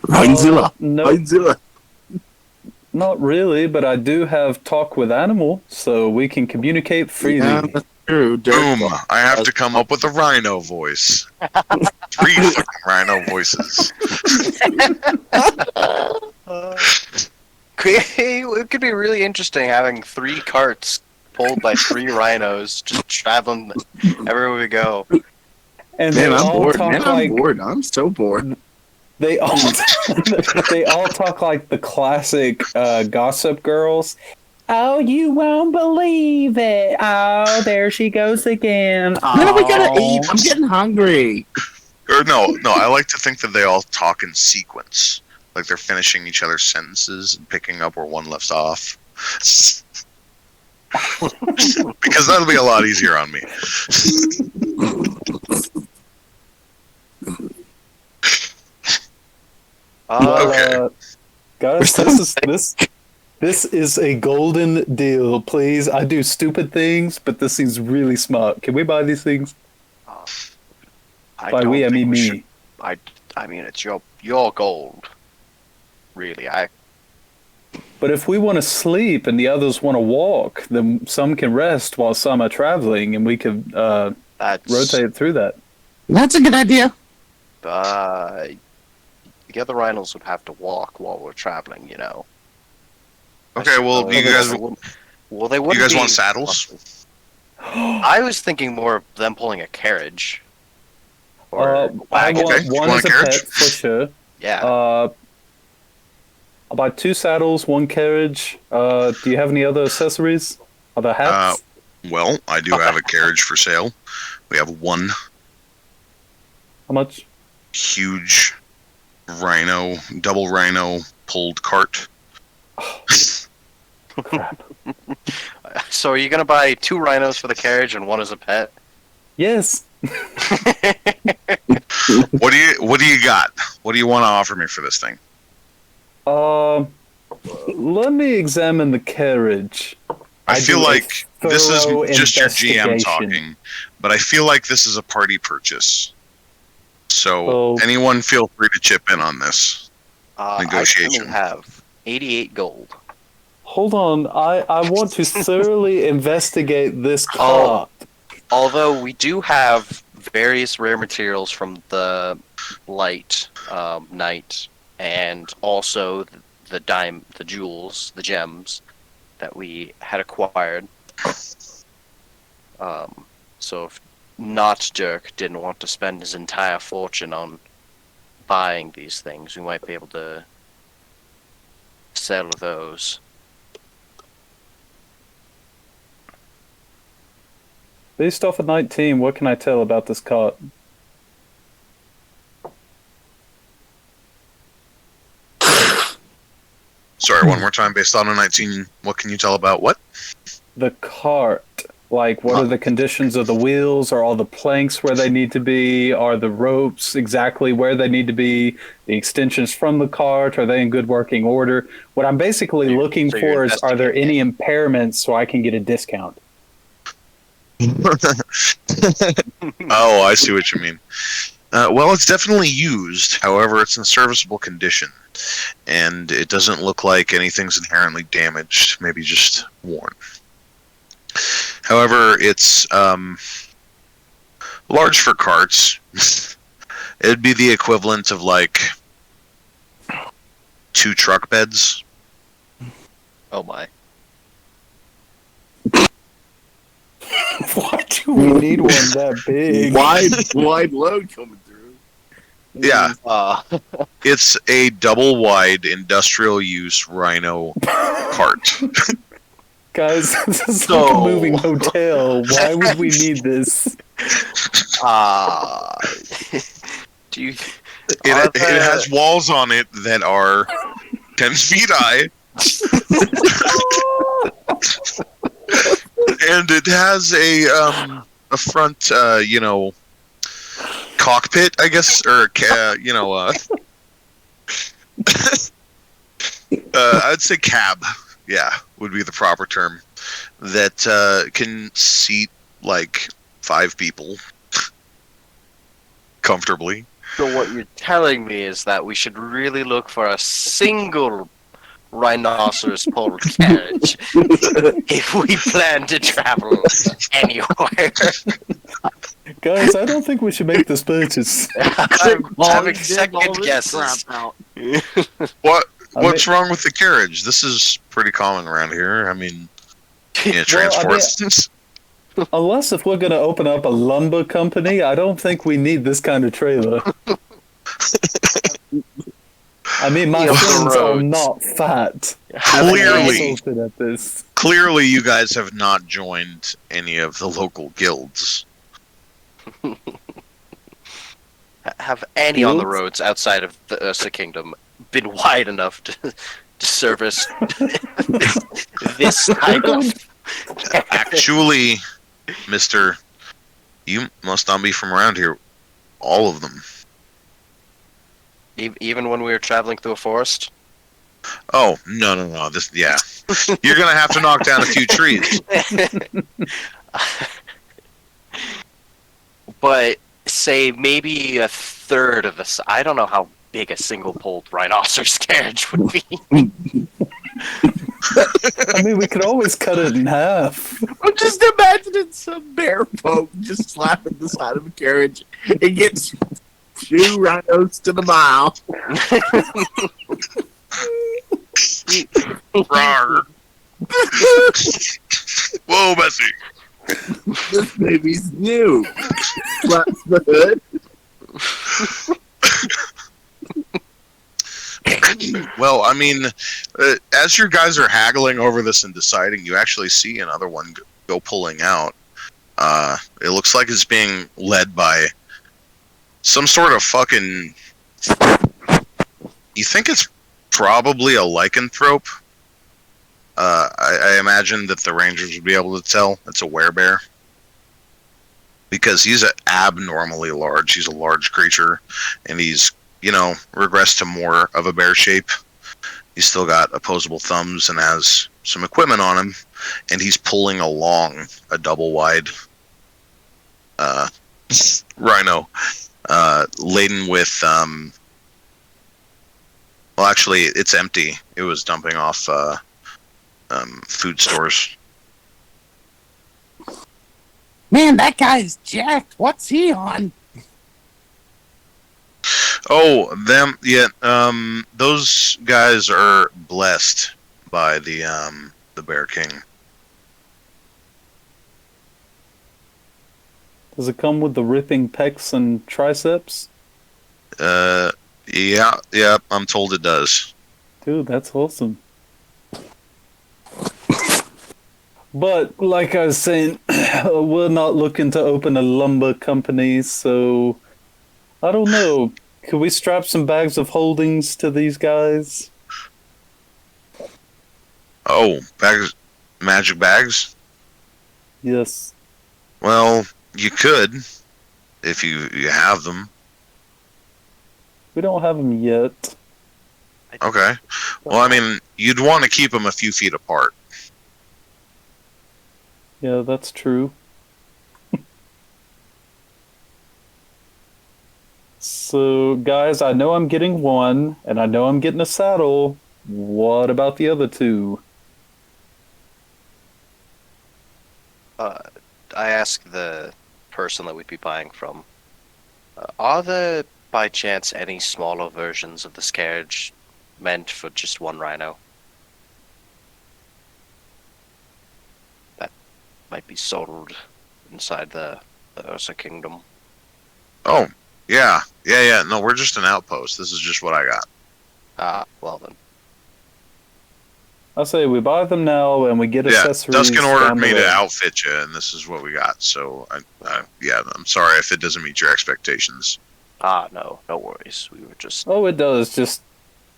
Rhinezilla. No, Rhinezilla. not really, but I do have talk with animal, so we can communicate freely. Yeah, that's true. Boom! I have to come up with a rhino voice. 3 fucking rhino voices. It could be really interesting having 3 carts pulled by 3 rhinos just traveling everywhere we go. And Man, they I'm all bored. talk Man, like I'm bored. I'm so bored. they all they all talk like the classic Gossip Girls. Oh, you won't believe it! Oh, there she goes again. When are we gonna eat? I'm getting hungry. Or no, I like to think that they all talk in sequence. Like they're finishing each other's sentences and picking up where one left off. Because that'll be a lot easier on me. Okay. Guys, this is a golden deal. Please, I do stupid things, but this seems really smart. Can we buy these things? By we, I mean me. I mean, it's your gold. Really, But if we want to sleep and the others want to walk, then some can rest while some are traveling, and we could rotate through that. That's a good idea. The other rhinos would have to walk while we're traveling, you know. Okay, well, you guys, they wouldn't. you guys want saddles? I was thinking more of them pulling a carriage. Or I wagon. want Okay, you one want as a a carriage? pet for sure. Yeah. I'll buy 2 saddles, 1 carriage. Do you have any other accessories? Other hats? Well, I do have a carriage for sale. We have 1. How much? Huge rhino, double rhino pulled cart. Crap. So are you gonna buy 2 rhinos for the carriage and 1 as a pet? Yes. What do you got? What do you want to offer me for this thing? Let me examine the carriage. I feel do a like this is thorough just your GM investigation. talking, but I feel like this is a party purchase. So Oh. anyone feel free to chip in on this. I Negotiation. currently have 88 gold. Hold on, I want to thoroughly investigate this Oh. cart. Although we do have various rare materials from the light night, and also the jewels, the gems that we had acquired. So if not Dirk didn't want to spend his entire fortune on buying these things, we might be able to sell those. Based off of 19, what can I tell about this cart? Sorry, one more time. Based on a 19, what can you tell about what? The cart. Like, what are the conditions of the wheels? Are all the planks where they need to be? Are the ropes exactly where they need to be? The extensions from the cart, are they in good working order? What I'm basically looking So you're for is, are there any investigating impairments so I can get a discount? Oh, I see what you mean. Well, it's definitely used. However, it's in serviceable condition, and it doesn't look like anything's inherently damaged. Maybe just worn. However, it's large for carts. It'd be the equivalent of like 2 truck beds. Oh my. Why do we need one that big? Wide load coming through. Yeah, it's a double wide industrial use rhino cart. Guys, this is like a moving hotel. Why would we need this? Do you? It has walls on it that are 10 feet high. And it has a front, cockpit, I guess, or I'd say cab. Yeah, would be the proper term. That can seat like 5 people comfortably. So what you're telling me is that we should really look for a single rhinoceros pulled carriage if we plan to travel anywhere. Guys, I don't think we should make this purchase. I'm having second guesses. What's wrong with the carriage? This is pretty common around here. I mean, transport. Unless if we're going to open up a lumber company, I don't think we need this kind of trailer. I mean, my friends are not fat. Clearly, At this. Clearly, you guys have not joined any of the local guilds. Have any on the roads outside of the Ursa Kingdom been wide enough to service this type of... Actually, mister, you must not be from around here. All of them. Even when we were traveling through a forest? Oh, no. You're gonna have to knock down a few trees. But say maybe a third of the... I don't know how big a single-poled rhinoceros carriage would be. I mean, we could always cut it in half. I'm just imagining some bear folk just slapping the side of a carriage and gets 2 rhinos to the mile. Rawr. Whoa, Bessie. This baby's new. Slaps the hood. Well, I mean, as you guys are haggling over this and deciding, you actually see another one go pulling out. It looks like it's being led by some sort of fucking. You think it's probably a lycanthrope? I imagine that the Rangers would be able to tell it's a werebear. Because he's abnormally large. He's a large creature, and he's, regressed to more of a bear shape. He's still got opposable thumbs and has some equipment on him, and he's pulling along a double-wide rhino laden with... well, actually, it's empty. It was dumping off food stores. Man, that guy's jacked. What's he on? Oh, them, yeah. Those guys are blessed by the Bear King. Does it come with the ripping pecs and triceps? Yeah, I'm told it does. Dude, that's awesome. But, like I was saying, we're not looking to open a lumber company, so... I don't know. Could we strap some bags of holdings to these guys? Oh, bags, magic bags? Yes. Well, you could, if you have them. We don't have them yet. Okay. Well, I mean, you'd want to keep them a few feet apart. Yeah, that's true. So, guys, I know I'm getting one, and I know I'm getting a saddle. What about the other two? I asked the person that we'd be buying from, are there, by chance, any smaller versions of this carriage meant for just one rhino? That might be sold inside the Ursa Kingdom. Oh, yeah. No, we're just an outpost. This is just what I got. Ah, well then. I say we buy them now and we get accessories. Duskin ordered down the me to road. outfit you, and this is what we got. So, I'm sorry if it doesn't meet your expectations. Ah, no worries. We were just Oh, it does, just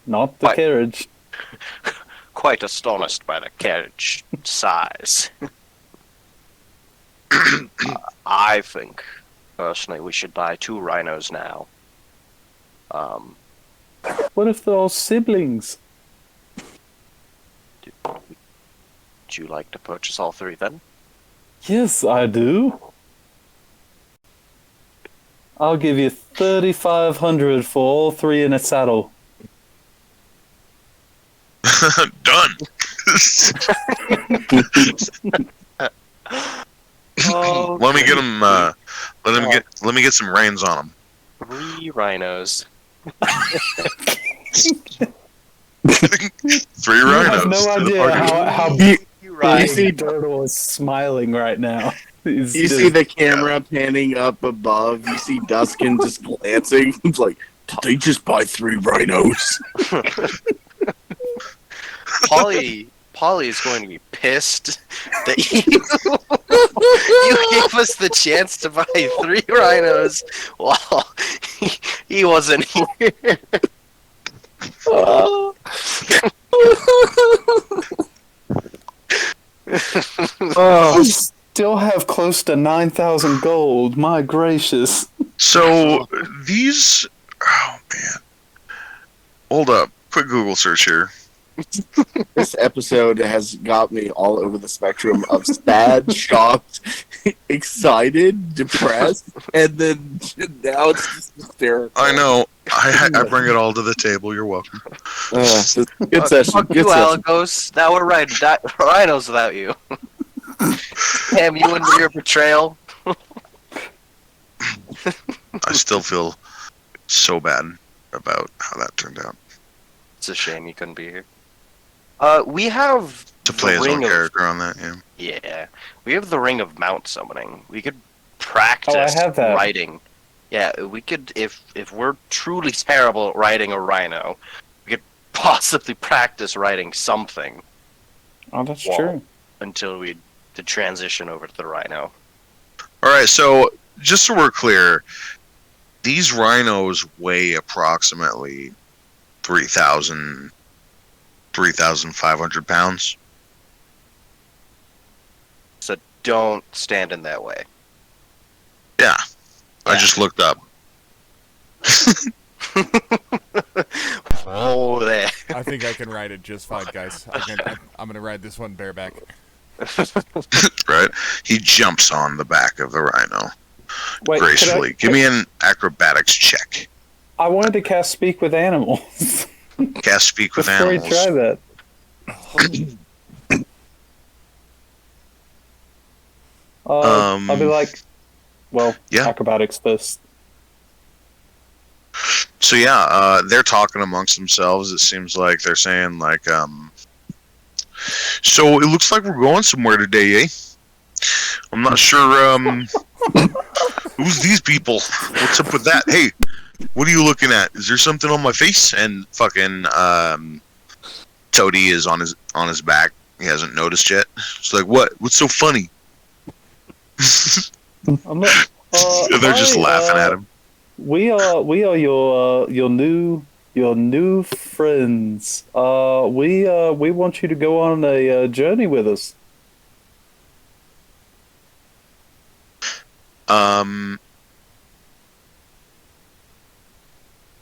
not the What? carriage. quite astonished by the carriage size. I think, personally, we should buy 2 rhinos now. What if they're all siblings? Would you like to purchase all 3 then? Yes, I do. I'll give you 3,500 for all 3 in a saddle. Done. Oh, Let me get them. Let me get some reins on them. 3 rhinos. 3 You rhinos. have no idea how You Right. see, Turtle is smiling right now. you see the camera panning up above. You see Duskin just glancing. It's like, did they just buy 3 rhinos? Polly is going to be pissed that you gave us the chance to buy 3 rhinos while he wasn't here. I still have close to 9,000 gold. My gracious. So these. Oh man. Hold up. Quick Google search here. This episode has got me all over the spectrum of sad, shocked, excited, depressed, and then now it's just hysterical. I know. I bring it all to the table. You're welcome. Good session. Fuck Good you, session. Alagos. Now we're riding rhinos without you. Damn you and your betrayal. I still feel so bad about how that turned out. It's a shame you couldn't be here. We have To play the his own ring of- character on that, yeah. Yeah, we have the ring of mount summoning. We could practice have that. riding. Yeah, we could if we're truly terrible at riding a rhino, we could possibly practice riding something Oh, that's Whoa. true. until we to transition over to the rhino. All right, so just so we're clear, These rhinos weigh approximately 3,500 pounds. So don't stand in their way. Yeah. I just looked up. Oh, there. I think I can ride it just fine, guys. I'm gonna ride this one bareback. Right? He jumps on the back of the rhino Wait, gracefully. Give me an acrobatics check. I wanted to cast Speak with Animals. Cast speak with Before animals. you try that. I'll be like, well, Yeah. acrobatics first. So yeah, they're talking amongst themselves. It seems like they're saying like, so it looks like we're going somewhere today, eh? I'm not sure, who's these people? What's up with that? Hey, what are you looking at? Is there something on my face? And fucking, Toady is on his back. He hasn't noticed yet. It's like, what? What's so funny? I'm not, They're just laughing at him. We are your new friends. We want you to go on a journey with us.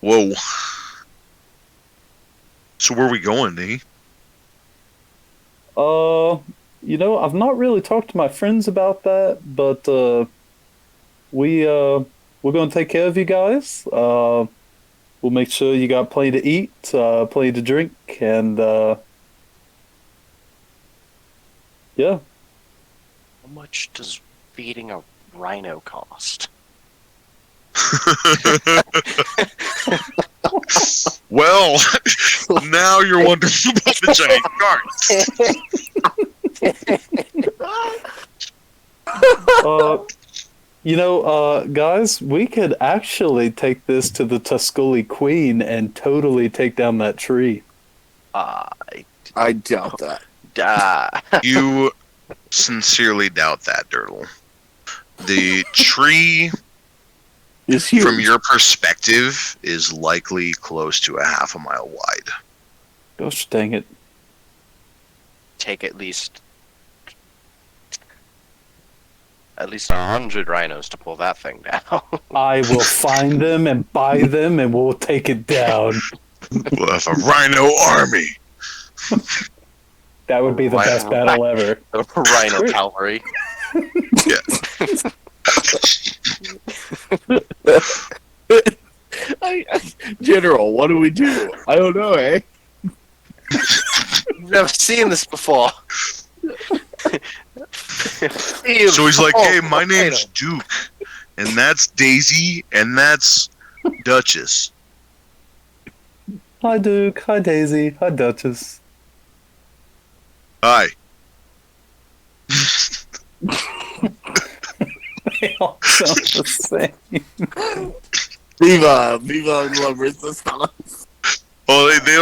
Whoa. So where are we going, eh? I've not really talked to my friends about that, but we're gonna take care of you guys. We'll make sure you got plenty to eat, plenty to drink, and yeah. How much does feeding a rhino cost? Well, now you're wondering about the giant sharks. Guys, we could actually take this to the Tusculi Queen and totally take down that tree. I doubt that. You sincerely doubt that, Dirtle. The tree, Is huge. from your perspective, is likely close to a half a mile wide. Gosh dang it. Take at least 100 rhinos to pull that thing down. I will find them and buy them and we'll take it down. We'll have a rhino army. That would be the best battle ever. Rhino cavalry. General, what do we do? I don't know, eh? Never seen this before. So he's like, hey, my name's Duke, and that's Daisy, and that's Duchess. Hi Duke, hi Daisy, hi Duchess. Hi. They all sound the same. Viva la resistance. Well, they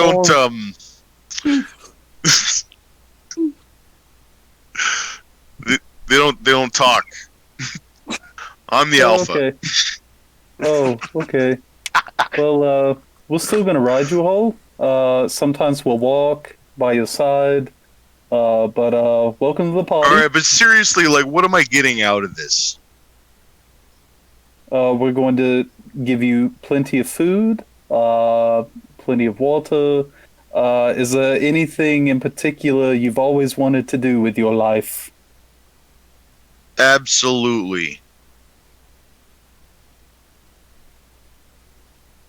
don't, they don't talk. I'm the alpha. Okay. Oh, okay. Well, we're still gonna ride you all. Sometimes we'll walk by your side. But welcome to the party. Alright, but seriously, like, what am I getting out of this? We're going to give you plenty of food, plenty of water. Is there anything in particular you've always wanted to do with your life? Absolutely.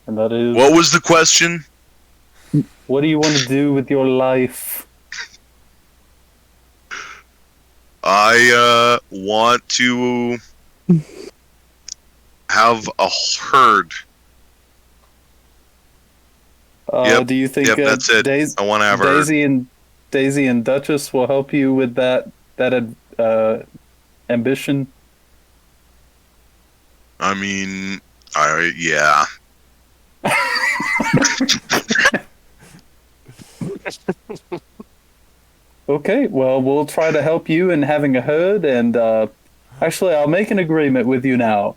And that is... What was the question? What do you want to do with your life? I want to have a herd. Yep, Do you think that's it. I want to have a herd. Daisy and Duchess will help you with that ambition? I mean, yeah. Okay, well, we'll try to help you in having a herd, and actually, I'll make an agreement with you now.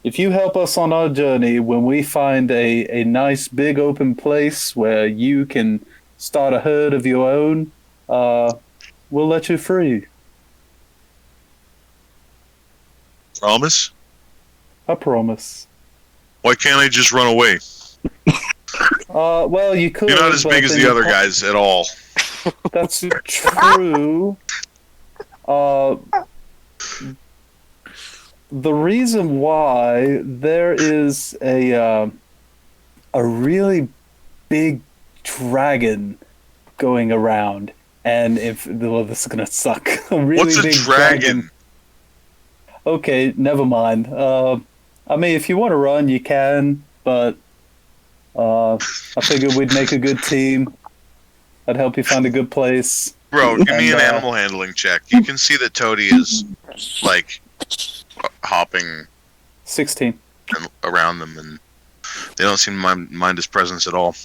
if you help us on our journey, when we find a nice big open place where you can start a herd of your own, we'll let you free. Promise? I promise. Why can't I just run away? Well, you could. You're not as but big as then the you other guys at all. That's true. The reason why there is a really big dragon going around, and this is gonna suck. A really What's a big dragon? Okay, never mind. I mean, if you want to run, you can, but I figured we'd make a good team. I'd help you find a good place. Bro, give me an animal handling check. You can see that Toady is, like, hopping 16. around them, and they don't seem to mind his presence at all.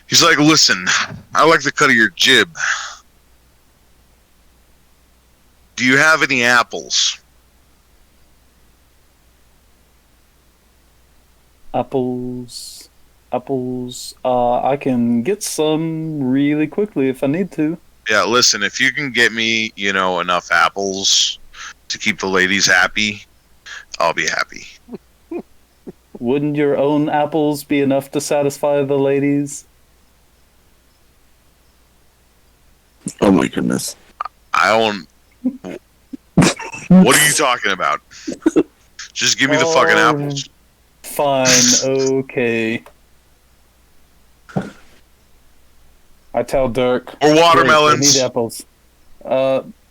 He's like, listen, I like the cut of your jib. Do you have any apples? Apples. I can get some really quickly if I need to. Yeah, listen, if you can get me, enough apples to keep the ladies happy, I'll be happy. Wouldn't your own apples be enough to satisfy the ladies? Oh my goodness. What are you talking about? Just give me the fucking apples. Fine, okay. I tell Dirk. Or watermelons. I need apples.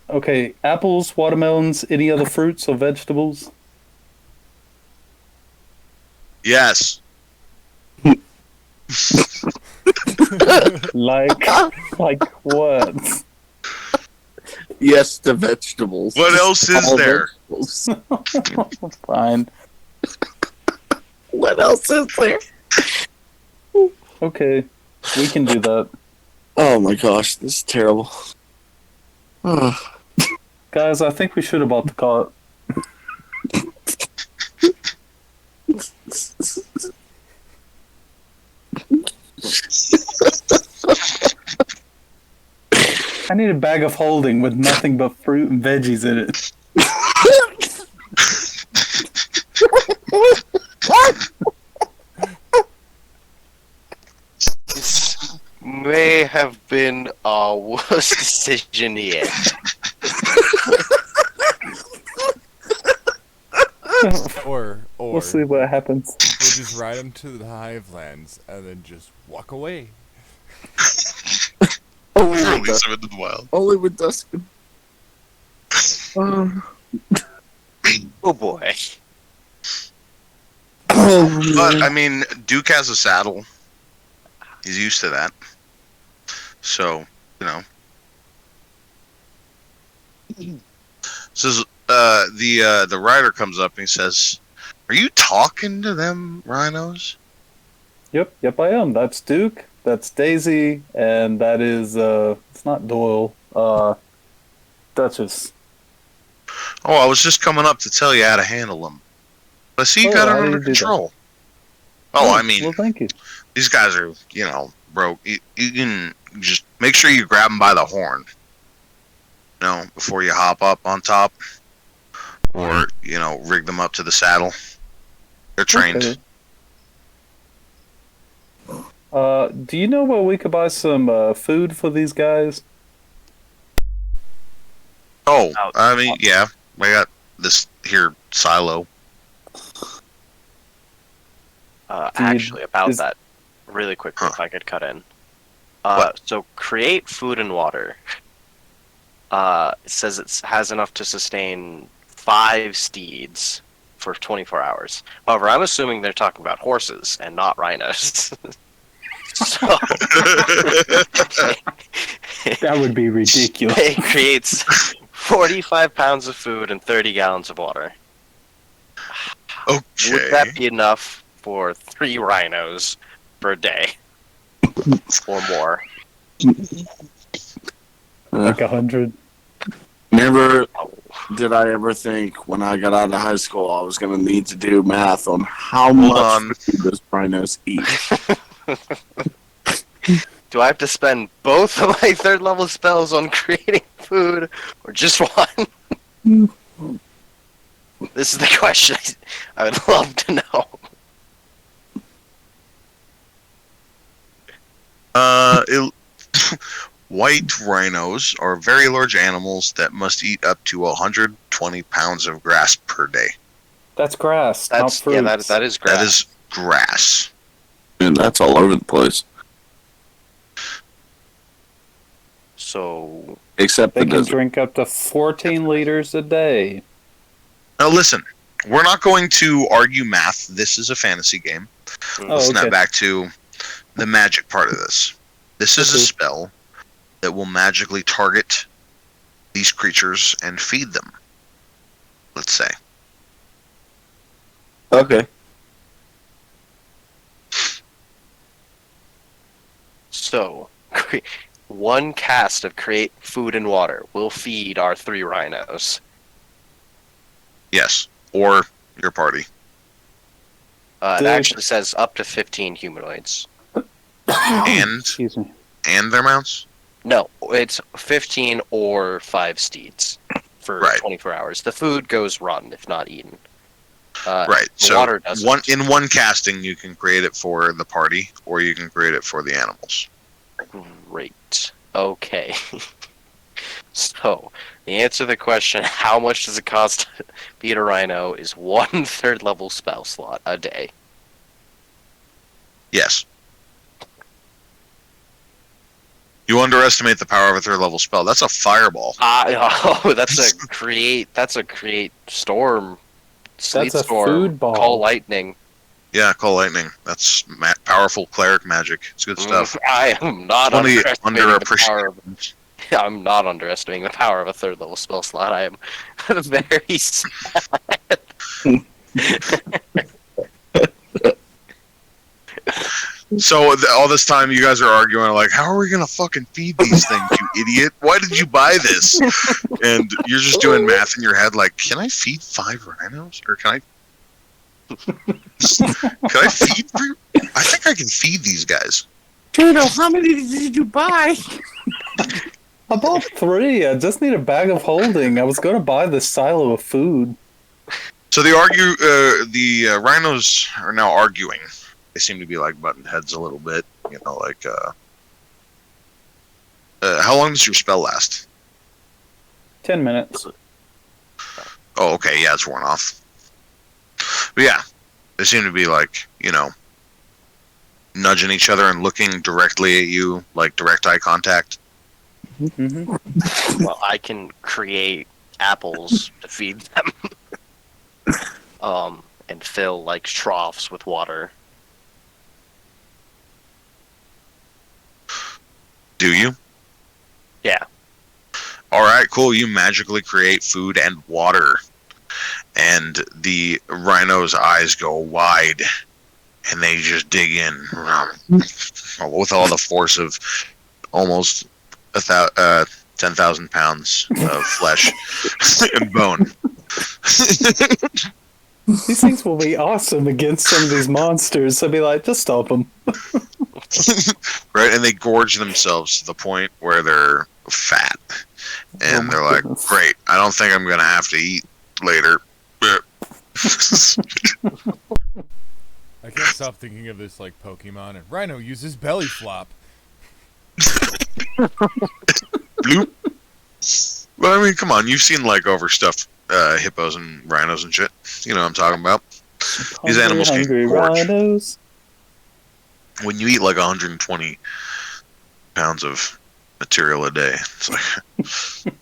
Okay, apples, watermelons, any other fruits or vegetables? Yes. Like what? Yes, the vegetables. What else is All there? vegetables. Fine. What else is there? Okay, we can do that. Oh my gosh, this is terrible. Guys, I think we should have bought the cart. I need a bag of holding with nothing but fruit and veggies in it. This may have been our worst decision yet. Or We'll see what happens. we'll just ride them to the Hivelands and then just walk away. Release them into the wild. Only with Dustin. Oh boy. But, I mean, Duke has a saddle. He's used to that. So, Says, the rider comes up and he says, "Are you talking to them rhinos?" Yep, I am. That's Duke, that's Daisy, and that is, it's not Doyle, Duchess. Oh, I was just coming up to tell you how to handle them. But I see you got it under control. Oh, I mean, well, thank you. these guys are, bro, you can just make sure you grab them by the horn. Before you hop up on top. Or, rig them up to the saddle. They're trained. Okay. Do you know where we could buy some food for these guys? Oh, I mean, yeah. I got this here silo. Actually, about that, really quickly, if I could cut in. So, create food and water. It says it has enough to sustain 5 steeds for 24 hours. However, I'm assuming they're talking about horses and not rhinos. So, That would be ridiculous. it creates 45 pounds of food and 30 gallons of water. Okay. Would that be enough for 3 rhinos per day? Or more? Like 100. Never did I ever think when I got out of high school I was going to need to do math on how Hold much on. food does rhinos eat? Do I have to spend both of my third level spells on creating food, or just one? This is the question I would love to know. White rhinos are very large animals that must eat up to 120 pounds of grass per day. That's grass, not That's fruits. that is grass. That is grass. And that's all over the place. So Except They the can desert. drink up to 14 liters a day. Now listen, we're not going to argue math. This is a fantasy game. Oh, Let's snap okay. back to the magic part of this. This is a Okay. spell that will magically target these creatures and feed them. Let's say. Okay. So, one cast of create food and water will feed our 3 rhinos. Yes. Or your party. It Dude. actually says up to 15 humanoids. And Excuse me. their mounts? No, it's 15 or 5 steeds for Right. 24 hours. The food goes rotten if not eaten. Right. The So water doesn't. in one casting you can create it for the party or you can create it for the animals. Great. Okay. So, the answer to the question, how much does it cost to beat a rhino, is 1 third level spell slot a day. Yes. You underestimate the power of a third level spell. That's a fireball. That's a create storm. Sleet That's a storm. food ball. Call lightning. Yeah, call lightning. That's powerful cleric magic. It's good stuff. I am not Only underestimating the power underappreciated. I'm not underestimating the power of a third level spell slot. I am very sad. So all this time you guys are arguing like, how are we gonna fucking feed these things, you idiot? Why did you buy this? And you're just doing math in your head like, can I feed 5 rhinos? Or can I feed 3? I think I can feed these guys. Tito, how many did you buy? I bought 3. I just need a bag of holding. I was going to buy this silo of food. So the rhinos are now arguing. They seem to be like butting heads a little bit, you know, like how long does your spell last? 10 minutes. Oh, okay, yeah, it's worn off. But yeah, they seem to be like, you know, nudging each other and looking directly at you, like direct eye contact. Mm-hmm. Well, I can create apples to feed them. And fill like troughs with water. Do you? Yeah. Alright, cool. You magically create food and water. And the rhino's eyes go wide. And they just dig in. With all the force of almost 10,000 pounds of flesh and bone. These things will be awesome against some of these monsters. I'd be like, just stop them. Right? And they gorge themselves to the point where they're fat. And they're like, great, I don't think I'm going to have to eat later. I can't stop thinking of this like Pokemon, and Rhino uses belly flop. Bloop. Well, I mean, come on, you've seen like overstuffed hippos and rhinos and shit. You know what I'm talking about. These animals can hungry gorge. rhinos. When you eat like 120 pounds of material a day, it's like...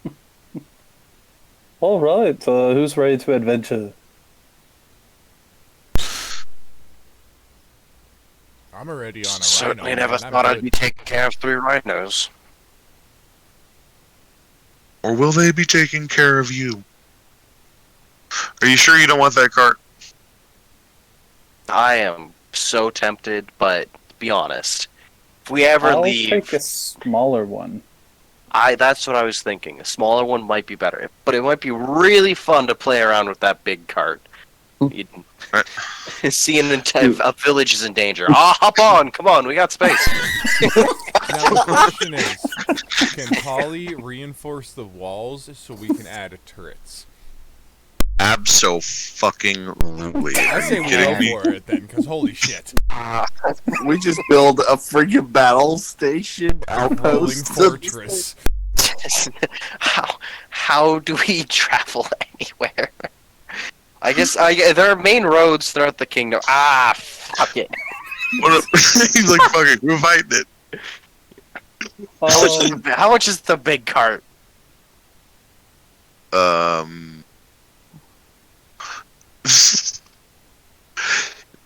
All right, who's ready to adventure? I'm already on a Certainly rhino. never man. I'm thought I'd good. be taking care of 3 rhinos. Or will they be taking care of you? Are you sure you don't want that cart? I am so tempted, but be honest. If we ever I'll leave, take a smaller one. That's what I was thinking. A smaller one might be better, but it might be really fun to play around with that big cart. Seeing a village is in danger. Hop on! Come on, we got space. Now the question is, can Polly reinforce the walls so we can add turrets? Abso-fucking-lutely. I say we go for it then, because holy shit. We just build a freaking battle station Rolling outpost. fortress. How do we travel anywhere? I guess there are main roads throughout the kingdom. Fuck it. He's like, fucking, we're fighting it. How much is the big cart?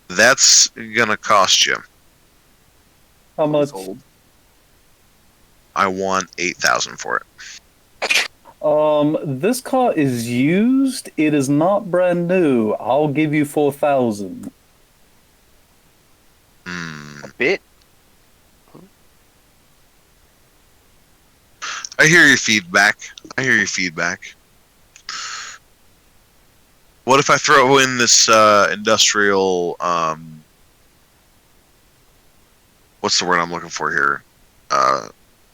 That's gonna cost you. How much? I want 8,000 for it. This car is used. It is not brand new. I'll give you 4,000. A bit. I hear your feedback. What if I throw in this industrial? What's the word I'm looking for here?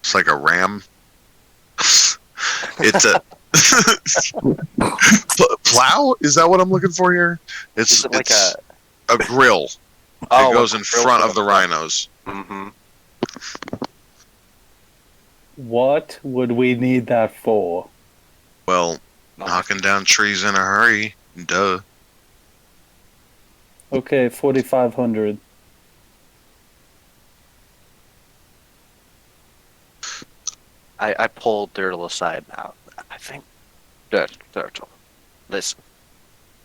It's like a ram. It's a plow. Is that what I'm looking for here? It's like a grill. It goes in front of the rhinos. Mm-hmm. What would we need that for? Well, knocking down trees in a hurry. Duh. Okay, 4,500. I pulled Dirtle aside now. I think, Dirtle, listen.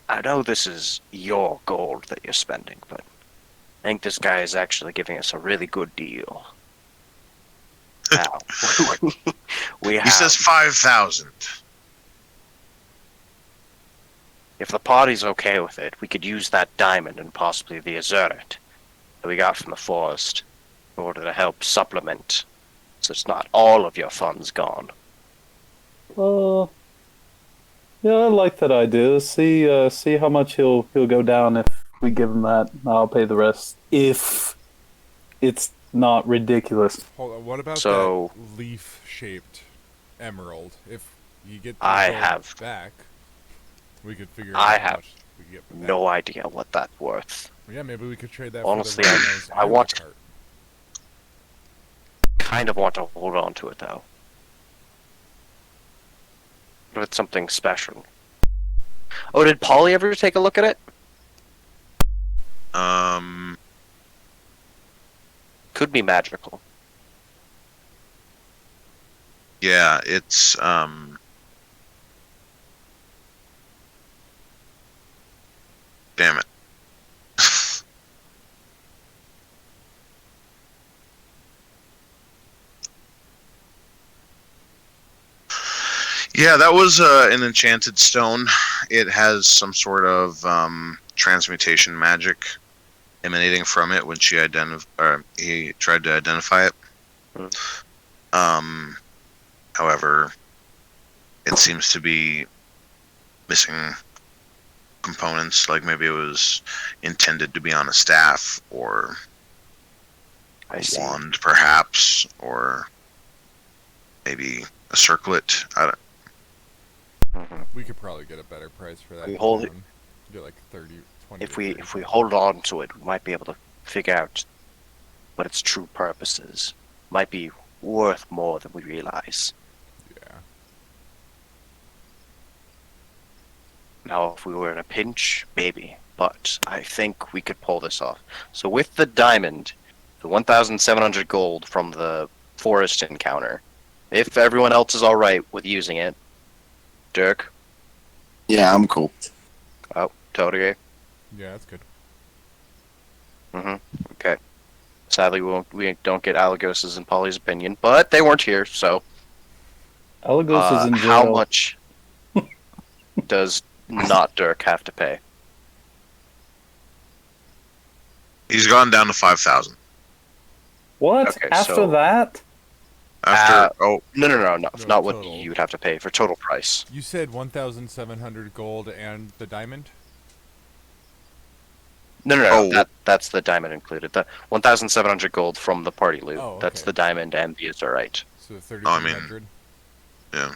I know this is your gold that you're spending, but I think this guy is actually giving us a really good deal. Now, He says 5,000. If the party's okay with it, we could use that diamond and possibly the azurite that we got from the forest in order to help supplement, so it's not all of your funds gone. Yeah, I like that idea. See how much he'll go down if we give him that. I'll pay the rest if it's not ridiculous. Hold on, what about that leaf-shaped emerald? If you get the back, we could figure out how much we could get for that. No idea what that's worth. Yeah, maybe we could trade that. Honestly, for the rhinos I and want the cart. Kind of want to hold on to it though. But it's something special. Oh, did Polly ever take a look at it? Could be magical. Yeah, it's damn it. Yeah, that was an enchanted stone. It has some sort of transmutation magic emanating from it when he tried to identify it. However, it seems to be missing components. Like maybe it was intended to be on a staff or a wand, perhaps, or maybe a circlet. We could probably get a better price for that. We hold it. Get like 30, 20. If we hold on to it, we might be able to figure out what its true purpose is. Might be worth more than we realize. Yeah. Now, if we were in a pinch, maybe. But I think we could pull this off. So with the diamond, the 1,700 gold from the forest encounter, if everyone else is alright with using it, Dirk? Yeah, I'm cool. Oh, totally. Yeah, that's good. Okay. Sadly, we don't get Alagos's and Polly's opinion, but they weren't here, so. Alagos is in jail. How much does not Dirk have to pay? He's gone down to 5,000. What? Okay, After so- that? After No, No, not what total. you'd have to pay for total price. You said 1,700 gold and the diamond? Oh. That's the diamond included. The 1,700 gold from the party loot. Oh, That's okay. the diamond and the Azurite. So 3,300? Yeah.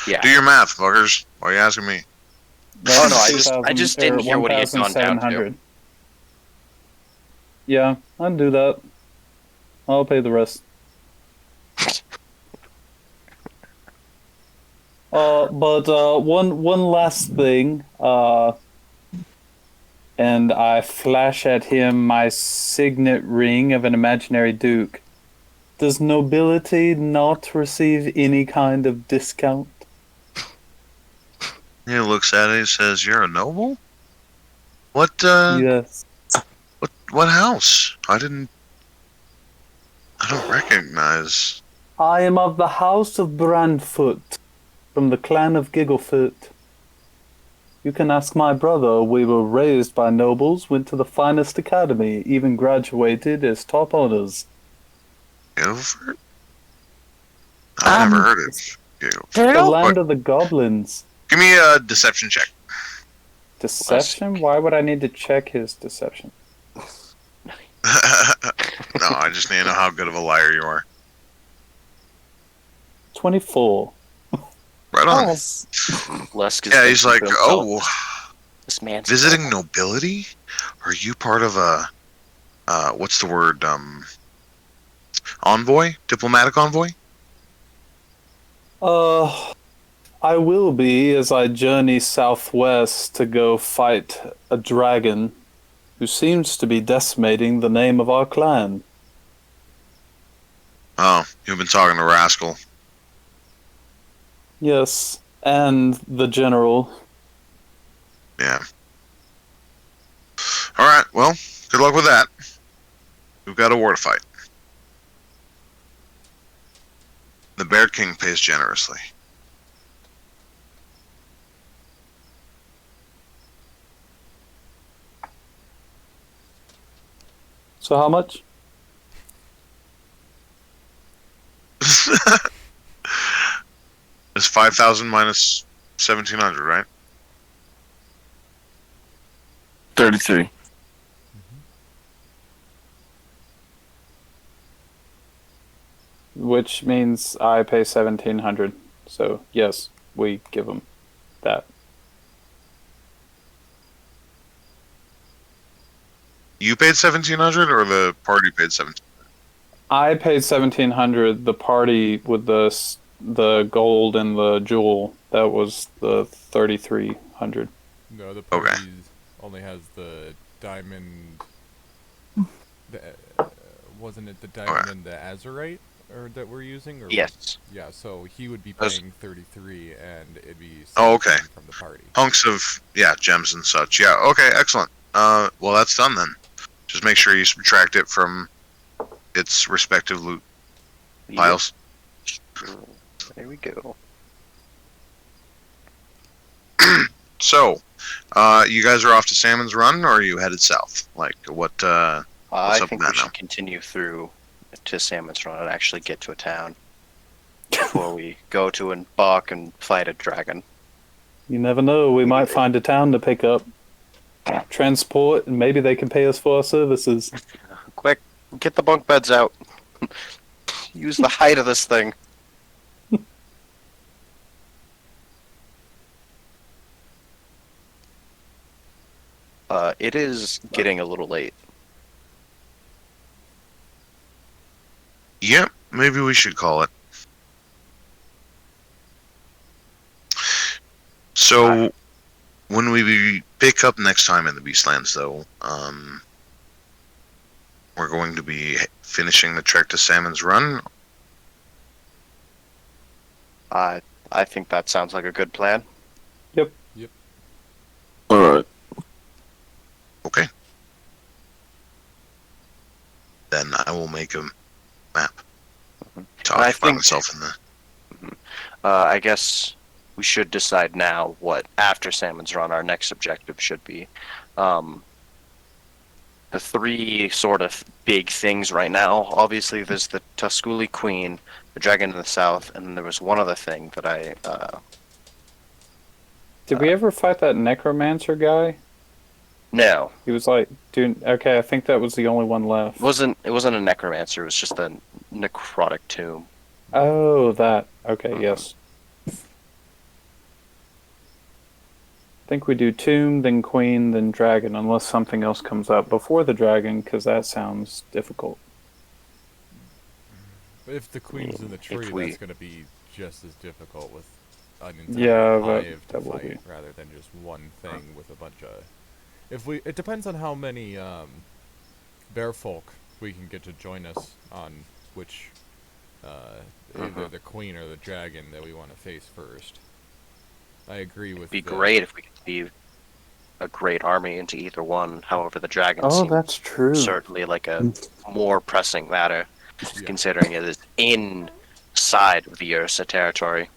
Yeah. Do your math, fuckers. Why are you asking me? Oh no, I just didn't hear what he had gone down to. 1,700. Yeah, I'll do that. I'll pay the rest. But one last thing. And I flash at him my signet ring of an imaginary duke. Does nobility not receive any kind of discount? He looks at it and says, "You're a noble? What, Yes. what house? I don't recognize." I am of the house of Brandfoot, from the clan of Gigglefoot. You can ask my brother. We were raised by nobles, went to the finest academy, even graduated as top honors. Guildford? I've never heard of Guildford. The Turtle? land of the goblins. Give me a deception check. Deception? Why would I need to check his deception? No, I just need to know how good of a liar you are. 24. Right on. Lusk is Yeah, he's like, thinking to himself, "Oh, this man's visiting nobility? Are you part of a, what's the word, envoy? Diplomatic envoy?" I will be as I journey southwest to go fight a dragon who seems to be decimating the name of our clan. Oh, you've been talking to Rascal. Yes, and the general. Yeah. Alright, well, good luck with that. We've got a war to fight. The Bear King pays generously. So how much? It's 5,000 minus 1,700, right? 33. Which means I pay 1,700. So yes, we give him that. You paid 1,700 or the party paid 1,700? I paid 1,700. The party with the gold and the jewel, that was the 3,300. No, the party only has the diamond. Wasn't it the diamond and the azurite that we're using? Or Yes. Yeah, so he would be paying 33, and it'd be okay. from the party. Hunks of, gems and such. Yeah, okay, excellent. Well, that's done then. Just make sure you subtract it from its respective loot piles. There we go. So, you guys are off to Salmon's Run, or are you headed south? Like, what, I up think with we that now? should continue through to Salmon's Run and actually get to a town before we go to embark and fight a dragon. You never know. We might find a town to pick up, transport, and maybe they can pay us for our services. Quick, get the bunk beds out. Use the height of this thing. It is getting a little late. Yep, maybe we should call it. So, when we pick up next time in the Beastlands, though, we're going to be finishing the trek to Salmon's Run. I think that sounds like a good plan. Alright. Okay. Then I will make a map to I occupy think- myself in the... I guess we should decide now what, after Salmon's Run, our next objective should be. The three sort of big things right now. Obviously, there's the Tusculi Queen, the dragon in the south, and then there was one other thing that I Did we ever fight that necromancer guy? no. He was like, dude. Okay, I think that was the only one left. It wasn't a necromancer, it was just a necrotic tomb. Oh, that. Okay, yes. I think we do tomb, then queen, then dragon, unless something else comes up before the dragon, because that sounds difficult. But if the queen's in the tree, that's going to be just as difficult with an Yeah, entire hive to that will fight be. rather than just one thing with a bunch of. It depends on how many bear folk we can get to join us on which either the queen or the dragon that we want to face first. I agree with. It'd be great if we could be a great army into either one. However, the dragon Oh, seems that's true. certainly like a more pressing matter, Yeah. considering it is inside of the Ursa territory.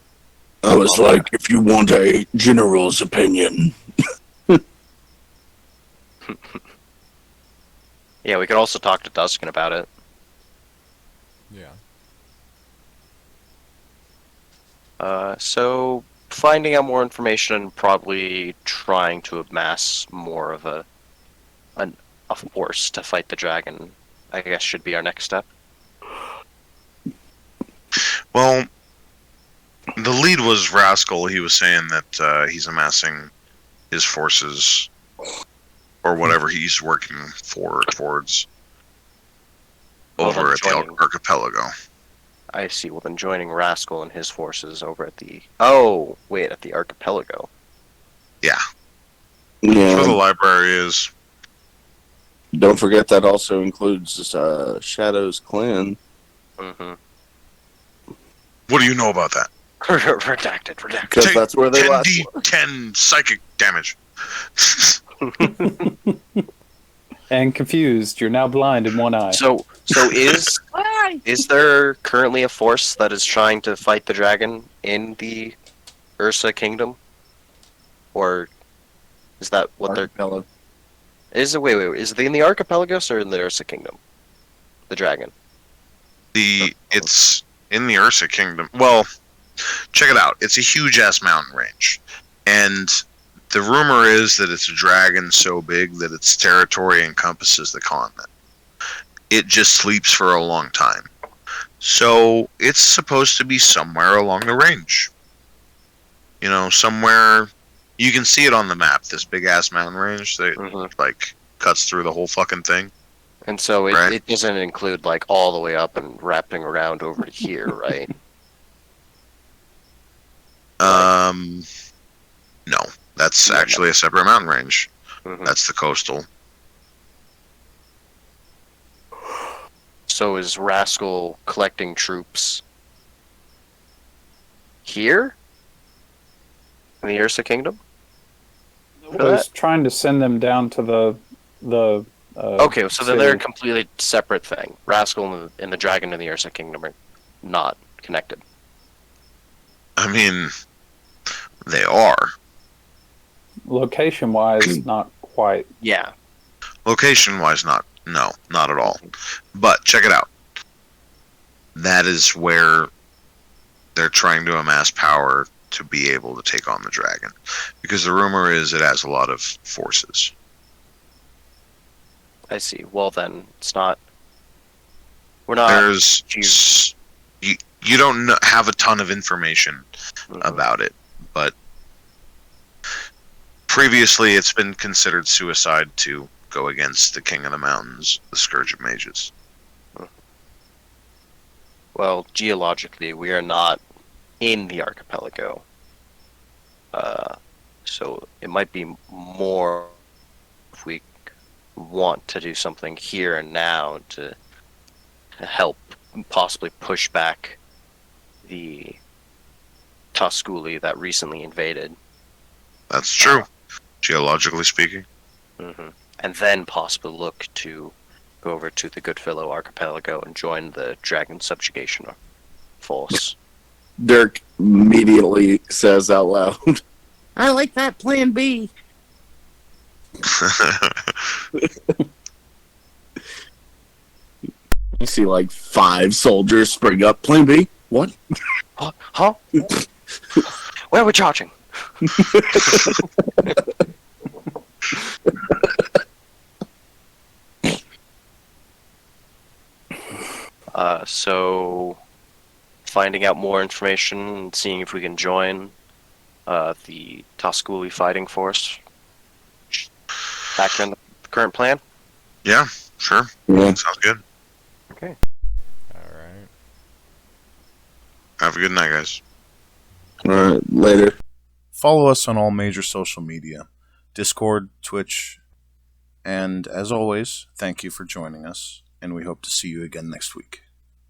I was like, if you want a general's opinion. Yeah, we could also talk to Duskin about it. Yeah. So finding out more information and probably trying to amass more of a force to fight the dragon, I guess, should be our next step. Well, the lead was Rascal. He was saying that he's amassing his forces, or whatever he's working towards, Well, over then at the archipelago. I see. Well, then joining Rascal and his forces over at the... Oh, wait, at the archipelago. Yeah. That's where the Yeah. library is. Don't forget that also includes Shadow's clan. Mm-hmm. What do you know about that? Redacted. Because Take that's where they 10 last were. 10 psychic damage. And confused. You're now blind in one eye. So is there currently a force that is trying to fight the dragon in the Ursa Kingdom? Or is that what they're... Archipelago. Is it in the Archipelagos or in the Ursa Kingdom? The dragon. It's in the Ursa Kingdom. Well, check it out. It's a huge ass mountain range, and the rumor is that it's a dragon so big that its territory encompasses the continent. It just sleeps for a long time, so it's supposed to be somewhere along the range. You know, somewhere you can see it on the map. This big ass mountain range that like cuts through the whole fucking thing. And so Right. it doesn't include like all the way up and wrapping around over to here, right? No, that's actually a separate mountain range. Mhm. That's the coastal. So is Rascal collecting troops here? In the Ursa Kingdom? I was trying to send them down to the Okay, so then they're a city. completely separate thing. Rascal and the dragon in the Ursa Kingdom are not connected. I mean, they are. Location-wise, not quite. Yeah. Location-wise, not at all. But check it out. That is where they're trying to amass power to be able to take on the dragon. Because the rumor is it has a lot of forces. I see. Well, then it's not. We're not. There's you don't have a ton of information about it, but previously it's been considered suicide to go against the King of the Mountains, the Scourge of Mages. Well, geologically, we are not in the archipelago. So it might be more if we want to do something here and now to help possibly push back the Tusculi that recently invaded. That's true, geologically speaking. And then possibly look to go over to the Goodfellow archipelago and join the dragon subjugation force. Dirk immediately says out loud, I like that plan B. you see like 5 soldiers spring up, Plan B. What? Huh? Where are we charging? So finding out more information and seeing if we can join the Tusculi fighting force. Factor in the current plan? Yeah, sure. Yeah. Sounds good. Okay. Alright. Have a good night, guys. All right, later. Follow us on all major social media, Discord, Twitch, and as always, thank you for joining us, and we hope to see you again next week.